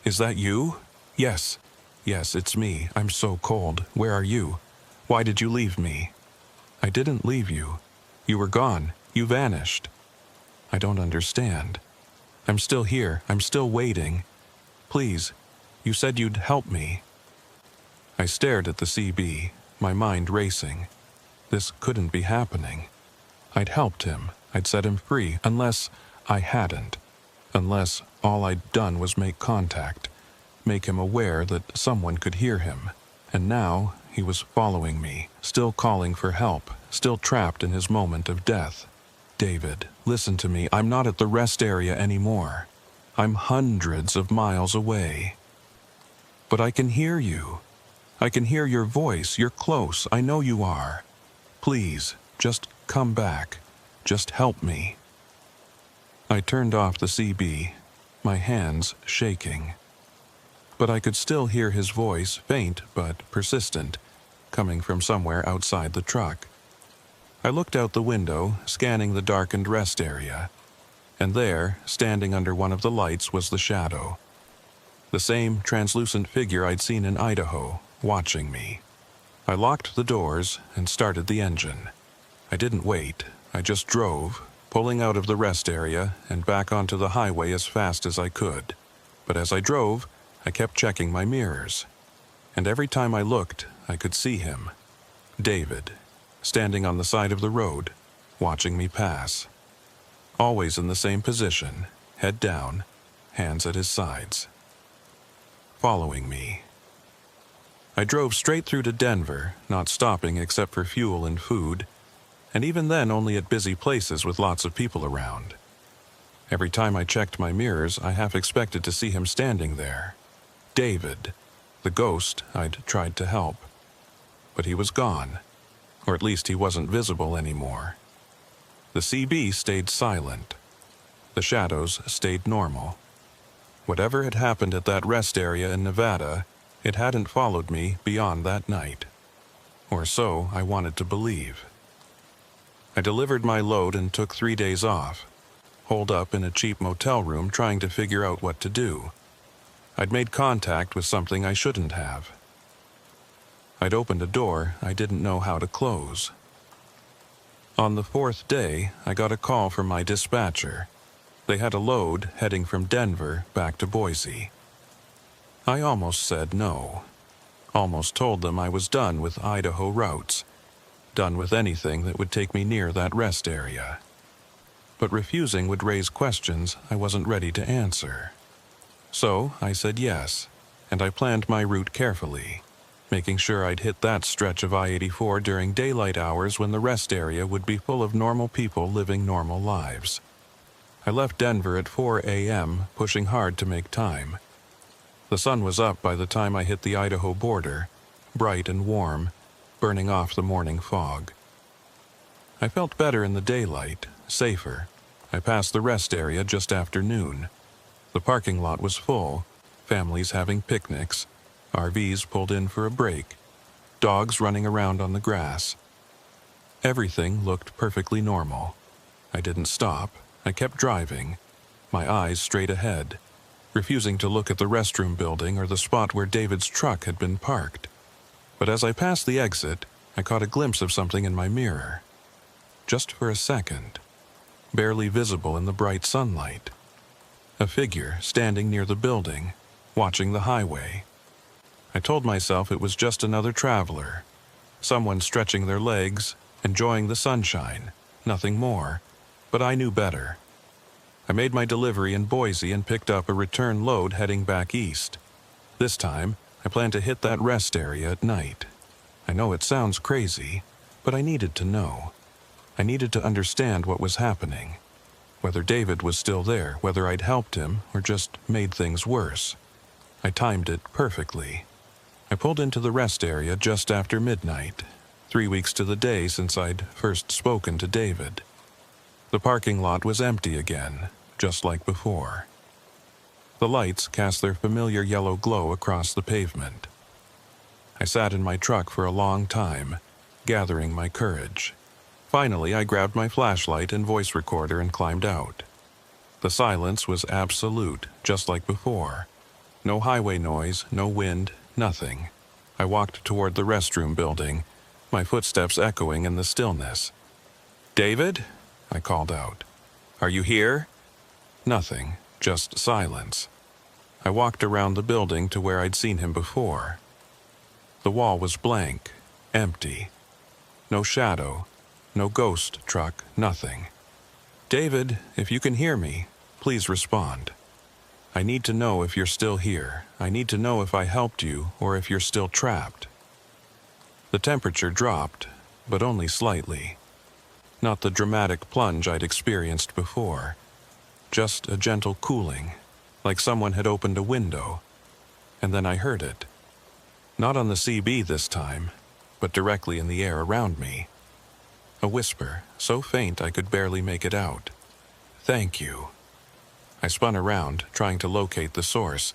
"Is that you?" "Yes. Yes, it's me. I'm so cold. Where are you? Why did you leave me?" "I didn't leave you. You were gone. You vanished." "I don't understand." I'm still here. I'm still waiting. Please, you said you'd help me." I stared at the CB, my mind racing. This couldn't be happening. I'd helped him. I'd set him free, unless I hadn't. Unless all I'd done was make contact, make him aware that someone could hear him. And now he was following me, still calling for help, still trapped in his moment of death. "David, listen to me. I'm not at the rest area anymore. I'm hundreds of miles away. But I can hear you. I can hear your voice. You're close. I know you are. Please, just come back. Just help me." I turned off the CB, my hands shaking. But I could still hear his voice, faint but persistent, coming from somewhere outside the truck. I looked out the window, scanning the darkened rest area, and there, standing under one of the lights, was the shadow. The same translucent figure I'd seen in Idaho, watching me. I locked the doors and started the engine. I didn't wait. I just drove, pulling out of the rest area and back onto the highway as fast as I could. But as I drove, I kept checking my mirrors. And every time I looked, I could see him. David, standing on the side of the road, watching me pass. Always in the same position, head down, hands at his sides. Following me. I drove straight through to Denver, not stopping except for fuel and food, and even then only at busy places with lots of people around. Every time I checked my mirrors, I half expected to see him standing there. David, the ghost I'd tried to help. But he was gone, or at least he wasn't visible anymore. The CB stayed silent. The shadows stayed normal. Whatever had happened at that rest area in Nevada, it hadn't followed me beyond that night. Or so I wanted to believe. I delivered my load and took 3 days off, holed up in a cheap motel room trying to figure out what to do. I'd made contact with something I shouldn't have. I'd opened a door I didn't know how to close. On the 4th day, I got a call from my dispatcher. They had a load heading from Denver back to Boise. I almost said no. Almost told them I was done with Idaho routes, done with anything that would take me near that rest area. But refusing would raise questions I wasn't ready to answer. So I said yes, and I planned my route carefully, making sure I'd hit that stretch of I-84 during daylight hours when the rest area would be full of normal people living normal lives. I left Denver at 4 a.m., pushing hard to make time. The sun was up by the time I hit the Idaho border, bright and warm, burning off the morning fog. I felt better in the daylight, safer. I passed the rest area just after noon. The parking lot was full, families having picnics, RVs pulled in for a break, dogs running around on the grass. Everything looked perfectly normal. I didn't stop. I kept driving, my eyes straight ahead, refusing to look at the restroom building or the spot where David's truck had been parked. But as I passed the exit, I caught a glimpse of something in my mirror. Just for a second, barely visible in the bright sunlight. A figure standing near the building, watching the highway. I told myself it was just another traveler, someone stretching their legs, enjoying the sunshine, nothing more, but I knew better. I made my delivery in Boise and picked up a return load heading back east. This time, I planned to hit that rest area at night. I know it sounds crazy, but I needed to know. I needed to understand what was happening. Whether David was still there, whether I'd helped him, or just made things worse. I timed it perfectly. I pulled into the rest area just after midnight, 3 weeks to the day since I'd first spoken to David. The parking lot was empty again, just like before. The lights cast their familiar yellow glow across the pavement. I sat in my truck for a long time, gathering my courage. Finally, I grabbed my flashlight and voice recorder and climbed out. The silence was absolute, just like before. No highway noise, no wind, nothing. I walked toward the restroom building, my footsteps echoing in the stillness. "David?" I called out. "Are you here?" Nothing, just silence. I walked around the building to where I'd seen him before. The wall was blank, empty. No shadow, no ghost truck, nothing. David, if you can hear me, please respond. I need to know if you're still here. I need to know if I helped you or if you're still trapped. The temperature dropped, but only slightly. Not the dramatic plunge I'd experienced before. Just a gentle cooling, like someone had opened a window. And then I heard it. Not on the CB this time, but directly in the air around me. A whisper, so faint I could barely make it out. Thank you. I spun around, trying to locate the source.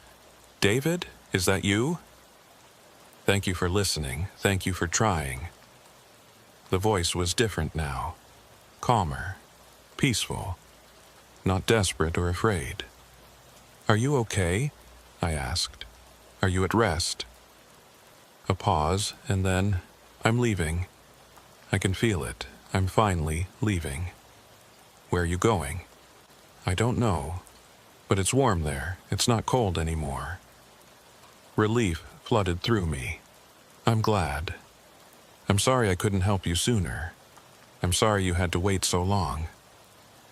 David, is that you? Thank you for listening. Thank you for trying. The voice was different now. Calmer. Peaceful. Not desperate or afraid. Are you okay? I asked. Are you at rest? A pause, and then, I'm leaving. I can feel it. I'm finally leaving. Where are you going? I don't know. But it's warm there. It's not cold anymore. Relief flooded through me. I'm glad. I'm sorry I couldn't help you sooner. I'm sorry you had to wait so long.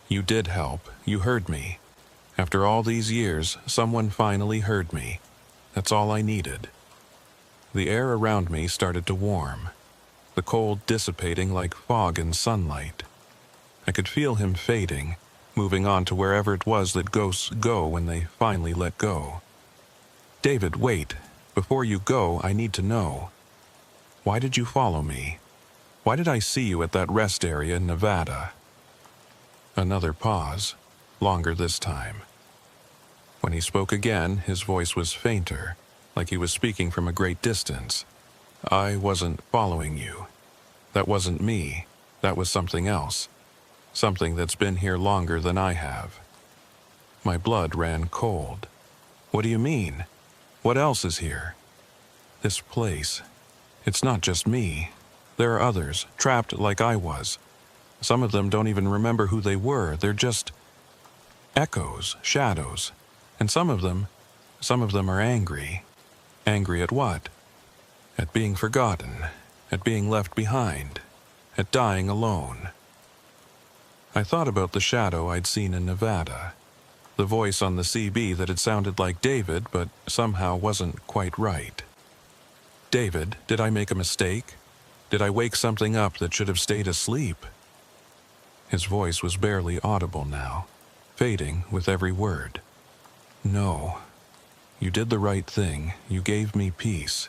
You did help. You heard me. After all these years, someone finally heard me. That's all I needed. The air around me started to warm, the cold dissipating like fog in sunlight. I could feel him fading, moving on to wherever it was that ghosts go when they finally let go. David, wait. Before you go, I need to know. Why did you follow me? Why did I see you at that rest area in Nevada? Another pause, longer this time. When he spoke again, his voice was fainter, like he was speaking from a great distance. I wasn't following you. That wasn't me. That was something else. Something that's been here longer than I have. My blood ran cold. What do you mean? What else is here? This place. It's not just me. There are others, trapped like I was. Some of them don't even remember who they were. They're just echoes, shadows. And some of them are angry. Angry at what? At being forgotten, at being left behind, at dying alone. I thought about the shadow I'd seen in Nevada, the voice on the CB that had sounded like David but somehow wasn't quite right. David, did I make a mistake? Did I wake something up that should have stayed asleep? His voice was barely audible now, fading with every word. No. You did the right thing. You gave me peace.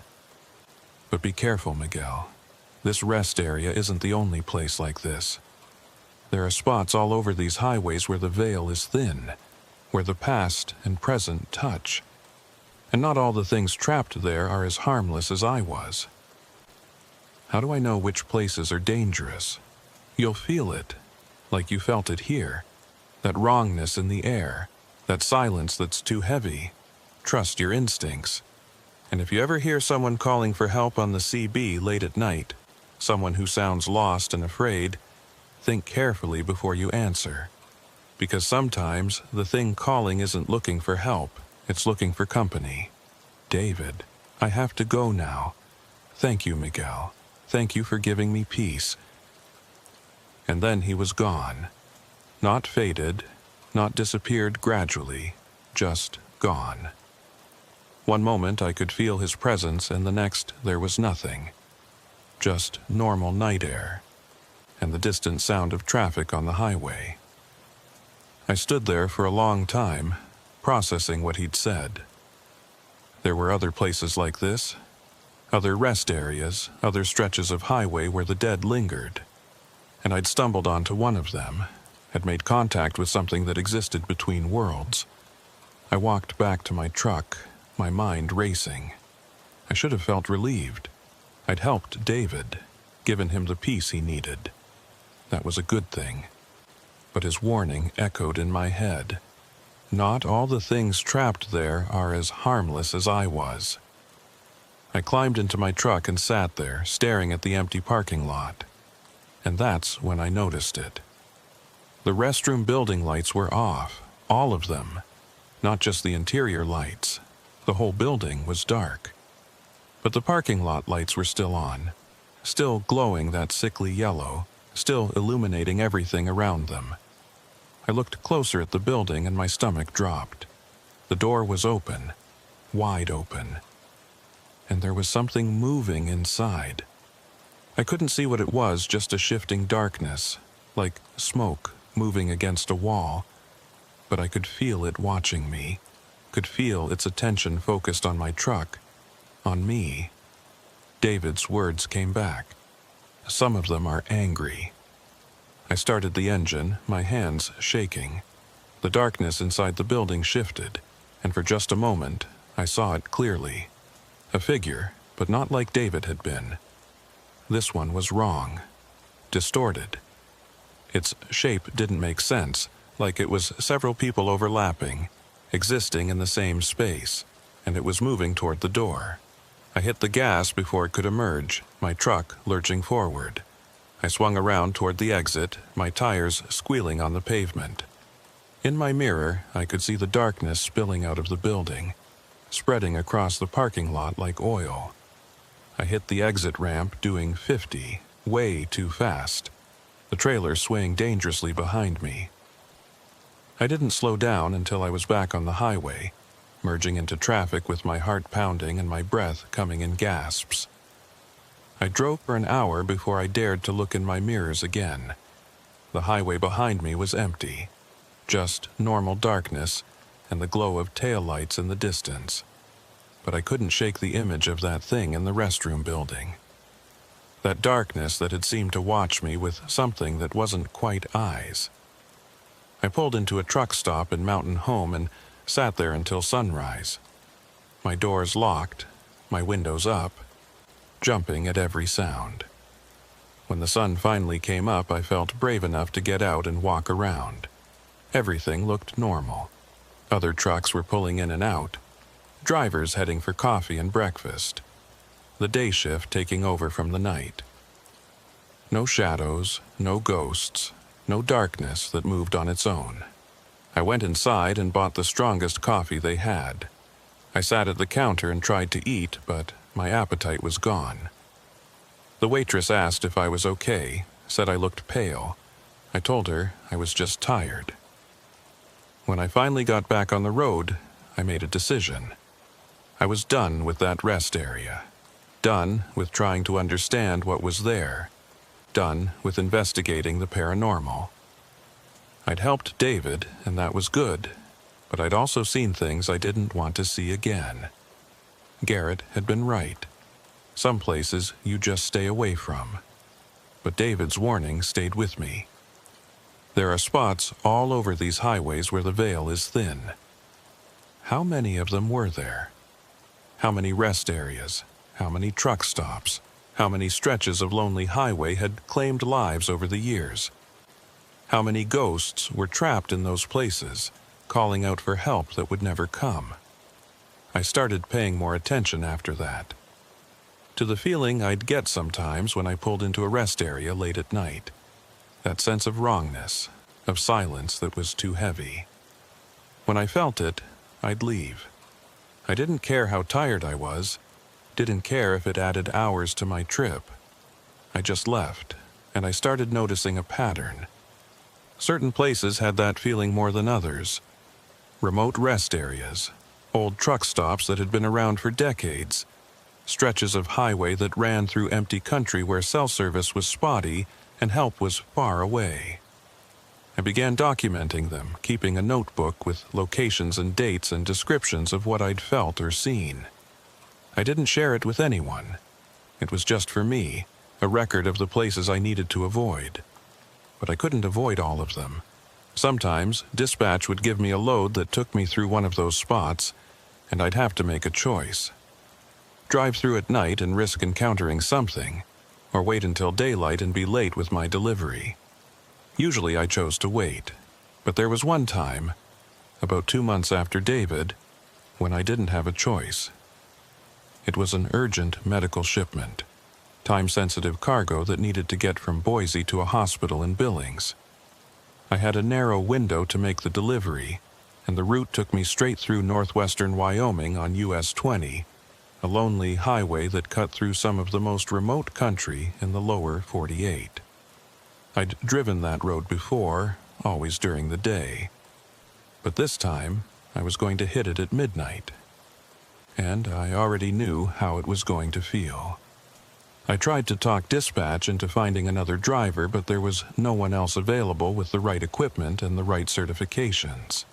But be careful, Miguel. This rest area isn't the only place like this. There are spots all over these highways where the veil is thin, where the past and present touch. And not all the things trapped there are as harmless as I was. How do I know which places are dangerous? You'll feel it, like you felt it here. That wrongness in the air, that silence that's too heavy. Trust your instincts. And if you ever hear someone calling for help on the CB late at night, someone who sounds lost and afraid, think carefully before you answer. Because sometimes the thing calling isn't looking for help, it's looking for company. David, I have to go now. Thank you, Miguel. Thank you for giving me peace. And then he was gone. Not faded, not disappeared gradually, just gone. One moment I could feel his presence, and the next there was nothing. Just normal night air, and the distant sound of traffic on the highway. I stood there for a long time, processing what he'd said. There were other places like this, other rest areas, other stretches of highway where the dead lingered. And I'd stumbled onto one of them, had made contact with something that existed between worlds. I walked back to my truck, my mind racing. I should have felt relieved. I'd helped David, given him the peace he needed. That was a good thing. But his warning echoed in my head. Not all the things trapped there are as harmless as I was. I climbed into my truck and sat there, staring at the empty parking lot. And that's when I noticed it. The restroom building lights were off, all of them. not just the interior lights. The whole building was dark. But the parking lot lights were still on, still glowing that sickly yellow, still illuminating everything around them. I looked closer at the building and my stomach dropped. The door was open, wide open, and there was something moving inside. I couldn't see what it was, just a shifting darkness, like smoke moving against a wall, but I could feel it watching me, could feel its attention focused on my truck, on me. David's words came back. Some of them are angry. I started the engine, my hands shaking. The darkness inside the building shifted, and for just a moment, I saw it clearly. A figure, but not like David had been. This one was wrong, distorted. Its shape didn't make sense, like it was several people overlapping, existing in the same space, and it was moving toward the door. I hit the gas before it could emerge, my truck lurching forward. I swung around toward the exit, my tires squealing on the pavement. In my mirror, I could see the darkness spilling out of the building, spreading across the parking lot like oil. I hit the exit ramp doing 50, way too fast, the trailer swaying dangerously behind me. I didn't slow down until I was back on the highway, merging into traffic with my heart pounding and my breath coming in gasps. I drove for an hour before I dared to look in my mirrors again. The highway behind me was empty, just normal darkness and the glow of taillights in the distance. But I couldn't shake the image of that thing in the restroom building. That darkness that had seemed to watch me with something that wasn't quite eyes. I pulled into a truck stop in Mountain Home and sat there until sunrise. My doors locked, my windows up, jumping at every sound. When the sun finally came up, I felt brave enough to get out and walk around. Everything looked normal. Other trucks were pulling in and out, drivers heading for coffee and breakfast, the day shift taking over from the night. No shadows, no ghosts, no darkness that moved on its own. I went inside and bought the strongest coffee they had. I sat at the counter and tried to eat, but my appetite was gone. The waitress asked if I was okay, said I looked pale. I told her I was just tired. When I finally got back on the road, I made a decision. I was done with that rest area. Done with trying to understand what was there. Done with investigating the paranormal. I'd helped David, and that was good, but I'd also seen things I didn't want to see again. Garrett had been right. Some places you just stay away from. But David's warning stayed with me. There are spots all over these highways where the veil is thin. How many of them were there? How many rest areas? How many truck stops? How many stretches of lonely highway had claimed lives over the years? How many ghosts were trapped in those places, calling out for help that would never come? I started paying more attention after that. To the feeling I'd get sometimes when I pulled into a rest area late at night. That sense of wrongness, of silence that was too heavy. When I felt it, I'd leave. I didn't care how tired I was, didn't care if it added hours to my trip. I just left, and I started noticing a pattern. Certain places had that feeling more than others. Remote rest areas, old truck stops that had been around for decades, stretches of highway that ran through empty country where cell service was spotty and help was far away. I began documenting them, keeping a notebook with locations and dates and descriptions of what I'd felt or seen. I didn't share it with anyone. It was just for me, a record of the places I needed to avoid. But I couldn't avoid all of them. Sometimes, dispatch would give me a load that took me through one of those spots, and I'd have to make a choice. Drive through at night and risk encountering something, or wait until daylight and be late with my delivery. Usually I chose to wait, but there was one time, about 2 months after David, when I didn't have a choice. It was an urgent medical shipment, time-sensitive cargo that needed to get from Boise to a hospital in Billings. I had a narrow window to make the delivery, and the route took me straight through northwestern Wyoming on US 20, a lonely highway that cut through some of the most remote country in the lower 48. I'd driven that road before, always during the day, but this time I was going to hit it at midnight, and I already knew how it was going to feel. I tried to talk dispatch into finding another driver, but there was no one else available with the right equipment and the right certifications.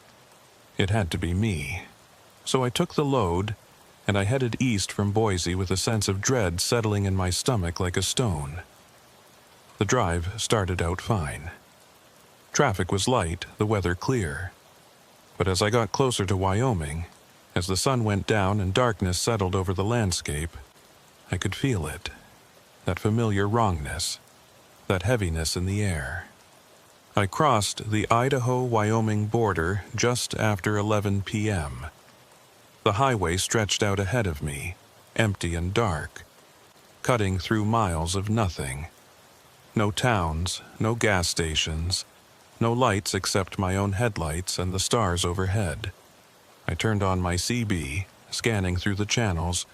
It had to be me. So I took the load, and I headed east from Boise with a sense of dread settling in my stomach like a stone. The drive started out fine. Traffic was light, the weather clear. But as I got closer to Wyoming, as the sun went down and darkness settled over the landscape, I could feel it. That familiar wrongness, that heaviness in the air. I crossed the Idaho-Wyoming border just after 11 p.m. The highway stretched out ahead of me, empty and dark, cutting through miles of nothing. No towns, no gas stations, no lights except my own headlights and the stars overhead. I turned on my CB, scanning through the channels,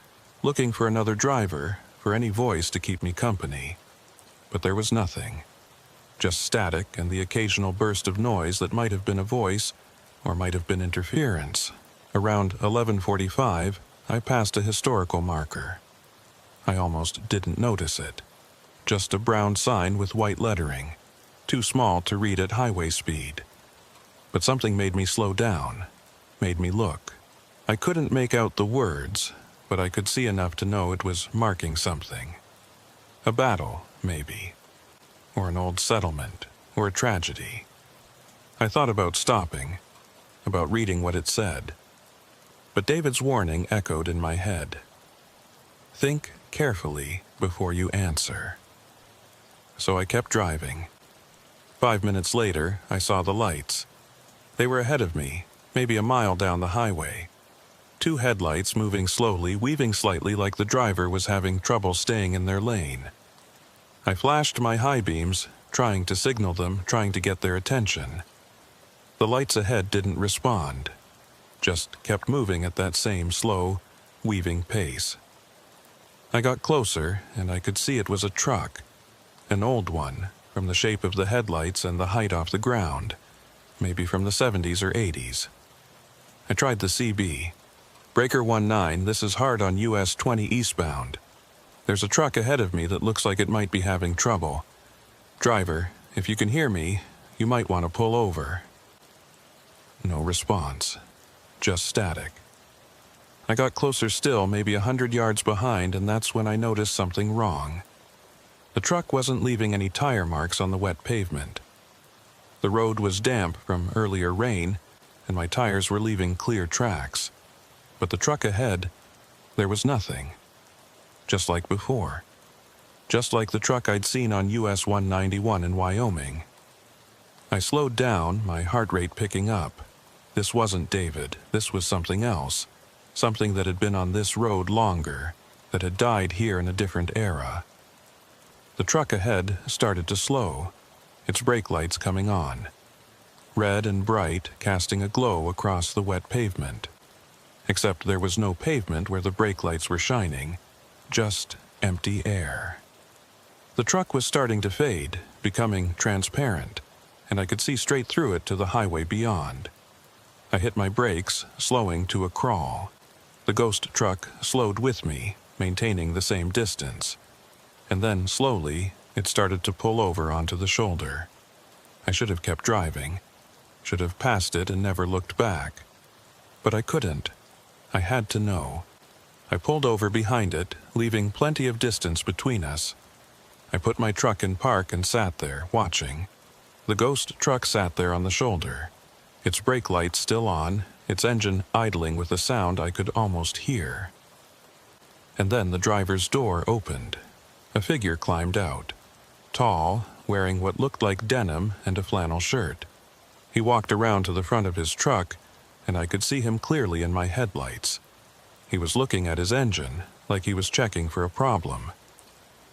looking for another driver, for any voice to keep me company. But there was nothing. Just static and the occasional burst of noise that might have been a voice or might have been interference. Around 11:45, I passed a historical marker. I almost didn't notice it. Just a brown sign with white lettering, too small to read at highway speed. But something made me slow down, made me look. I couldn't make out the words, but I could see enough to know it was marking something. A battle, maybe. Or an old settlement, or a tragedy. I thought about stopping, about reading what it said. But David's warning echoed in my head. Think carefully before you answer. So I kept driving. 5 minutes later, I saw the lights. They were ahead of me, maybe a mile down the highway. 2 headlights moving slowly, weaving slightly like the driver was having trouble staying in their lane. I flashed my high beams, trying to signal them, trying to get their attention. The lights ahead didn't respond, just kept moving at that same slow, weaving pace. I got closer, and I could see it was a truck, an old one, from the shape of the headlights and the height off the ground, maybe from the 70s or 80s. I tried the CB. Breaker 19, this is hard on US 20 eastbound. There's a truck ahead of me that looks like it might be having trouble. Driver, if you can hear me, you might want to pull over. No response. Just static. I got closer still, maybe 100 yards behind, and that's when I noticed something wrong. The truck wasn't leaving any tire marks on the wet pavement. The road was damp from earlier rain, and my tires were leaving clear tracks. But the truck ahead, there was nothing. Just like before. Just like the truck I'd seen on US 191 in Wyoming. I slowed down, my heart rate picking up. This wasn't David. This was something else. Something that had been on this road longer, that had died here in a different era. The truck ahead started to slow, its brake lights coming on. Red and bright, casting a glow across the wet pavement. Except there was no pavement where the brake lights were shining, just empty air. The truck was starting to fade, becoming transparent, and I could see straight through it to the highway beyond. I hit my brakes, slowing to a crawl. The ghost truck slowed with me, maintaining the same distance. And then, slowly, it started to pull over onto the shoulder. I should have kept driving, should have passed it and never looked back. But I couldn't. I had to know. I pulled over behind it, leaving plenty of distance between us. I put my truck in park and sat there, watching. The ghost truck sat there on the shoulder, its brake lights still on, its engine idling with a sound I could almost hear. And then the driver's door opened. A figure climbed out, tall, wearing what looked like denim and a flannel shirt. He walked around to the front of his truck, and I could see him clearly in my headlights. He was looking at his engine, like he was checking for a problem.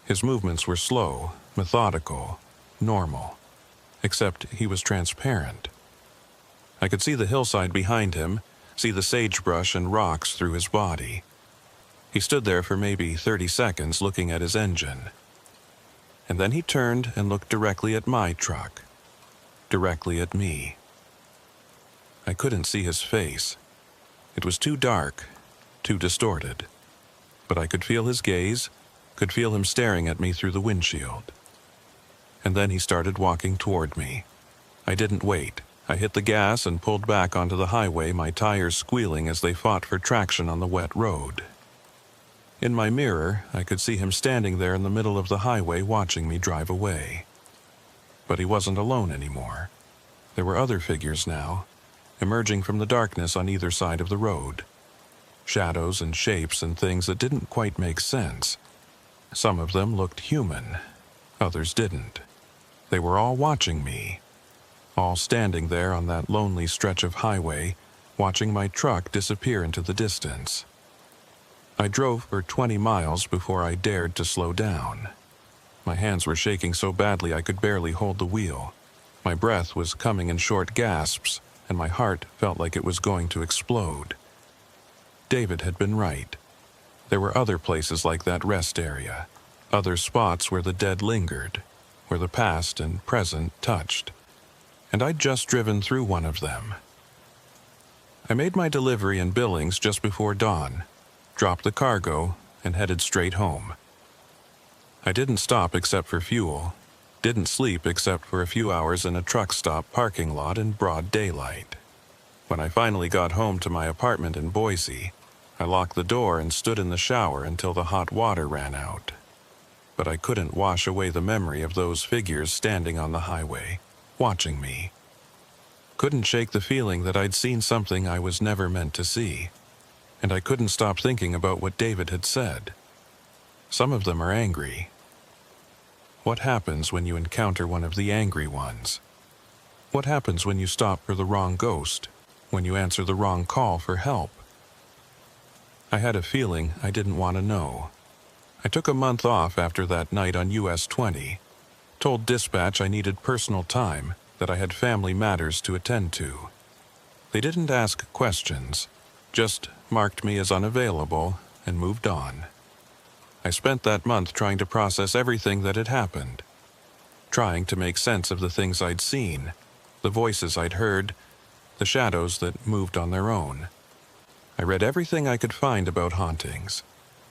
His movements were slow, methodical, normal, except he was transparent. I could see the hillside behind him, see the sagebrush and rocks through his body. He stood there for maybe 30 seconds looking at his engine. And then he turned and looked directly at my truck. Directly at me. I couldn't see his face. It was too dark, too distorted. But I could feel his gaze, could feel him staring at me through the windshield. And then he started walking toward me. I didn't wait. I hit the gas and pulled back onto the highway, my tires squealing as they fought for traction on the wet road. In my mirror, I could see him standing there in the middle of the highway watching me drive away. But he wasn't alone anymore. There were other figures now, emerging from the darkness on either side of the road. Shadows and shapes and things that didn't quite make sense. Some of them looked human, others didn't. They were all watching me, all standing there on that lonely stretch of highway, watching my truck disappear into the distance. I drove for 20 miles before I dared to slow down. My hands were shaking so badly I could barely hold the wheel. My breath was coming in short gasps, and my heart felt like it was going to explode. David had been right. There were other places like that rest area, other spots where the dead lingered, where the past and present touched. And I'd just driven through one of them. I made my delivery in Billings just before dawn, dropped the cargo, and headed straight home. I didn't stop except for fuel, didn't sleep except for a few hours in a truck stop parking lot in broad daylight. When I finally got home to my apartment in Boise, I locked the door and stood in the shower until the hot water ran out. But I couldn't wash away the memory of those figures standing on the highway, watching me. Couldn't shake the feeling that I'd seen something I was never meant to see. And I couldn't stop thinking about what David had said. Some of them are angry. What happens when you encounter one of the angry ones? What happens when you stop for the wrong ghost, when you answer the wrong call for help? I had a feeling I didn't want to know. I took a month off after that night on US 20, told dispatch I needed personal time, that I had family matters to attend to. They didn't ask questions, just marked me as unavailable and moved on. I spent that month trying to process everything that had happened, trying to make sense of the things I'd seen, the voices I'd heard, the shadows that moved on their own. I read everything I could find about hauntings,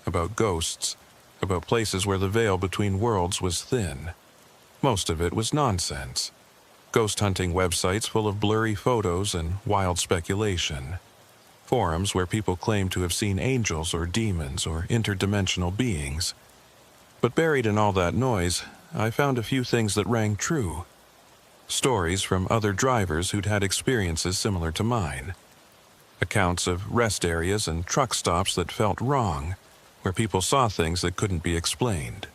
about ghosts, about places where the veil between worlds was thin. Most of it was nonsense. Ghost hunting websites full of blurry photos and wild speculation. Forums where people claimed to have seen angels or demons or interdimensional beings. But buried in all that noise, I found a few things that rang true. Stories from other drivers who'd had experiences similar to mine. Accounts of rest areas and truck stops that felt wrong, where people saw things that couldn't be explained.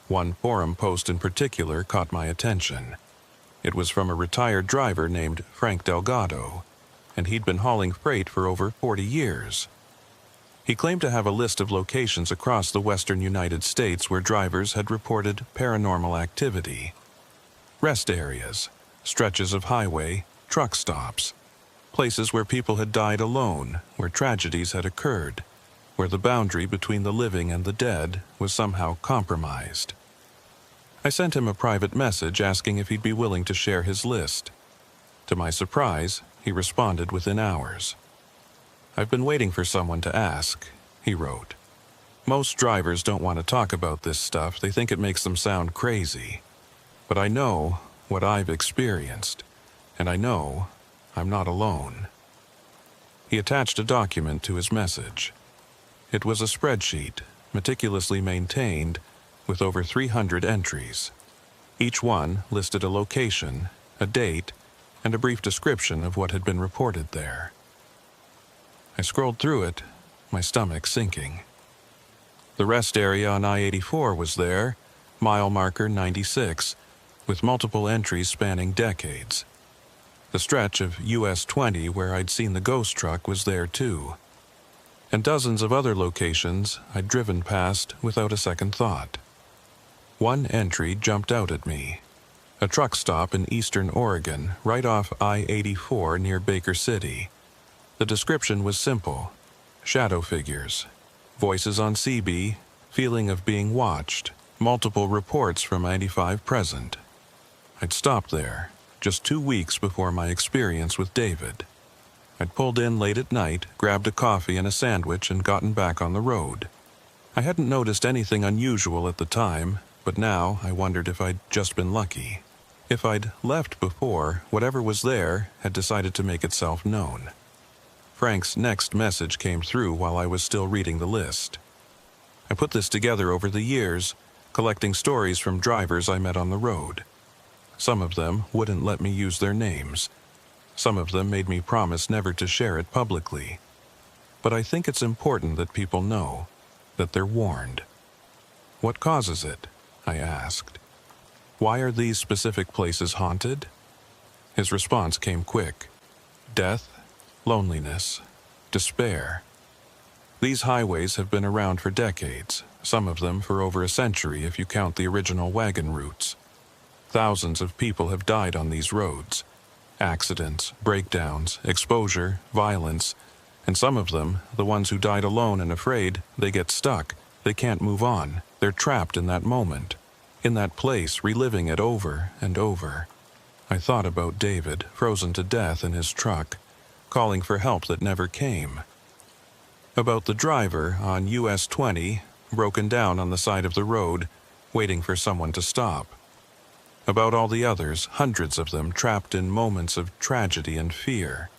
One forum post in particular caught my attention. It was from a retired driver named Frank Delgado, and he'd been hauling freight for over 40 years. He claimed to have a list of locations across the western United States where drivers had reported paranormal activity. Rest areas, stretches of highway, truck stops, places where people had died alone, where tragedies had occurred, where the boundary between the living and the dead was somehow compromised. I sent him a private message asking if he'd be willing to share his list. To my surprise, he responded within hours. "I've been waiting for someone to ask," he wrote. "Most drivers don't want to talk about this stuff. They think it makes them sound crazy. But I know what I've experienced, and I know I'm not alone." He attached a document to his message. It was a spreadsheet, meticulously maintained, with over 300 entries. Each one listed a location, a date, and a brief description of what had been reported there. I scrolled through it, my stomach sinking. The rest area on I-84 was there, mile marker 96, with multiple entries spanning decades. The stretch of US 20 where I'd seen the ghost truck was there too. And dozens of other locations I'd driven past without a second thought. One entry jumped out at me. A truck stop in eastern Oregon, right off I-84 near Baker City. The description was simple. Shadow figures. Voices on CB, feeling of being watched, multiple reports from 95 present. I'd stopped there, just 2 weeks before my experience with David. I'd pulled in late at night, grabbed a coffee and a sandwich, and gotten back on the road. I hadn't noticed anything unusual at the time, but now I wondered if I'd just been lucky. If I'd left before, whatever was there had decided to make itself known. Frank's next message came through while I was still reading the list. I put this together over the years, collecting stories from drivers I met on the road. Some of them wouldn't let me use their names. Some of them made me promise never to share it publicly. But I think it's important that people know, that they're warned. What causes it? I asked. Why are these specific places haunted? His response came quick. Death, loneliness, despair. These highways have been around for decades, some of them for over a century if you count the original wagon routes. Thousands of people have died on these roads. Accidents, breakdowns, exposure, violence, and some of them, the ones who died alone and afraid, they get stuck. They can't move on. They're trapped in that moment, in that place, reliving it over and over. I thought about David, frozen to death in his truck, calling for help that never came. About the driver on US 20, broken down on the side of the road, waiting for someone to stop. About all the others, hundreds of them trapped in moments of tragedy and fear.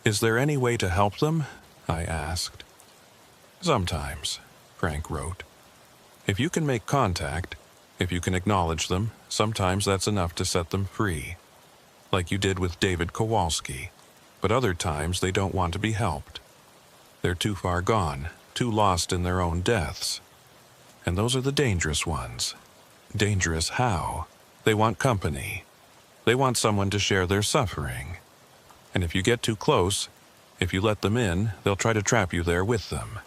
Is there any way to help them? I asked. Sometimes, Frank wrote. If you can make contact, if you can acknowledge them, sometimes that's enough to set them free. Like you did with David Kowalski. But other times they don't want to be helped. They're too far gone, too lost in their own deaths. And those are the dangerous ones. Dangerous how? They want company. They want someone to share their suffering. And if you get too close, if you let them in, they'll try to trap you there with them.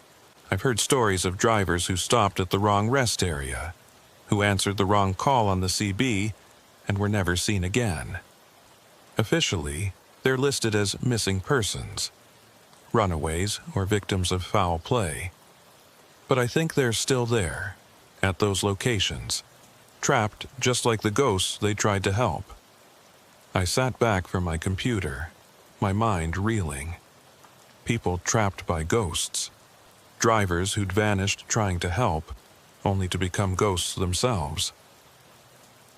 I've heard stories of drivers who stopped at the wrong rest area, who answered the wrong call on the CB, and were never seen again. Officially, they're listed as missing persons, runaways or victims of foul play. But I think they're still there, at those locations, trapped just like the ghosts they tried to help. I sat back from my computer, my mind reeling. People trapped by ghosts. Drivers who'd vanished trying to help, only to become ghosts themselves.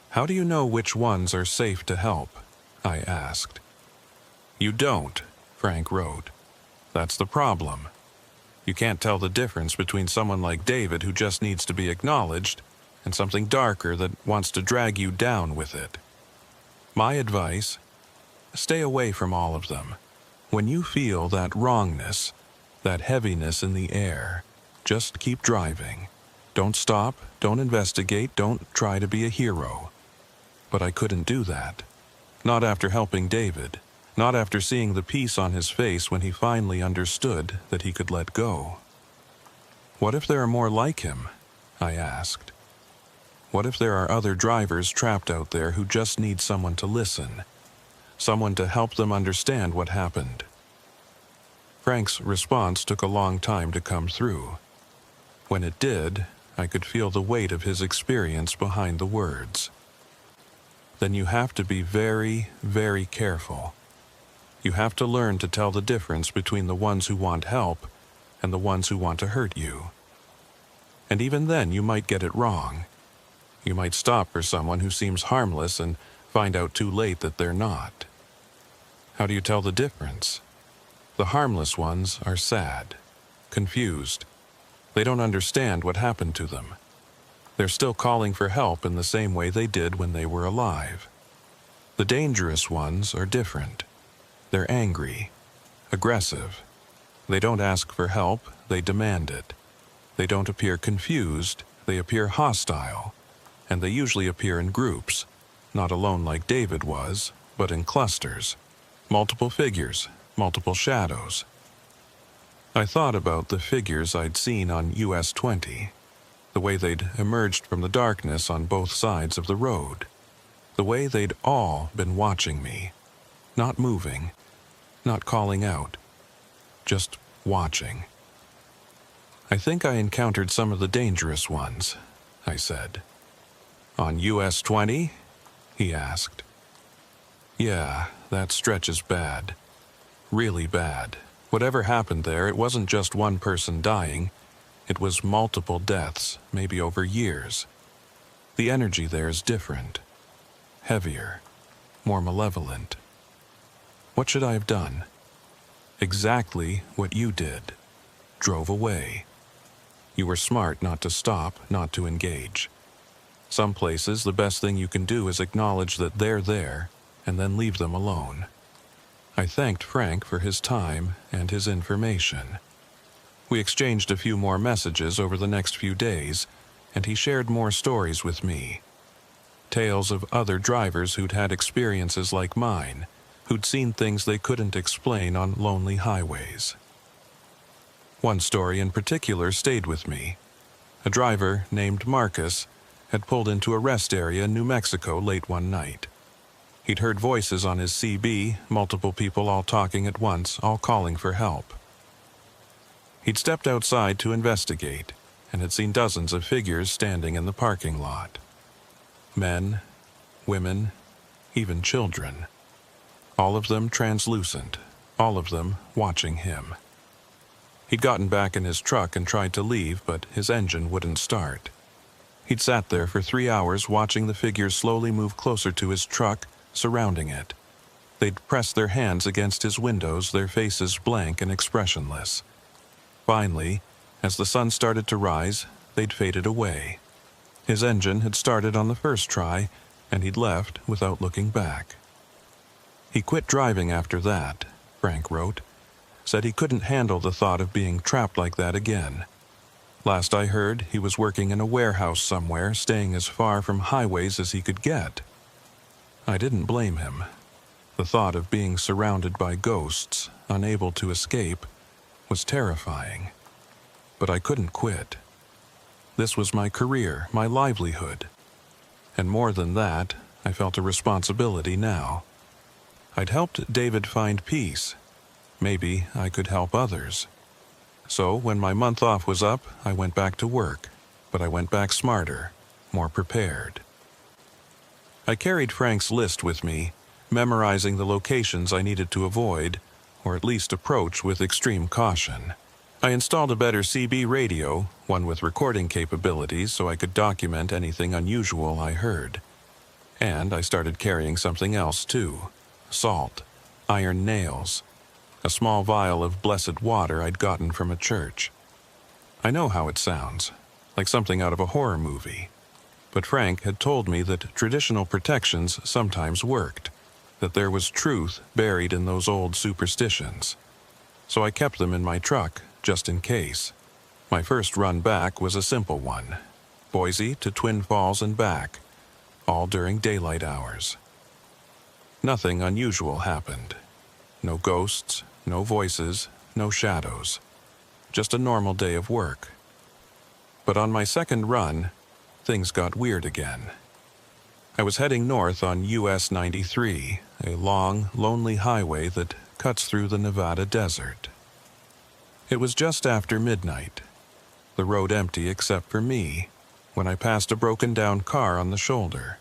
How do you know which ones are safe to help? I asked. You don't, Frank wrote. That's the problem. You can't tell the difference between someone like David who just needs to be acknowledged and something darker that wants to drag you down with it. My advice, stay away from all of them. When you feel that wrongness, that heaviness in the air, just keep driving. Don't stop, don't investigate, don't try to be a hero. But I couldn't do that. Not after helping David. Not after seeing the peace on his face when he finally understood that he could let go. What if there are more like him? I asked. What if there are other drivers trapped out there who just need someone to listen? Someone to help them understand what happened? Frank's response took a long time to come through. When it did, I could feel the weight of his experience behind the words. Then you have to be very, very careful. You have to learn to tell the difference between the ones who want help and the ones who want to hurt you. And even then you might get it wrong. You might stop for someone who seems harmless and find out too late that they're not. How do you tell the difference? The harmless ones are sad, confused. They don't understand what happened to them. They're still calling for help in the same way they did when they were alive. The dangerous ones are different. They're angry, aggressive. They don't ask for help, they demand it. They don't appear confused, they appear hostile. And they usually appear in groups, not alone like David was, but in clusters. Multiple figures, multiple shadows. I thought about the figures I'd seen on US 20, the way they'd emerged from the darkness on both sides of the road. The way they'd all been watching me. Not moving, not calling out, just watching. "I think I encountered some of the dangerous ones," I said. "On US 20? He asked. "Yeah, that stretch is bad. Really bad. Whatever happened there, it wasn't just one person dying. It was multiple deaths, maybe over years. The energy there is different. Heavier. More malevolent. What should I have done? Exactly what you did. Drove away. You were smart not to stop, not to engage. Some places, the best thing you can do is acknowledge that they're there, and then leave them alone." I thanked Frank for his time and his information. We exchanged a few more messages over the next few days, and he shared more stories with me. Tales of other drivers who'd had experiences like mine, who'd seen things they couldn't explain on lonely highways. One story in particular stayed with me. A driver named Marcus had pulled into a rest area in New Mexico late one night. He'd heard voices on his CB, multiple people all talking at once, all calling for help. He'd stepped outside to investigate and had seen dozens of figures standing in the parking lot. Men, women, even children. All of them translucent, all of them watching him. He'd gotten back in his truck and tried to leave, but his engine wouldn't start. He'd sat there for 3 hours watching the figures slowly move closer to his truck, surrounding it. They'd press their hands against his windows, their faces blank and expressionless. Finally, as the sun started to rise, they'd faded away. His engine had started on the first try, and he'd left without looking back. He quit driving after that, Frank wrote. Said he couldn't handle the thought of being trapped like that again. Last I heard, he was working in a warehouse somewhere, staying as far from highways as he could get. I didn't blame him. The thought of being surrounded by ghosts, unable to escape, was terrifying. But I couldn't quit. This was my career, my livelihood. And more than that, I felt a responsibility now. I'd helped David find peace. Maybe I could help others. So when my month off was up, I went back to work, but I went back smarter, more prepared. I carried Frank's list with me, memorizing the locations I needed to avoid, or at least approach with extreme caution. I installed a better CB radio, one with recording capabilities so I could document anything unusual I heard. And I started carrying something else too: salt, iron nails, a small vial of blessed water I'd gotten from a church. I know how it sounds, like something out of a horror movie. But Frank had told me that traditional protections sometimes worked, that there was truth buried in those old superstitions. So I kept them in my truck, just in case. My first run back was a simple one: Boise to Twin Falls and back, all during daylight hours. Nothing unusual happened. No ghosts, no voices, no shadows. Just a normal day of work. But on my second run, things got weird again. I was heading north on US 93, a long, lonely highway that cuts through the Nevada desert. It was just after midnight, the road empty except for me, when I passed a broken-down car on the shoulder.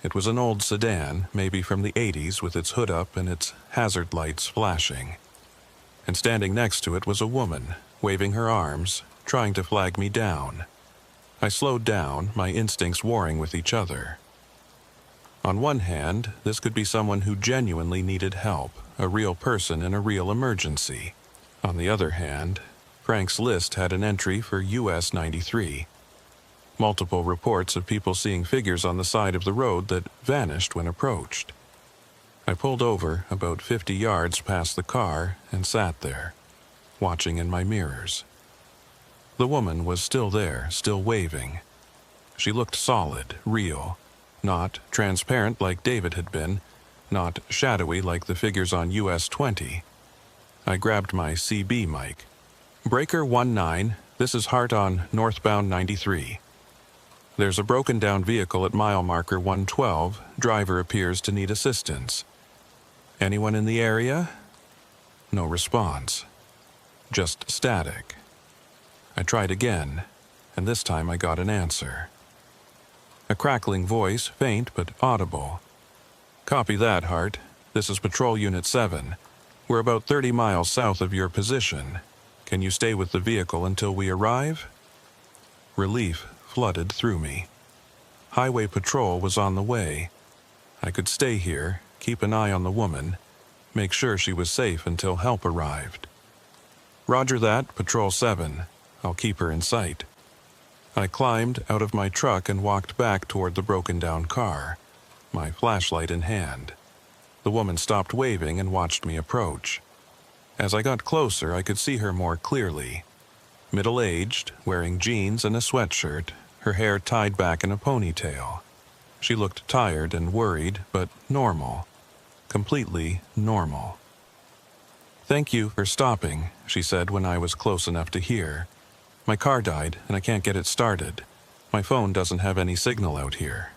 It was an old sedan, maybe from the 80s, with its hood up and its hazard lights flashing. And standing next to it was a woman, waving her arms, trying to flag me down. I slowed down, my instincts warring with each other. On one hand, this could be someone who genuinely needed help, a real person in a real emergency. On the other hand, Frank's list had an entry for US 93. Multiple reports of people seeing figures on the side of the road that vanished when approached. I pulled over about 50 yards past the car and sat there, watching in my mirrors. The woman was still there, still waving. She looked solid, real, not transparent like David had been, not shadowy like the figures on US 20. I grabbed my CB mic. "Breaker 19, this is Hart on northbound 93. There's a broken-down vehicle at mile marker 112. Driver appears to need assistance. Anyone in the area? No response. Just static. I tried again, and this time I got an answer. A crackling voice, faint but audible. Copy that, Hart. This is Patrol Unit 7. We're about 30 miles south of your position. Can you stay with the vehicle until we arrive? Relief flooded through me. Highway patrol was on the way. I could stay here, keep an eye on the woman, make sure she was safe until help arrived. Roger that, Patrol 7. I'll keep her in sight. I climbed out of my truck and walked back toward the broken-down car, my flashlight in hand. The woman stopped waving and watched me approach. As I got closer, I could see her more clearly. Middle-aged, wearing jeans and a sweatshirt, her hair tied back in a ponytail. She looked tired and worried, but normal. Completely normal. "Thank you for stopping," she said when I was close enough to hear. "My car died and I can't get it started. My phone doesn't have any signal out here."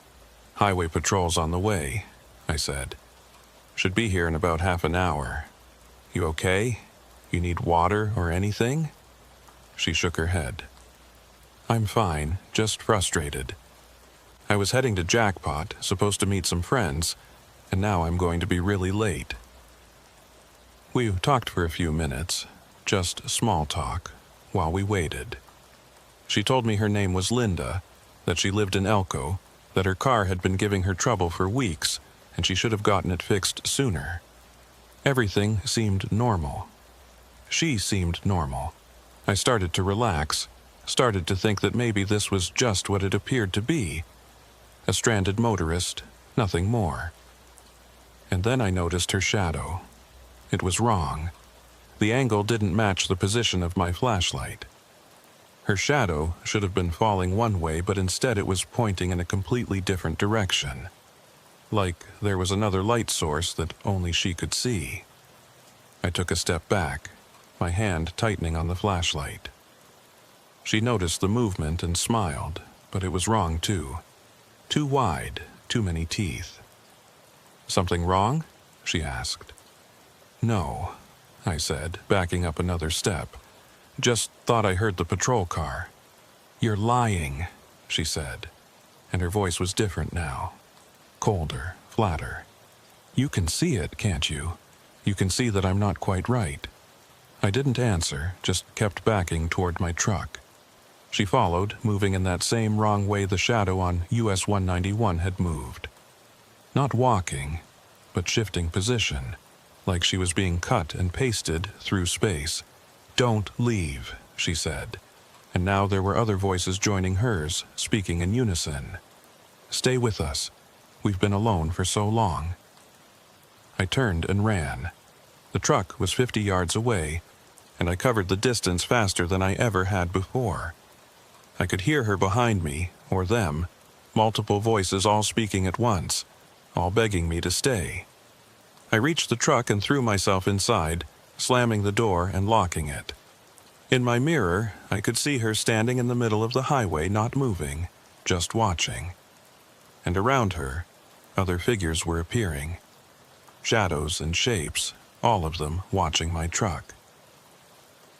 "Highway patrol's on the way," I said. "Should be here in about half an hour. You okay? You need water or anything?" She shook her head. "I'm fine, just frustrated. I was heading to Jackpot, supposed to meet some friends, and now I'm going to be really late." We talked for a few minutes, just small talk, while we waited. She told me her name was Linda, that she lived in Elko, that her car had been giving her trouble for weeks, and she should have gotten it fixed sooner. Everything seemed normal. She seemed normal. I started to relax, started to think that maybe this was just what it appeared to be. A stranded motorist, nothing more. And then I noticed her shadow. It was wrong. The angle didn't match the position of my flashlight. Her shadow should have been falling one way, but instead it was pointing in a completely different direction. Like there was another light source that only she could see. I took a step back, my hand tightening on the flashlight. She noticed the movement and smiled, but it was wrong too. Too wide, too many teeth. "Something wrong?" she asked. "No," I said, backing up another step. "Just thought I heard the patrol car." "You're lying," she said, and her voice was different now. Colder, flatter. "You can see it, can't you? You can see that I'm not quite right." I didn't answer, just kept backing toward my truck. She followed, moving in that same wrong way the shadow on US 191 had moved. Not walking, but shifting position, like she was being cut and pasted through space. "Don't leave," she said, and now there were other voices joining hers, speaking in unison. "Stay with us. We've been alone for so long." I turned and ran. The truck was 50 yards away, and I covered the distance faster than I ever had before. I could hear her behind me, or them, multiple voices all speaking at once, all begging me to stay. I reached the truck and threw myself inside, slamming the door and locking it. In my mirror, I could see her standing in the middle of the highway, not moving, just watching. And around her, other figures were appearing. Shadows and shapes, all of them watching my truck.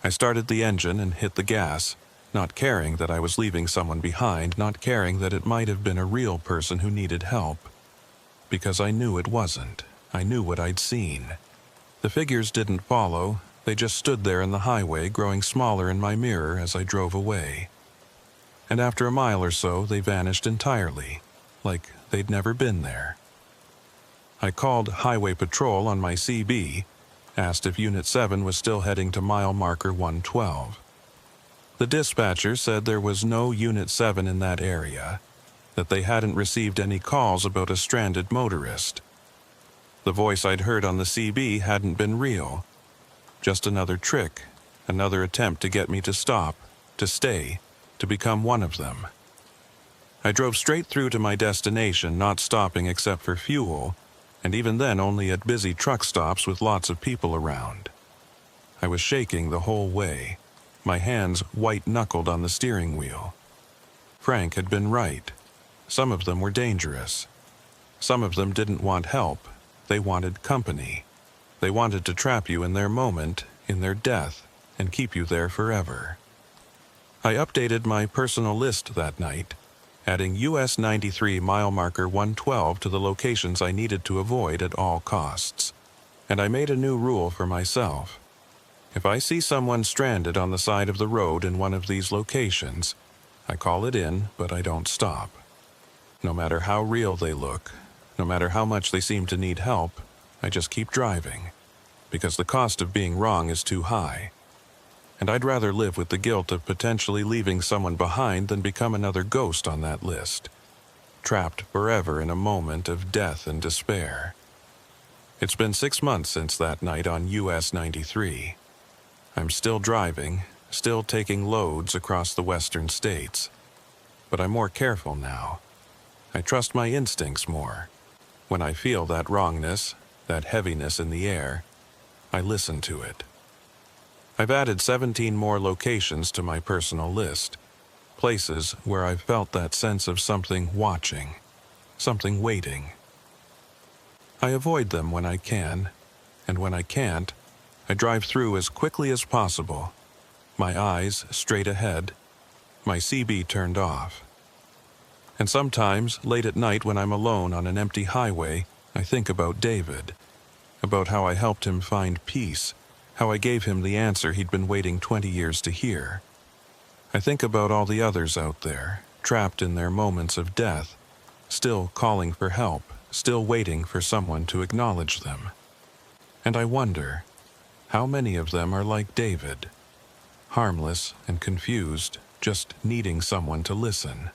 I started the engine and hit the gas, not caring that I was leaving someone behind, not caring that it might have been a real person who needed help. Because I knew it wasn't. I knew what I'd seen. The figures didn't follow, they just stood there in the highway, growing smaller in my mirror as I drove away. And after a mile or so, they vanished entirely, like they'd never been there. I called Highway Patrol on my CB, asked if Unit 7 was still heading to mile marker 112. The dispatcher said there was no Unit 7 in that area, that they hadn't received any calls about a stranded motorist. The voice I'd heard on the CB hadn't been real, just another trick, another attempt to get me to stop, to stay, to become one of them. I drove straight through to my destination, not stopping except for fuel, and even then only at busy truck stops with lots of people around. I was shaking the whole way, my hands white-knuckled on the steering wheel. Frank had been right. Some of them were dangerous. Some of them didn't want help. They wanted company. They wanted to trap you in their moment, in their death, and keep you there forever. I updated my personal list that night, adding US 93 mile marker 112 to the locations I needed to avoid at all costs. And I made a new rule for myself. If I see someone stranded on the side of the road in one of these locations, I call it in, but I don't stop. No matter how real they look, no matter how much they seem to need help, I just keep driving, because the cost of being wrong is too high. And I'd rather live with the guilt of potentially leaving someone behind than become another ghost on that list, trapped forever in a moment of death and despair. It's been 6 months since that night on US 93. I'm still driving, still taking loads across the western states. But I'm more careful now. I trust my instincts more. When I feel that wrongness, that heaviness in the air, I listen to it. I've added 17 more locations to my personal list, places where I've felt that sense of something watching, something waiting. I avoid them when I can, and when I can't, I drive through as quickly as possible, my eyes straight ahead, my CB turned off. And sometimes, late at night when I'm alone on an empty highway, I think about David, about how I helped him find peace, how I gave him the answer he'd been waiting 20 years to hear. I think about all the others out there, trapped in their moments of death, still calling for help, still waiting for someone to acknowledge them. And I wonder, how many of them are like David, harmless and confused, just needing someone to listen?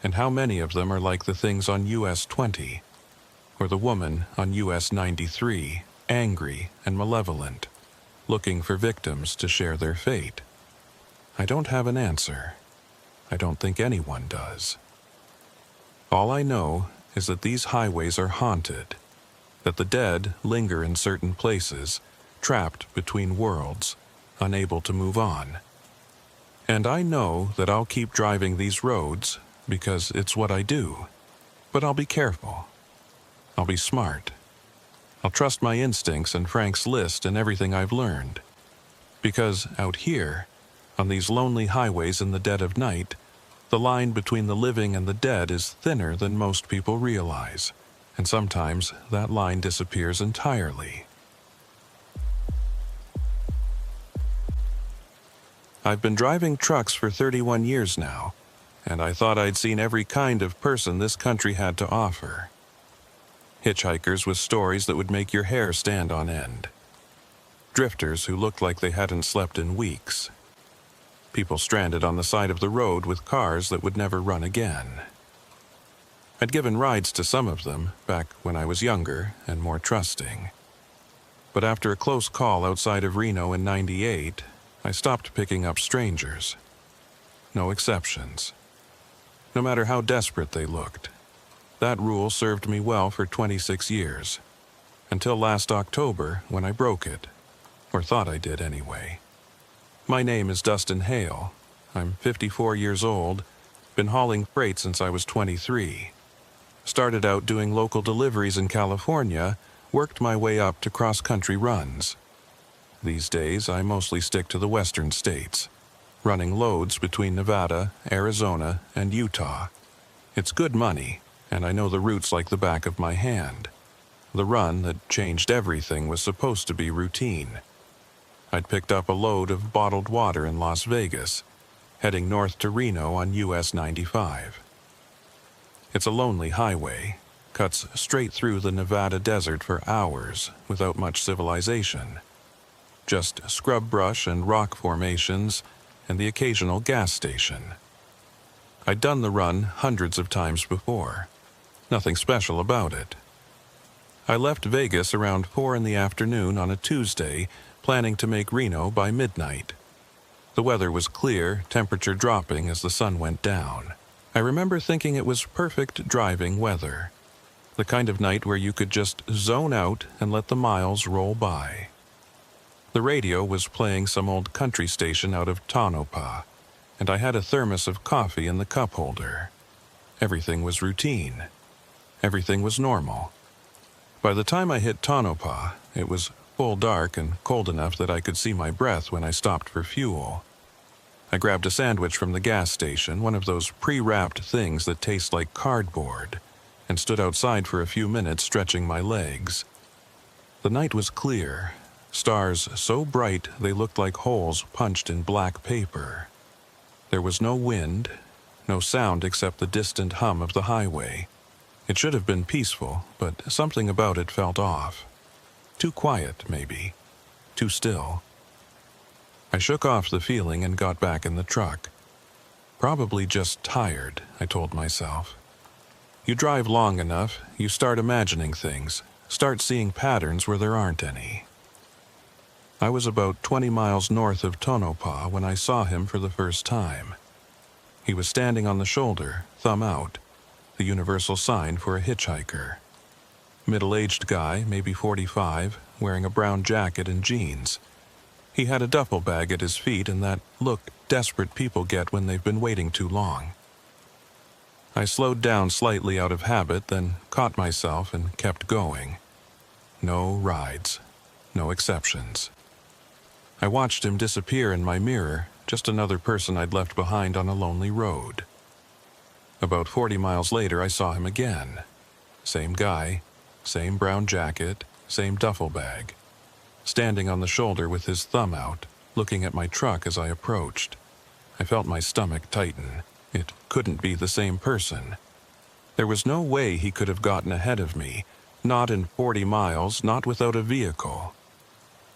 And how many of them are like the things on US 20, or the woman on US 93, angry and malevolent, looking for victims to share their fate? I don't have an answer. I don't think anyone does. All I know is that these highways are haunted, that the dead linger in certain places, trapped between worlds, unable to move on. And I know that I'll keep driving these roads because it's what I do, but I'll be careful. I'll be smart. I'll trust my instincts and Frank's list and everything I've learned. Because out here, on these lonely highways in the dead of night, the line between the living and the dead is thinner than most people realize, and sometimes that line disappears entirely. I've been driving trucks for 31 years now, and I thought I'd seen every kind of person this country had to offer. Hitchhikers with stories that would make your hair stand on end. Drifters who looked like they hadn't slept in weeks. People stranded on the side of the road with cars that would never run again. I'd given rides to some of them back when I was younger and more trusting. But after a close call outside of Reno in '98, I stopped picking up strangers. No exceptions. No matter how desperate they looked. That rule served me well for 26 years, until last October when I broke it, or thought I did anyway. My name is Dustin Hale. I'm 54 years old, been hauling freight since I was 23. Started out doing local deliveries in California, worked my way up to cross-country runs. These days, I mostly stick to the western states, running loads between Nevada, Arizona, and Utah. It's good money, and I know the routes like the back of my hand. The run that changed everything was supposed to be routine. I'd picked up a load of bottled water in Las Vegas, heading north to Reno on US 95. It's a lonely highway, cuts straight through the Nevada desert for hours without much civilization. Just scrub brush and rock formations and the occasional gas station. I'd done the run hundreds of times before. Nothing special about it. I left Vegas around 4 in the afternoon on a Tuesday, planning to make Reno by midnight. The weather was clear, temperature dropping as the sun went down. I remember thinking it was perfect driving weather. The kind of night where you could just zone out and let the miles roll by. The radio was playing some old country station out of Tonopah. and I had a thermos of coffee in the cup holder. Everything was routine. Everything was normal. By the time I hit Tonopah, it was full dark and cold enough that I could see my breath when I stopped for fuel. I grabbed a sandwich from the gas station, one of those pre-wrapped things that taste like cardboard, and stood outside for a few minutes stretching my legs. The night was clear, stars so bright they looked like holes punched in black paper. There was no wind, no sound except the distant hum of the highway. It should have been peaceful, but something about it felt off. Too quiet, maybe. Too still. I shook off the feeling and got back in the truck. Probably just tired, I told myself. You drive long enough, you start imagining things, start seeing patterns where there aren't any. I was about 20 miles north of Tonopah when I saw him for the first time. He was standing on the shoulder, thumb out, the universal sign for a hitchhiker. Middle-aged guy, maybe 45, wearing a brown jacket and jeans. He had a duffel bag at his feet and that look desperate people get when they've been waiting too long. I slowed down slightly out of habit, then caught myself and kept going. No rides, no exceptions. I watched him disappear in my mirror, just another person I'd left behind on a lonely road. About 40 miles later, I saw him again. Same guy, same brown jacket, same duffel bag. Standing on the shoulder with his thumb out, looking at my truck as I approached. I felt my stomach tighten. It couldn't be the same person. There was no way he could have gotten ahead of me, not in 40 miles, not without a vehicle.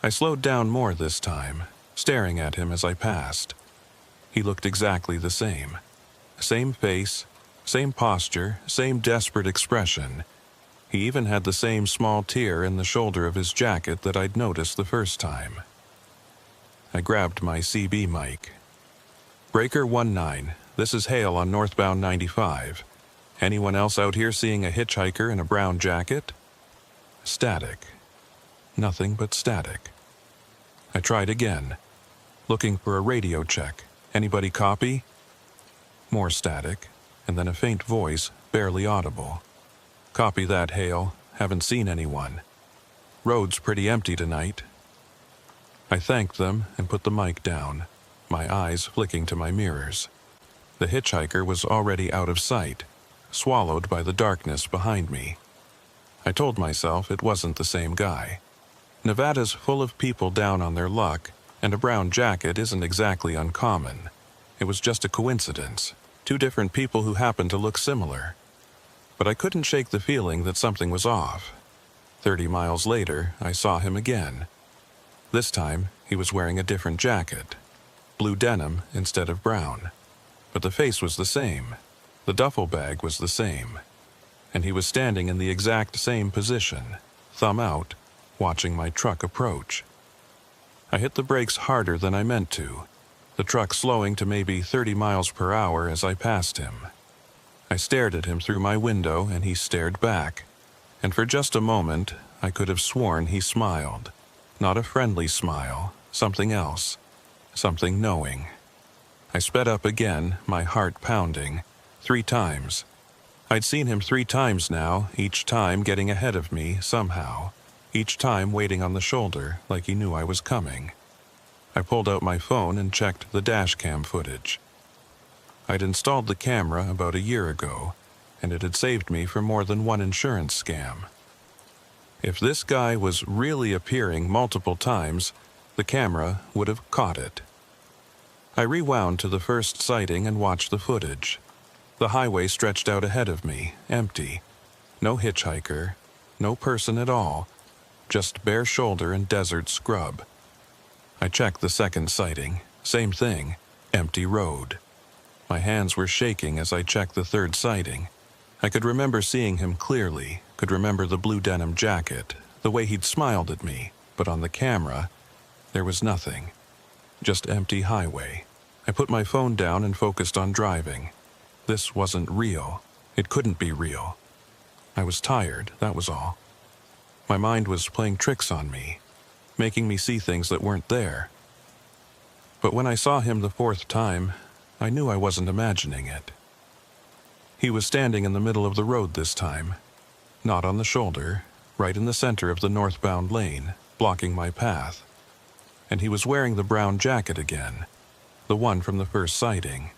I slowed down more this time, staring at him as I passed. He looked exactly the same. Same face, same posture, same desperate expression. He even had the same small tear in the shoulder of his jacket that I'd noticed the first time. I grabbed my CB mic. Breaker 19, this is Hale on northbound 95. Anyone else out here seeing a hitchhiker in a brown jacket? Static. Nothing but static. I tried again, looking for a radio check. Anybody copy? More static, and then a faint voice, barely audible. Copy that, Hale. Haven't seen anyone. Road's pretty empty tonight. I thanked them and put the mic down, my eyes flicking to my mirrors. The hitchhiker was already out of sight, swallowed by the darkness behind me. I told myself it wasn't the same guy. Nevada's full of people down on their luck, and a brown jacket isn't exactly uncommon. It was just a coincidence. Two different people who happened to look similar. But I couldn't shake the feeling that something was off. 30 miles later, I saw him again. This time, he was wearing a different jacket. Blue denim instead of brown. But the face was the same. The duffel bag was the same. And he was standing in the exact same position, thumb out, watching my truck approach. I hit the brakes harder than I meant to, the truck slowing to maybe 30 miles per hour as I passed him. I stared at him through my window and he stared back. And for just a moment, I could have sworn he smiled. Not a friendly smile, something else. Something knowing. I sped up again, my heart pounding. 3 times. I'd seen him 3 times now, each time getting ahead of me somehow. Each time waiting on the shoulder like he knew I was coming. I pulled out my phone and checked the dash cam footage. I'd installed the camera about a year ago, and it had saved me from more than one insurance scam. If this guy was really appearing multiple times, the camera would have caught it. I rewound to the first sighting and watched the footage. The highway stretched out ahead of me, empty. No hitchhiker, no person at all. Just bare shoulder and desert scrub. I checked the second sighting. Same thing. Empty road. My hands were shaking as I checked the third sighting. I could remember seeing him clearly, could remember the blue denim jacket, the way he'd smiled at me, but on the camera, there was nothing. Just empty highway. I put my phone down and focused on driving. This wasn't real. It couldn't be real. I was tired, that was all. My mind was playing tricks on me, making me see things that weren't there. But when I saw him the 4th time, I knew I wasn't imagining it. He was standing in the middle of the road this time, not on the shoulder, right in the center of the northbound lane, blocking my path. And he was wearing the brown jacket again, the one from the first sighting.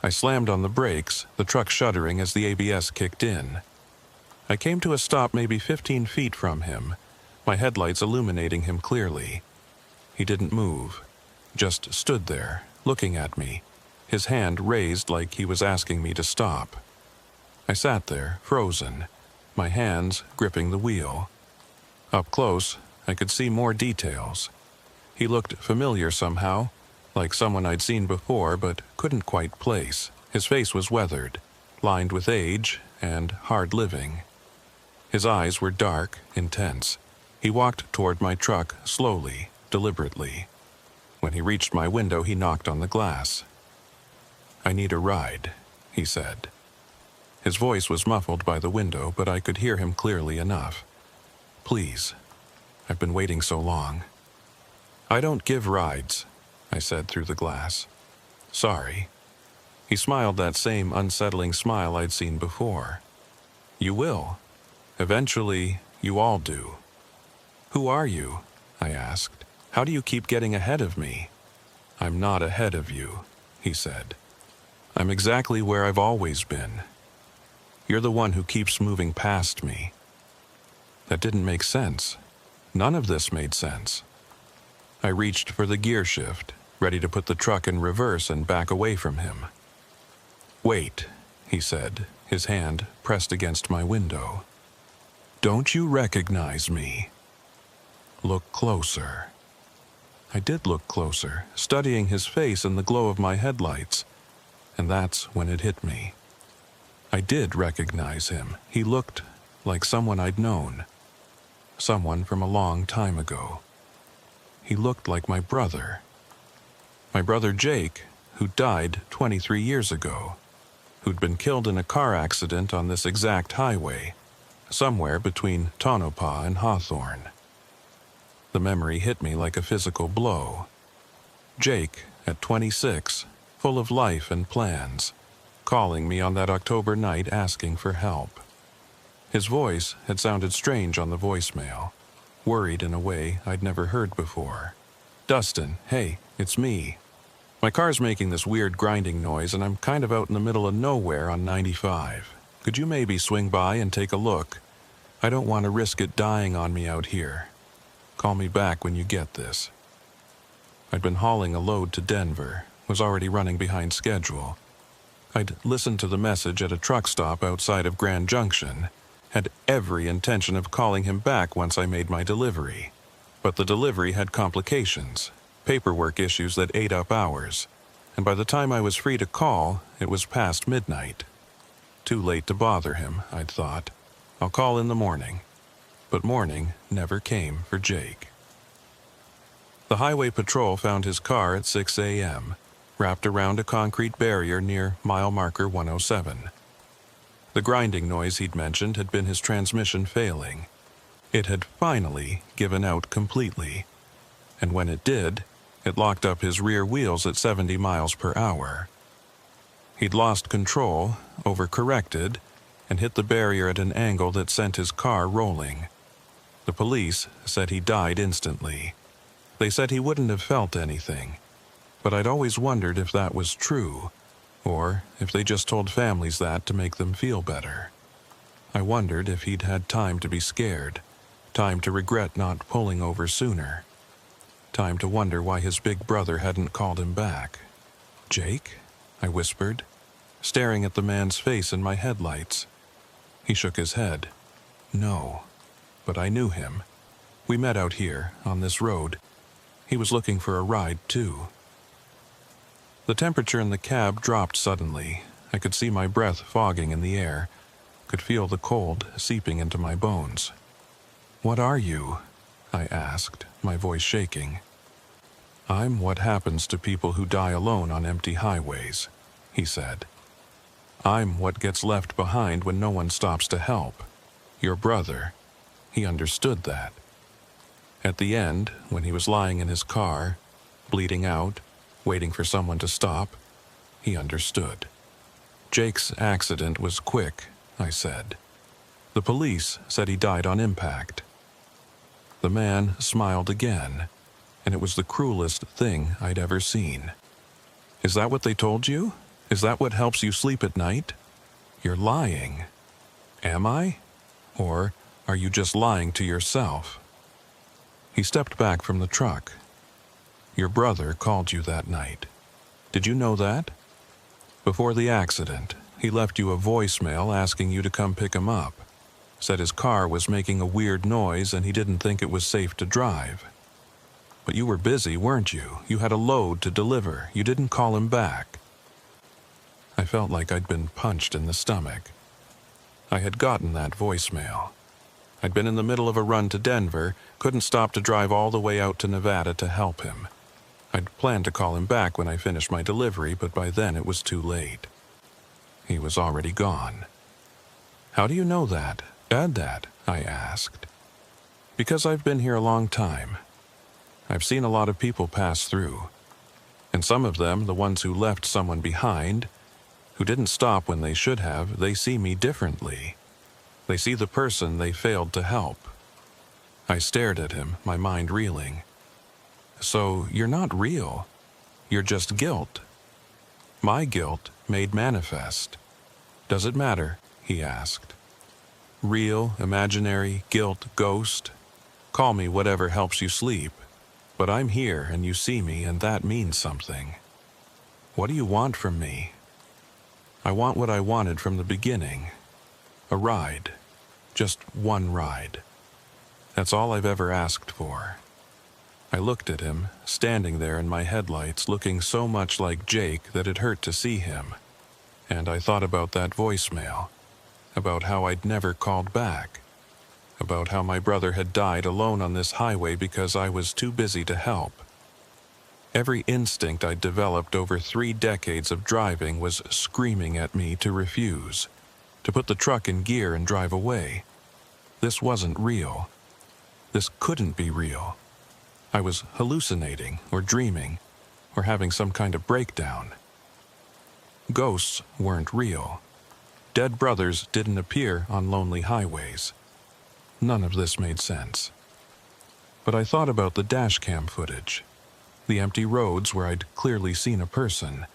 I slammed on the brakes, the truck shuddering as the ABS kicked in. I came to a stop maybe 15 feet from him, my headlights illuminating him clearly. He didn't move, just stood there, looking at me, his hand raised like he was asking me to stop. I sat there, frozen, my hands gripping the wheel. Up close, I could see more details. He looked familiar somehow, like someone I'd seen before but couldn't quite place. His face was weathered, lined with age and hard living. His eyes were dark, intense. He walked toward my truck slowly, deliberately. When he reached my window, he knocked on the glass. "I need a ride," he said. His voice was muffled by the window, but I could hear him clearly enough. "Please. I've been waiting so long." "I don't give rides," I said through the glass. "Sorry." He smiled that same unsettling smile I'd seen before. "You will. Eventually, you all do." "Who are you?" I asked. "How do you keep getting ahead of me?" "I'm not ahead of you," he said. "I'm exactly where I've always been. You're the one who keeps moving past me." That didn't make sense. None of this made sense. I reached for the gear shift, ready to put the truck in reverse and back away from him. "Wait," he said, his hand pressed against my window. "Don't you recognize me?" "Look closer." I did look closer, studying his face in the glow of my headlights, and that's when it hit me. I did recognize him. He looked like someone I'd known, someone from a long time ago. He looked like my brother Jake, who died 23 years ago, who'd been killed in a car accident on this exact highway, somewhere between Tonopah and Hawthorne. The memory hit me like a physical blow. Jake, at 26, full of life and plans, calling me on that October night asking for help. His voice had sounded strange on the voicemail, worried in a way I'd never heard before. "Dustin, hey, it's me. My car's making this weird grinding noise and I'm kind of out in the middle of nowhere on 95. Could you maybe swing by and take a look? I don't want to risk it dying on me out here. Call me back when you get this." I'd been hauling a load to Denver, was already running behind schedule. I'd listened to the message at a truck stop outside of Grand Junction, had every intention of calling him back once I made my delivery. But the delivery had complications, paperwork issues that ate up hours, and by the time I was free to call, it was past midnight. Too late to bother him, I'd thought. I'll call in the morning. But morning never came for Jake. The highway patrol found his car at 6 a.m., wrapped around a concrete barrier near mile marker 107. The grinding noise he'd mentioned had been his transmission failing. It had finally given out completely, and when it did, it locked up his rear wheels at 70 miles per hour. He'd lost control, overcorrected, and hit the barrier at an angle that sent his car rolling. The police said he died instantly. They said he wouldn't have felt anything, but I'd always wondered if that was true, or if they just told families that to make them feel better. I wondered if he'd had time to be scared, time to regret not pulling over sooner, time to wonder why his big brother hadn't called him back. "Jake?" I whispered, staring at the man's face in my headlights. He shook his head. "No." But I knew him. We met out here, on this road. He was looking for a ride, too. The temperature in the cab dropped suddenly. I could see my breath fogging in the air, could feel the cold seeping into my bones. "What are you?" I asked, my voice shaking. "I'm what happens to people who die alone on empty highways," he said. "I'm what gets left behind when no one stops to help. Your brother, he understood that. At the end, when he was lying in his car, bleeding out, waiting for someone to stop, he understood. Jake's accident was quick, I said. The police said he died on impact. The man smiled again, and it was the cruelest thing I'd ever seen. Is that what they told you? Is that what helps you sleep at night? You're lying. Am I? Or are you just lying to yourself? He stepped back from the truck. Your brother called you that night. Did you know that? Before the accident, he left you a voicemail asking you to come pick him up. Said his car was making a weird noise and he didn't think it was safe to drive. But you were busy, weren't you? You had a load to deliver. You didn't call him back. I felt like I'd been punched in the stomach. I had gotten that voicemail. I'd been in the middle of a run to Denver, couldn't stop to drive all the way out to Nevada to help him. I'd planned to call him back when I finished my delivery, but by then it was too late. He was already gone. How do you know that? Dad, that? I asked. Because I've been here a long time. I've seen a lot of people pass through. And some of them, the ones who left someone behind, who didn't stop when they should have, they see me differently. They see the person they failed to help. I stared at him, my mind reeling. So you're not real. You're just guilt. My guilt made manifest. Does it matter? He asked. Real, imaginary, guilt, ghost. Call me whatever helps you sleep. But I'm here and you see me and that means something. What do you want from me? I want what I wanted from the beginning. A ride. Just one ride. That's all I've ever asked for. I looked at him, standing there in my headlights, looking so much like Jake that it hurt to see him. And I thought about that voicemail. About how I'd never called back. About how my brother had died alone on this highway because I was too busy to help. Every instinct I'd developed over 3 decades of driving was screaming at me to refuse, to put the truck in gear and drive away. This wasn't real. This couldn't be real. I was hallucinating or dreaming or having some kind of breakdown. Ghosts weren't real. Dead brothers didn't appear on lonely highways. None of this made sense. But I thought about the dashcam footage, the empty roads where I'd clearly seen a person,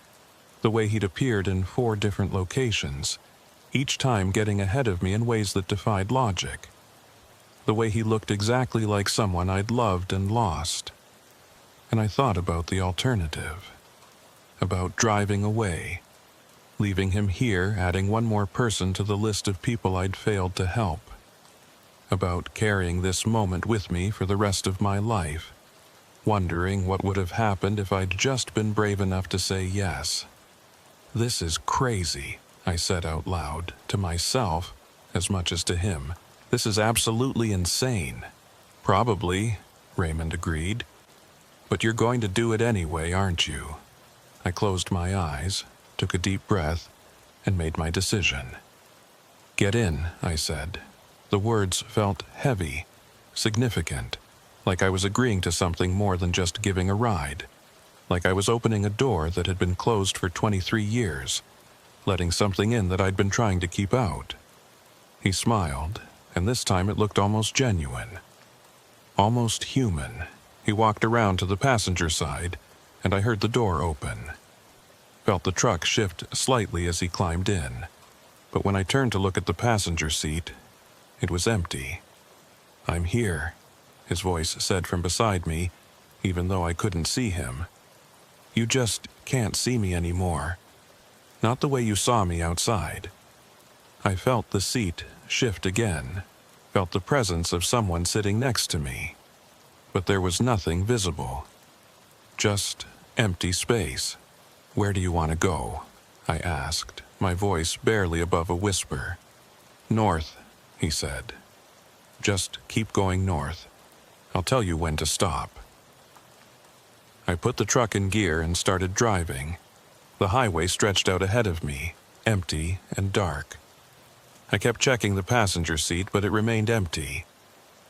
the way he'd appeared in 4 different locations, each time getting ahead of me in ways that defied logic, the way he looked exactly like someone I'd loved and lost. And I thought about the alternative, about driving away, leaving him here, adding one more person to the list of people I'd failed to help. About carrying this moment with me for the rest of my life, wondering what would have happened if I'd just been brave enough to say yes. This is crazy, I said out loud, to myself as much as to him. This is absolutely insane. Probably, Raymond agreed. But you're going to do it anyway, aren't you? I closed my eyes, took a deep breath, and made my decision. Get in, I said. The words felt heavy, significant, like I was agreeing to something more than just giving a ride, like I was opening a door that had been closed for 23 years, letting something in that I'd been trying to keep out. He smiled, and this time it looked almost genuine, almost human. He walked around to the passenger side, and I heard the door open. Felt the truck shift slightly as he climbed in, but when I turned to look at the passenger seat, it was empty. I'm here, his voice said from beside me, even though I couldn't see him. You just can't see me anymore. Not the way you saw me outside. I felt the seat shift again, felt the presence of someone sitting next to me. But there was nothing visible. Just empty space. Where do you want to go? I asked, my voice barely above a whisper. North, he said. Just keep going north. I'll tell you when to stop. I put the truck in gear and started driving. The highway stretched out ahead of me, empty and dark. I kept checking the passenger seat, but it remained empty.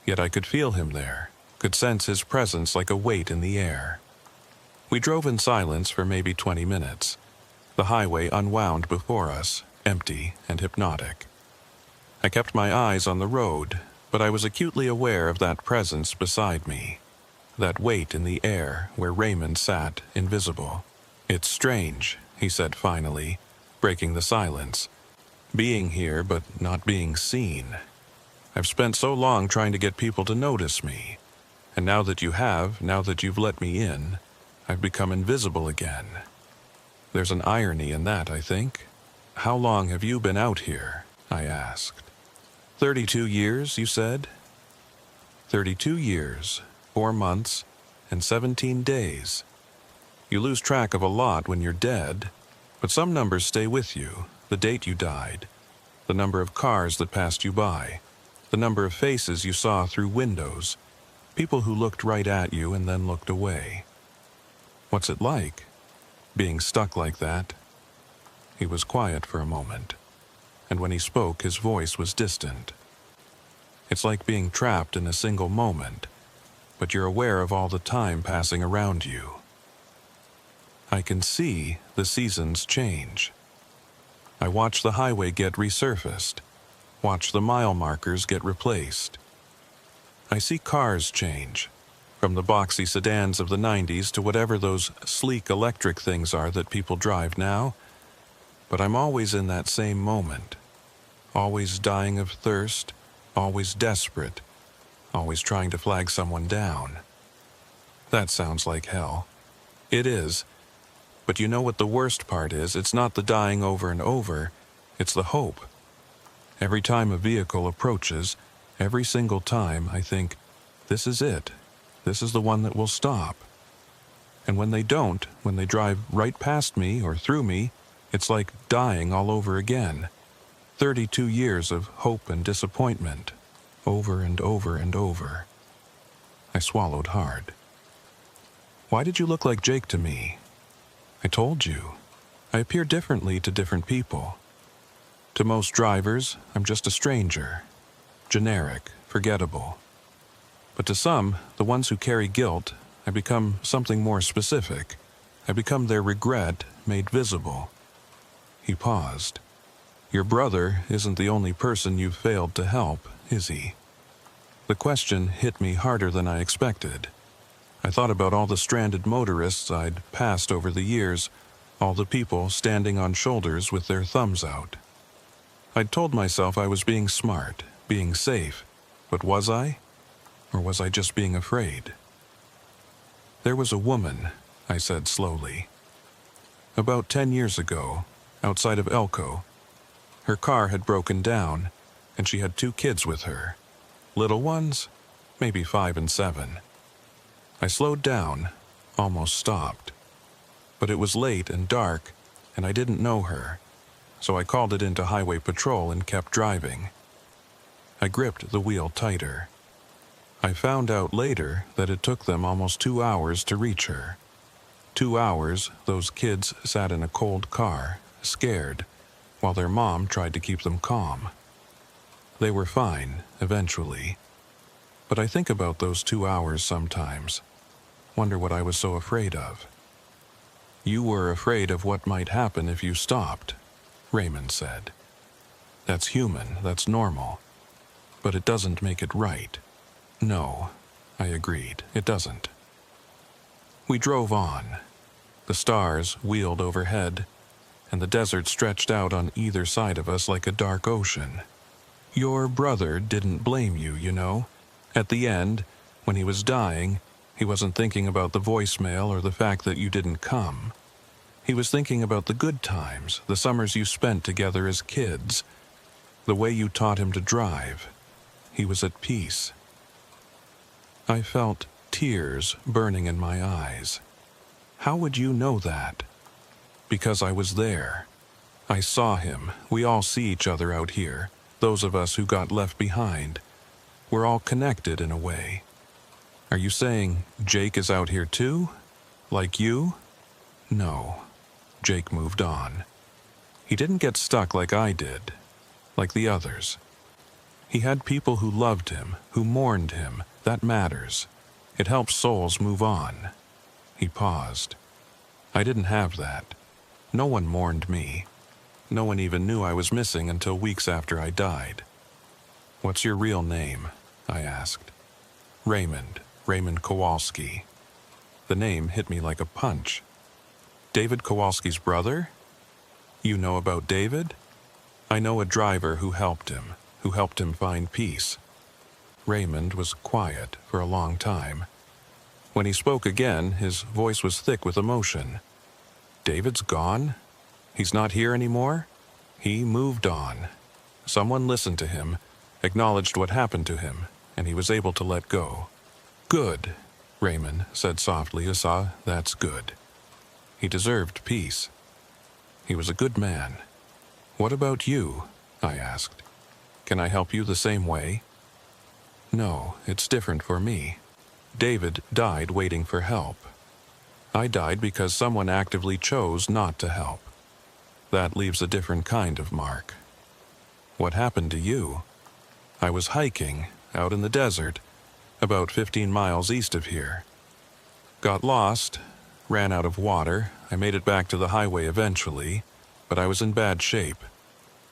Yet I could feel him there, could sense his presence like a weight in the air. We drove in silence for maybe 20 minutes. The highway unwound before us, empty and hypnotic. I kept my eyes on the road, but I was acutely aware of that presence beside me, that weight in the air where Raymond sat, invisible. "It's strange," he said finally, breaking the silence. "Being here, but not being seen. I've spent so long trying to get people to notice me, and now that you've let me in, I've become invisible again. There's an irony in that, I think. How long have you been out here?" I asked. 32 years, you said? 32 years, 4 months, and 17 days. You lose track of a lot when you're dead, but some numbers stay with you. The date you died, the number of cars that passed you by, the number of faces you saw through windows, people who looked right at you and then looked away. What's it like, being stuck like that? He was quiet for a moment, and when he spoke, his voice was distant. It's like being trapped in a single moment, but you're aware of all the time passing around you. I can see the seasons change. I watch the highway get resurfaced, watch the mile markers get replaced. I see cars change, from the boxy sedans of the 90s to whatever those sleek electric things are that people drive now. But I'm always in that same moment, always dying of thirst, always desperate, always trying to flag someone down. That sounds like hell. It is. But you know what the worst part is? It's not the dying over and over, it's the hope. Every time a vehicle approaches, every single time, I think, this is it. This is the one that will stop. And when they don't, when they drive right past me or through me, it's like dying all over again. 32 years of hope and disappointment, over and over and over. I swallowed hard. Why did you look like Jake to me? I told you. I appear differently to different people. To most drivers, I'm just a stranger. Generic, forgettable. But to some, the ones who carry guilt, I become something more specific. I become their regret made visible. He paused. Your brother isn't the only person you've failed to help, is he? The question hit me harder than I expected. I thought about all the stranded motorists I'd passed over the years, all the people standing on shoulders with their thumbs out. I'd told myself I was being smart, being safe, but was I? Or was I just being afraid? There was a woman, I said slowly. About 10 years ago, outside of Elko, her car had broken down, and she had 2 kids with her. Little ones, maybe 5 and 7. I slowed down, almost stopped. But it was late and dark, and I didn't know her, so I called it into highway patrol and kept driving. I gripped the wheel tighter. I found out later that it took them almost 2 hours to reach her. 2 hours those kids sat in a cold car, scared, while their mom tried to keep them calm. They were fine, eventually. But I think about those 2 hours sometimes. Wonder what I was so afraid of. You were afraid of what might happen if you stopped, Raymond said. That's human, that's normal. But it doesn't make it right. No, I agreed, it doesn't. We drove on. The stars wheeled overhead, and the desert stretched out on either side of us like a dark ocean. Your brother didn't blame you, you know. At the end, when he was dying, he wasn't thinking about the voicemail or the fact that you didn't come. He was thinking about the good times, the summers you spent together as kids, the way you taught him to drive. He was at peace. I felt tears burning in my eyes. How would you know that? Because I was there. I saw him. We all see each other out here, those of us who got left behind. We're all connected in a way. Are you saying Jake is out here too? Like you? No. Jake moved on. He didn't get stuck like I did, like the others. He had people who loved him, who mourned him. That matters. It helps souls move on. He paused. I didn't have that. No one mourned me. No one even knew I was missing until weeks after I died. "What's your real name?" I asked. Raymond Kowalski." The name hit me like a punch. "David Kowalski's brother? You know about David?" "I know a driver who helped him find peace." Raymond was quiet for a long time. When he spoke again, his voice was thick with emotion. "David's gone? He's not here anymore?" "He moved on. Someone listened to him, acknowledged what happened to him, and he was able to let go." "Good," Raymond said softly. "That's good. He deserved peace. He was a good man." "What about you?" I asked. "Can I help you the same way?" "No, it's different for me. David died waiting for help. I died because someone actively chose not to help. That leaves a different kind of mark." "What happened to you?" "I was hiking out in the desert, about 15 miles east of here. Got lost, ran out of water. I made it back to the highway eventually, but I was in bad shape.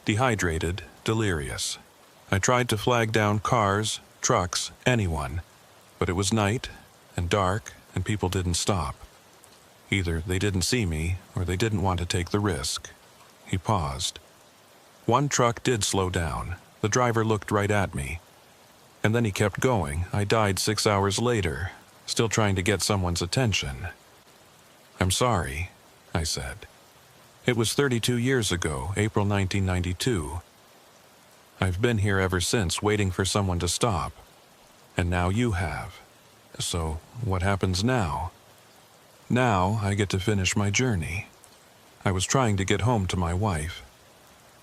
Dehydrated, delirious. I tried to flag down cars, trucks, anyone, but it was night and dark and people didn't stop. Either they didn't see me or they didn't want to take the risk." He paused. "One truck did slow down. The driver looked right at me. And then he kept going. I died 6 hours later, still trying to get someone's attention." "I'm sorry," I said. "It was 32 years ago, April 1992. I've been here ever since, waiting for someone to stop. And now you have. So, what happens now?" "Now I get to finish my journey. I was trying to get home to my wife.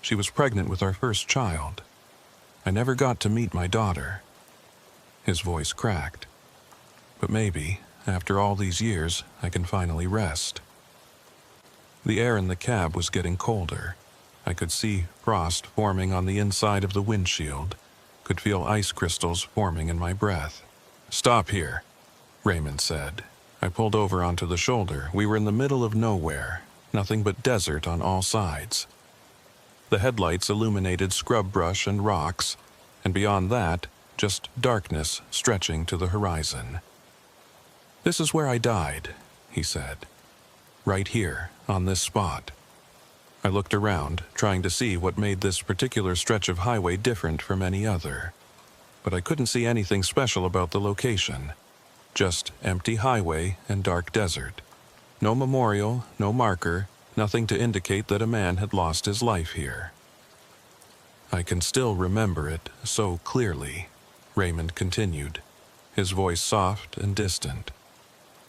She was pregnant with our first child. I never got to meet my daughter." His voice cracked. "But maybe, after all these years, I can finally rest." The air in the cab was getting colder. I could see frost forming on the inside of the windshield, could feel ice crystals forming in my breath. "Stop here," Raymond said. I pulled over onto the shoulder. We were in the middle of nowhere, nothing but desert on all sides. The headlights illuminated scrub brush and rocks, and beyond that, just darkness stretching to the horizon. "This is where I died," he said. "Right here, on this spot." I looked around, trying to see what made this particular stretch of highway different from any other. But I couldn't see anything special about the location. Just empty highway and dark desert. No memorial, no marker, nothing to indicate that a man had lost his life here. "I can still remember it so clearly," Raymond continued, his voice soft and distant.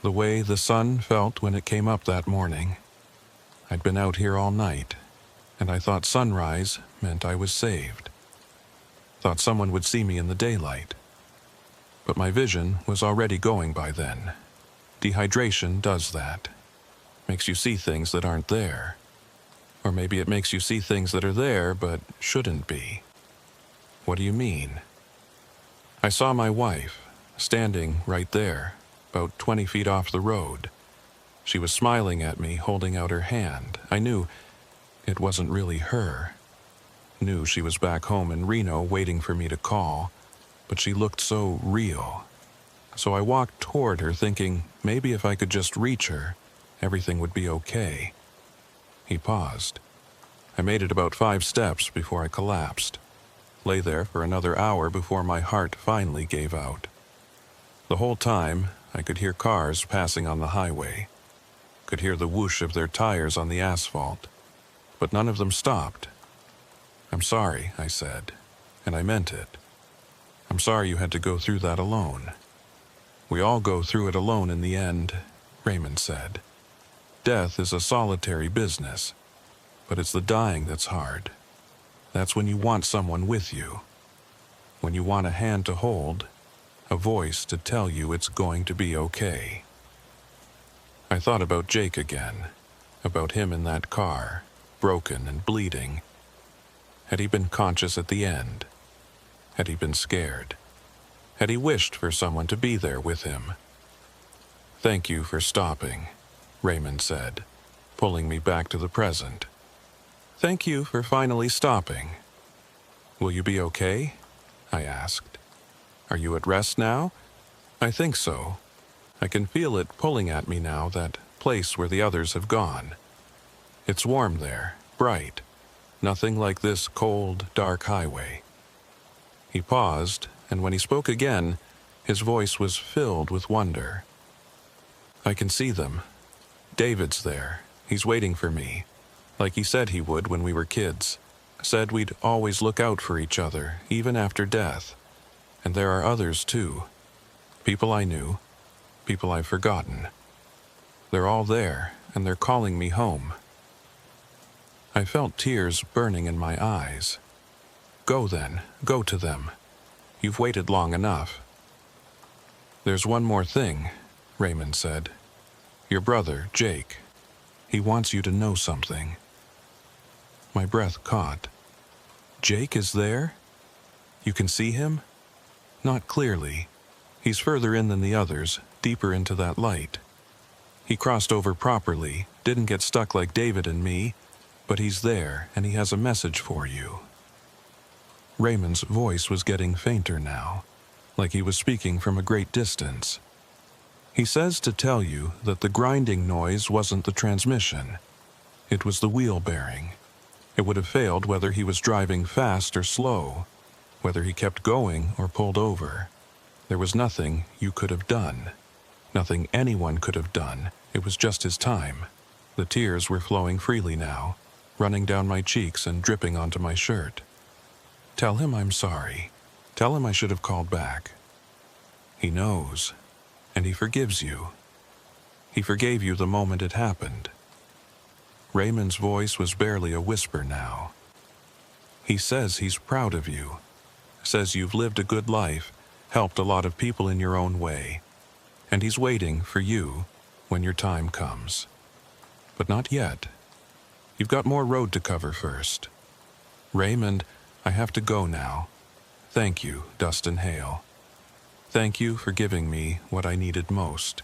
"The way the sun felt when it came up that morning. I'd been out here all night, and I thought sunrise meant I was saved. Thought someone would see me in the daylight. But my vision was already going by then. Dehydration does that. Makes you see things that aren't there. Or maybe it makes you see things that are there but shouldn't be." "What do you mean?" "I saw my wife, standing right there, about 20 feet off the road. She was smiling at me, holding out her hand. I knew it wasn't really her. Knew she was back home in Reno waiting for me to call, but she looked so real. So I walked toward her thinking maybe if I could just reach her, everything would be okay." He paused. I made it about 5 steps before I collapsed. Lay there for another hour before my heart finally gave out. The whole time, I could hear cars passing on the highway. Could hear the whoosh of their tires on the asphalt. But none of them stopped. "I'm sorry," I said, and I meant it. "I'm sorry you had to go through that alone." "We all go through it alone in the end," Raymond said. "Death is a solitary business, but it's the dying that's hard. That's when you want someone with you. When you want a hand to hold, a voice to tell you it's going to be okay." I thought about Jake again, about him in that car, broken and bleeding. Had he been conscious at the end? Had he been scared? Had he wished for someone to be there with him? "Thank you for stopping," Raymond said. pulling me back to the present. "Thank you for finally stopping." "Will you be okay?" I asked. "Are you at rest now?" "I think so. I can feel it pulling at me now, that place where the others have gone. It's warm there, bright. Nothing like this cold, dark highway." He paused, and when he spoke again, his voice was filled with wonder. "I can see them. David's there. He's waiting for me, like he said he would when we were kids. Said we'd always look out for each other, even after death. And there are others, too. People I knew, people I've forgotten. They're all there, and they're calling me home." I felt tears burning in my eyes. "Go then, go to them. You've waited long enough." "There's one more thing," Raymond said. "Your brother, Jake. He wants you to know something." My breath caught. "Jake is there? You can see him?" "Not clearly. He's further in than the others, deeper into that light. He crossed over properly, didn't get stuck like David and me, but he's there and he has a message for you." Raymond's voice was getting fainter now, like he was speaking from a great distance. "He says to tell you that the grinding noise wasn't the transmission. It was the wheel bearing. It would have failed whether he was driving fast or slow, whether he kept going or pulled over. There was nothing you could have done. Nothing anyone could have done. It was just his time." The tears were flowing freely now, running down my cheeks and dripping onto my shirt. "Tell him I'm sorry. Tell him I should have called back. He knows, and he forgives you. He forgave you the moment it happened." Raymond's voice was barely a whisper now. "He says he's proud of you. Says you've lived a good life, helped a lot of people in your own way. And he's waiting for you when your time comes. But not yet. You've got more road to cover first. Raymond, I have to go now. Thank you, Dustin Hale. Thank you for giving me what I needed most.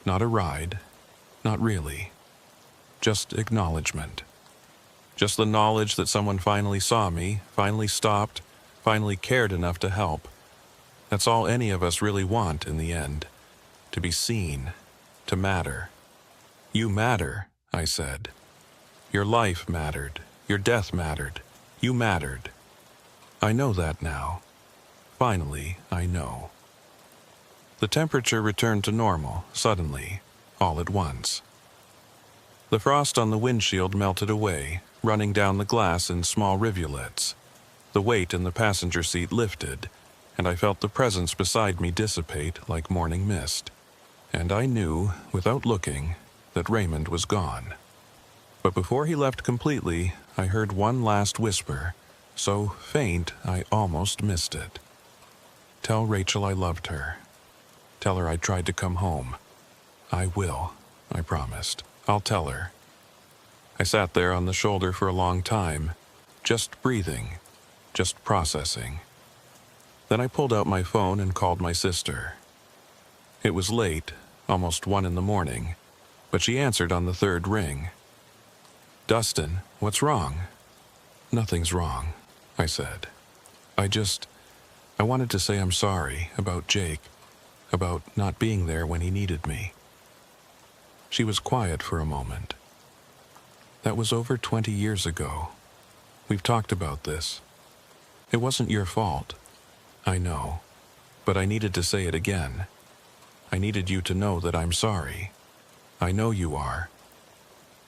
Not a ride, not really. Just acknowledgement. Just the knowledge that someone finally saw me, finally stopped, finally cared enough to help. That's all any of us really want in the end. To be seen, to matter." "You matter," I said. "Your life mattered. Your death mattered. You mattered. I know that now. Finally, I know." The temperature returned to normal, suddenly, all at once. The frost on the windshield melted away, running down the glass in small rivulets. The weight in the passenger seat lifted, and I felt the presence beside me dissipate like morning mist. And I knew, without looking, that Raymond was gone. But before he left completely, I heard one last whisper, so faint I almost missed it. "Tell Rachel I loved her. Tell her I tried to come home. I will," I promised. "I'll tell her." I sat there on the shoulder for a long time, just breathing, just processing. Then I pulled out my phone and called my sister. It was late, almost 1 in the morning, but she answered on the 3rd ring. "Dustin, what's wrong?" "Nothing's wrong," I said. I wanted to say I'm sorry about Jake, about not being there when he needed me." She was quiet for a moment. "That was over 20 years ago. We've talked about this. It wasn't your fault. I know, but I needed to say it again. I needed you to know that I'm sorry. I know you are.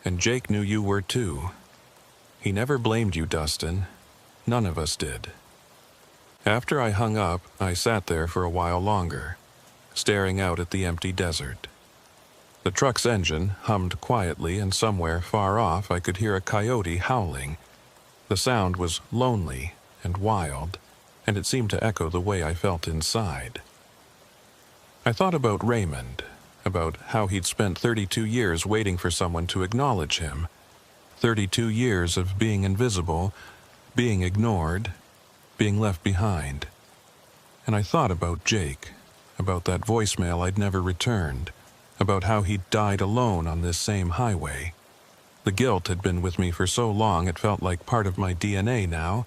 And Jake knew you were too. He never blamed you, Dustin. None of us did." After I hung up, I sat there for a while longer, staring out at the empty desert. The truck's engine hummed quietly, and somewhere far off I could hear a coyote howling. The sound was lonely and wild, and it seemed to echo the way I felt inside. I thought about Raymond, about how he'd spent 32 years waiting for someone to acknowledge him. 32 years of being invisible, being ignored, being left behind. And I thought about Jake, about that voicemail I'd never returned, about how he'd died alone on this same highway, The guilt had been with me for so long it felt like part of my DNA now,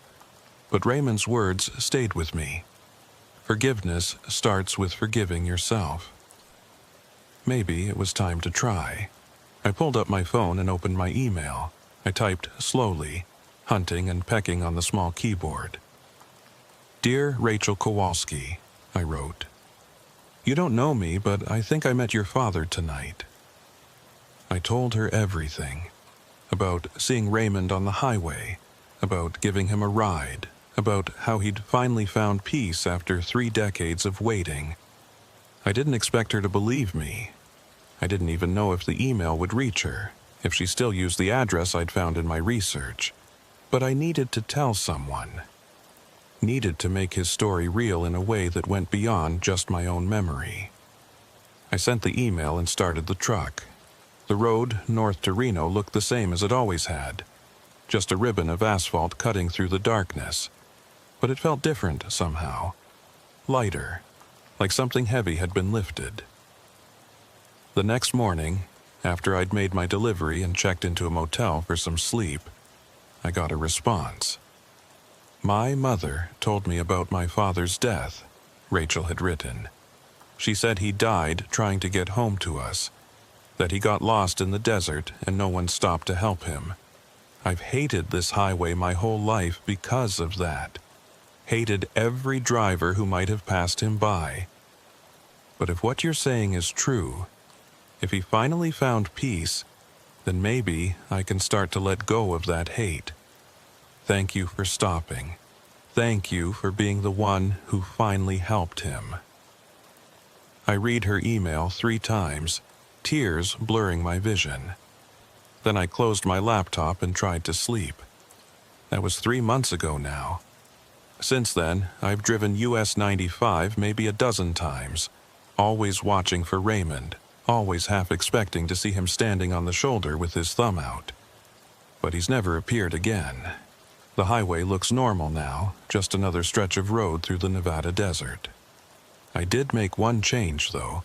but Raymond's words stayed with me. Forgiveness starts with forgiving yourself. Maybe it was time to try. I pulled up my phone and opened my email. I typed slowly, hunting and pecking on the small keyboard. "Dear Rachel Kowalski," I wrote. "You don't know me, but I think I met your father tonight." I told her everything. About seeing Raymond on the highway, about giving him a ride, about how he'd finally found peace after 3 decades of waiting. I didn't expect her to believe me. I didn't even know if the email would reach her, if she still used the address I'd found in my research. But I needed to tell someone. Needed to make his story real in a way that went beyond just my own memory. I sent the email and started the truck. The road north to Reno looked the same as it always had, just a ribbon of asphalt cutting through the darkness. But it felt different somehow. Lighter, like something heavy had been lifted. The next morning, after I'd made my delivery and checked into a motel for some sleep, I got a response. "My mother told me about my father's death," Rachel had written. "She said he died trying to get home to us, that he got lost in the desert and no one stopped to help him. I've hated this highway my whole life because of that. Hated every driver who might have passed him by. But if what you're saying is true, if he finally found peace, then maybe I can start to let go of that hate. Thank you for stopping. Thank you for being the one who finally helped him." I read her email 3 times, tears blurring my vision. Then I closed my laptop and tried to sleep. That was 3 months ago now. Since then, I've driven US 95 maybe a dozen times, always watching for Raymond, always half expecting to see him standing on the shoulder with his thumb out. But he's never appeared again. The highway looks normal now, just another stretch of road through the Nevada desert. I did make one change, though.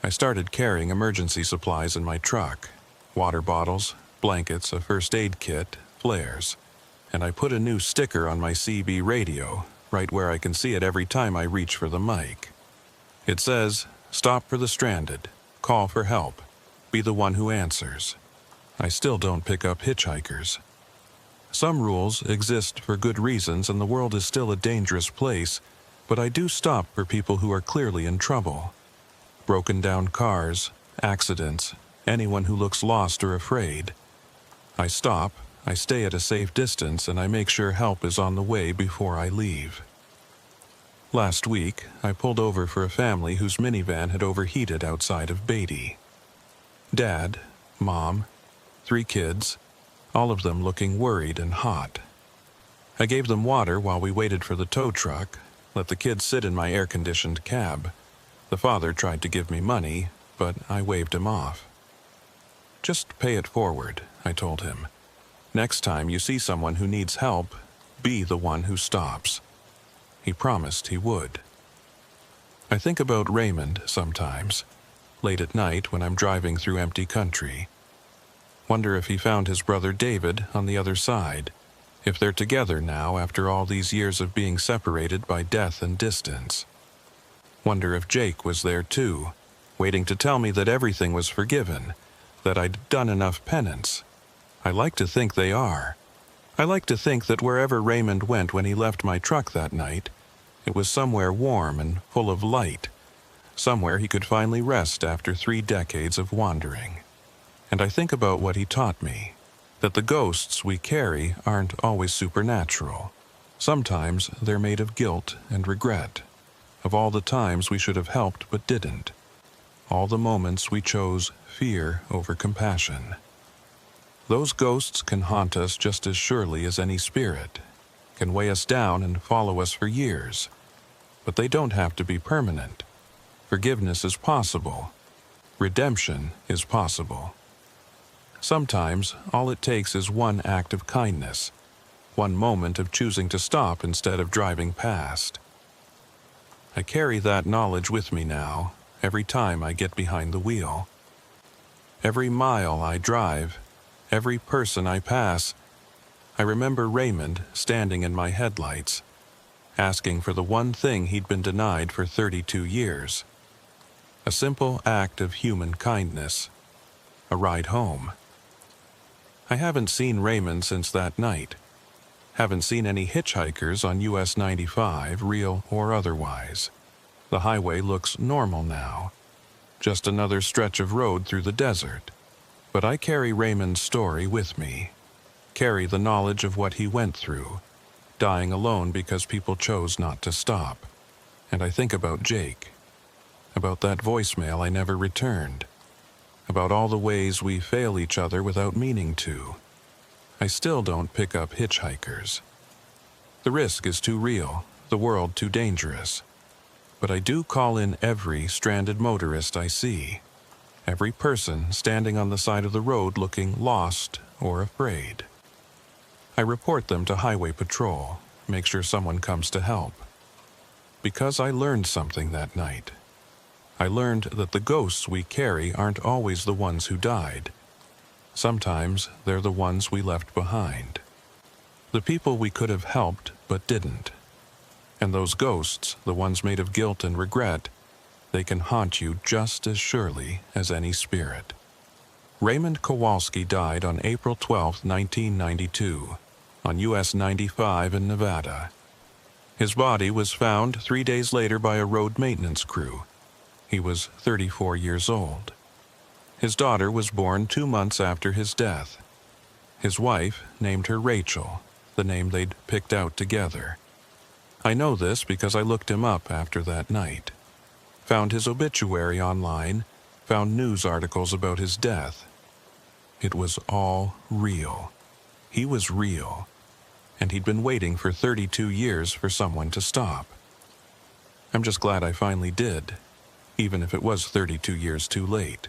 I started carrying emergency supplies in my truck. Water bottles, blankets, a first aid kit, flares. And I put a new sticker on my CB radio, right where I can see it every time I reach for the mic. It says, "Stop for the stranded. Call for help. Be the one who answers." I still don't pick up hitchhikers. Some rules exist for good reasons and the world is still a dangerous place, but I do stop for people who are clearly in trouble. Broken down cars, accidents, anyone who looks lost or afraid. I stop, I stay at a safe distance, and I make sure help is on the way before I leave. Last week, I pulled over for a family whose minivan had overheated outside of Beatty. Dad, Mom, 3 kids, all of them looking worried and hot. I gave them water while we waited for the tow truck, let the kids sit in my air-conditioned cab. The father tried to give me money, but I waved him off. "Just pay it forward," I told him. "Next time you see someone who needs help, be the one who stops." He promised he would. I think about Raymond sometimes, late at night when I'm driving through empty country. Wonder if he found his brother David on the other side, if they're together now after all these years of being separated by death and distance. Wonder if Jake was there too, waiting to tell me that everything was forgiven, that I'd done enough penance. I like to think they are. I like to think that wherever Raymond went when he left my truck that night, it was somewhere warm and full of light, somewhere he could finally rest after 3 decades of wandering. And I think about what he taught me, that the ghosts we carry aren't always supernatural. Sometimes they're made of guilt and regret, of all the times we should have helped but didn't, all the moments we chose fear over compassion. Those ghosts can haunt us just as surely as any spirit, can weigh us down and follow us for years. But they don't have to be permanent. Forgiveness is possible. Redemption is possible. Sometimes all it takes is one act of kindness, one moment of choosing to stop instead of driving past. I carry that knowledge with me now, every time I get behind the wheel. Every mile I drive, every person I pass. I remember Raymond standing in my headlights, asking for the one thing he'd been denied for 32 years. A simple act of human kindness. A ride home. I haven't seen Raymond since that night. Haven't seen any hitchhikers on US 95, real or otherwise. The highway looks normal now. Just another stretch of road through the desert. But I carry Raymond's story with me. Carry the knowledge of what he went through, dying alone because people chose not to stop. And I think about Jake. About that voicemail I never returned. About all the ways we fail each other without meaning to. I still don't pick up hitchhikers. The risk is too real, the world too dangerous. But I do call in every stranded motorist I see. Every person standing on the side of the road looking lost or afraid. I report them to Highway Patrol, make sure someone comes to help. Because I learned something that night. I learned that the ghosts we carry aren't always the ones who died. Sometimes they're the ones we left behind. The people we could have helped but didn't. And those ghosts, the ones made of guilt and regret, they can haunt you just as surely as any spirit. Raymond Kowalski died on April 12, 1992, on US 95 in Nevada. His body was found 3 days later by a road maintenance crew. He was 34 years old. His daughter was born 2 months after his death. His wife named her Rachel, the name they'd picked out together. I know this because I looked him up after that night. Found his obituary online, found news articles about his death. It was all real. He was real. And he'd been waiting for 32 years for someone to stop. I'm just glad I finally did, even if it was 32 years too late.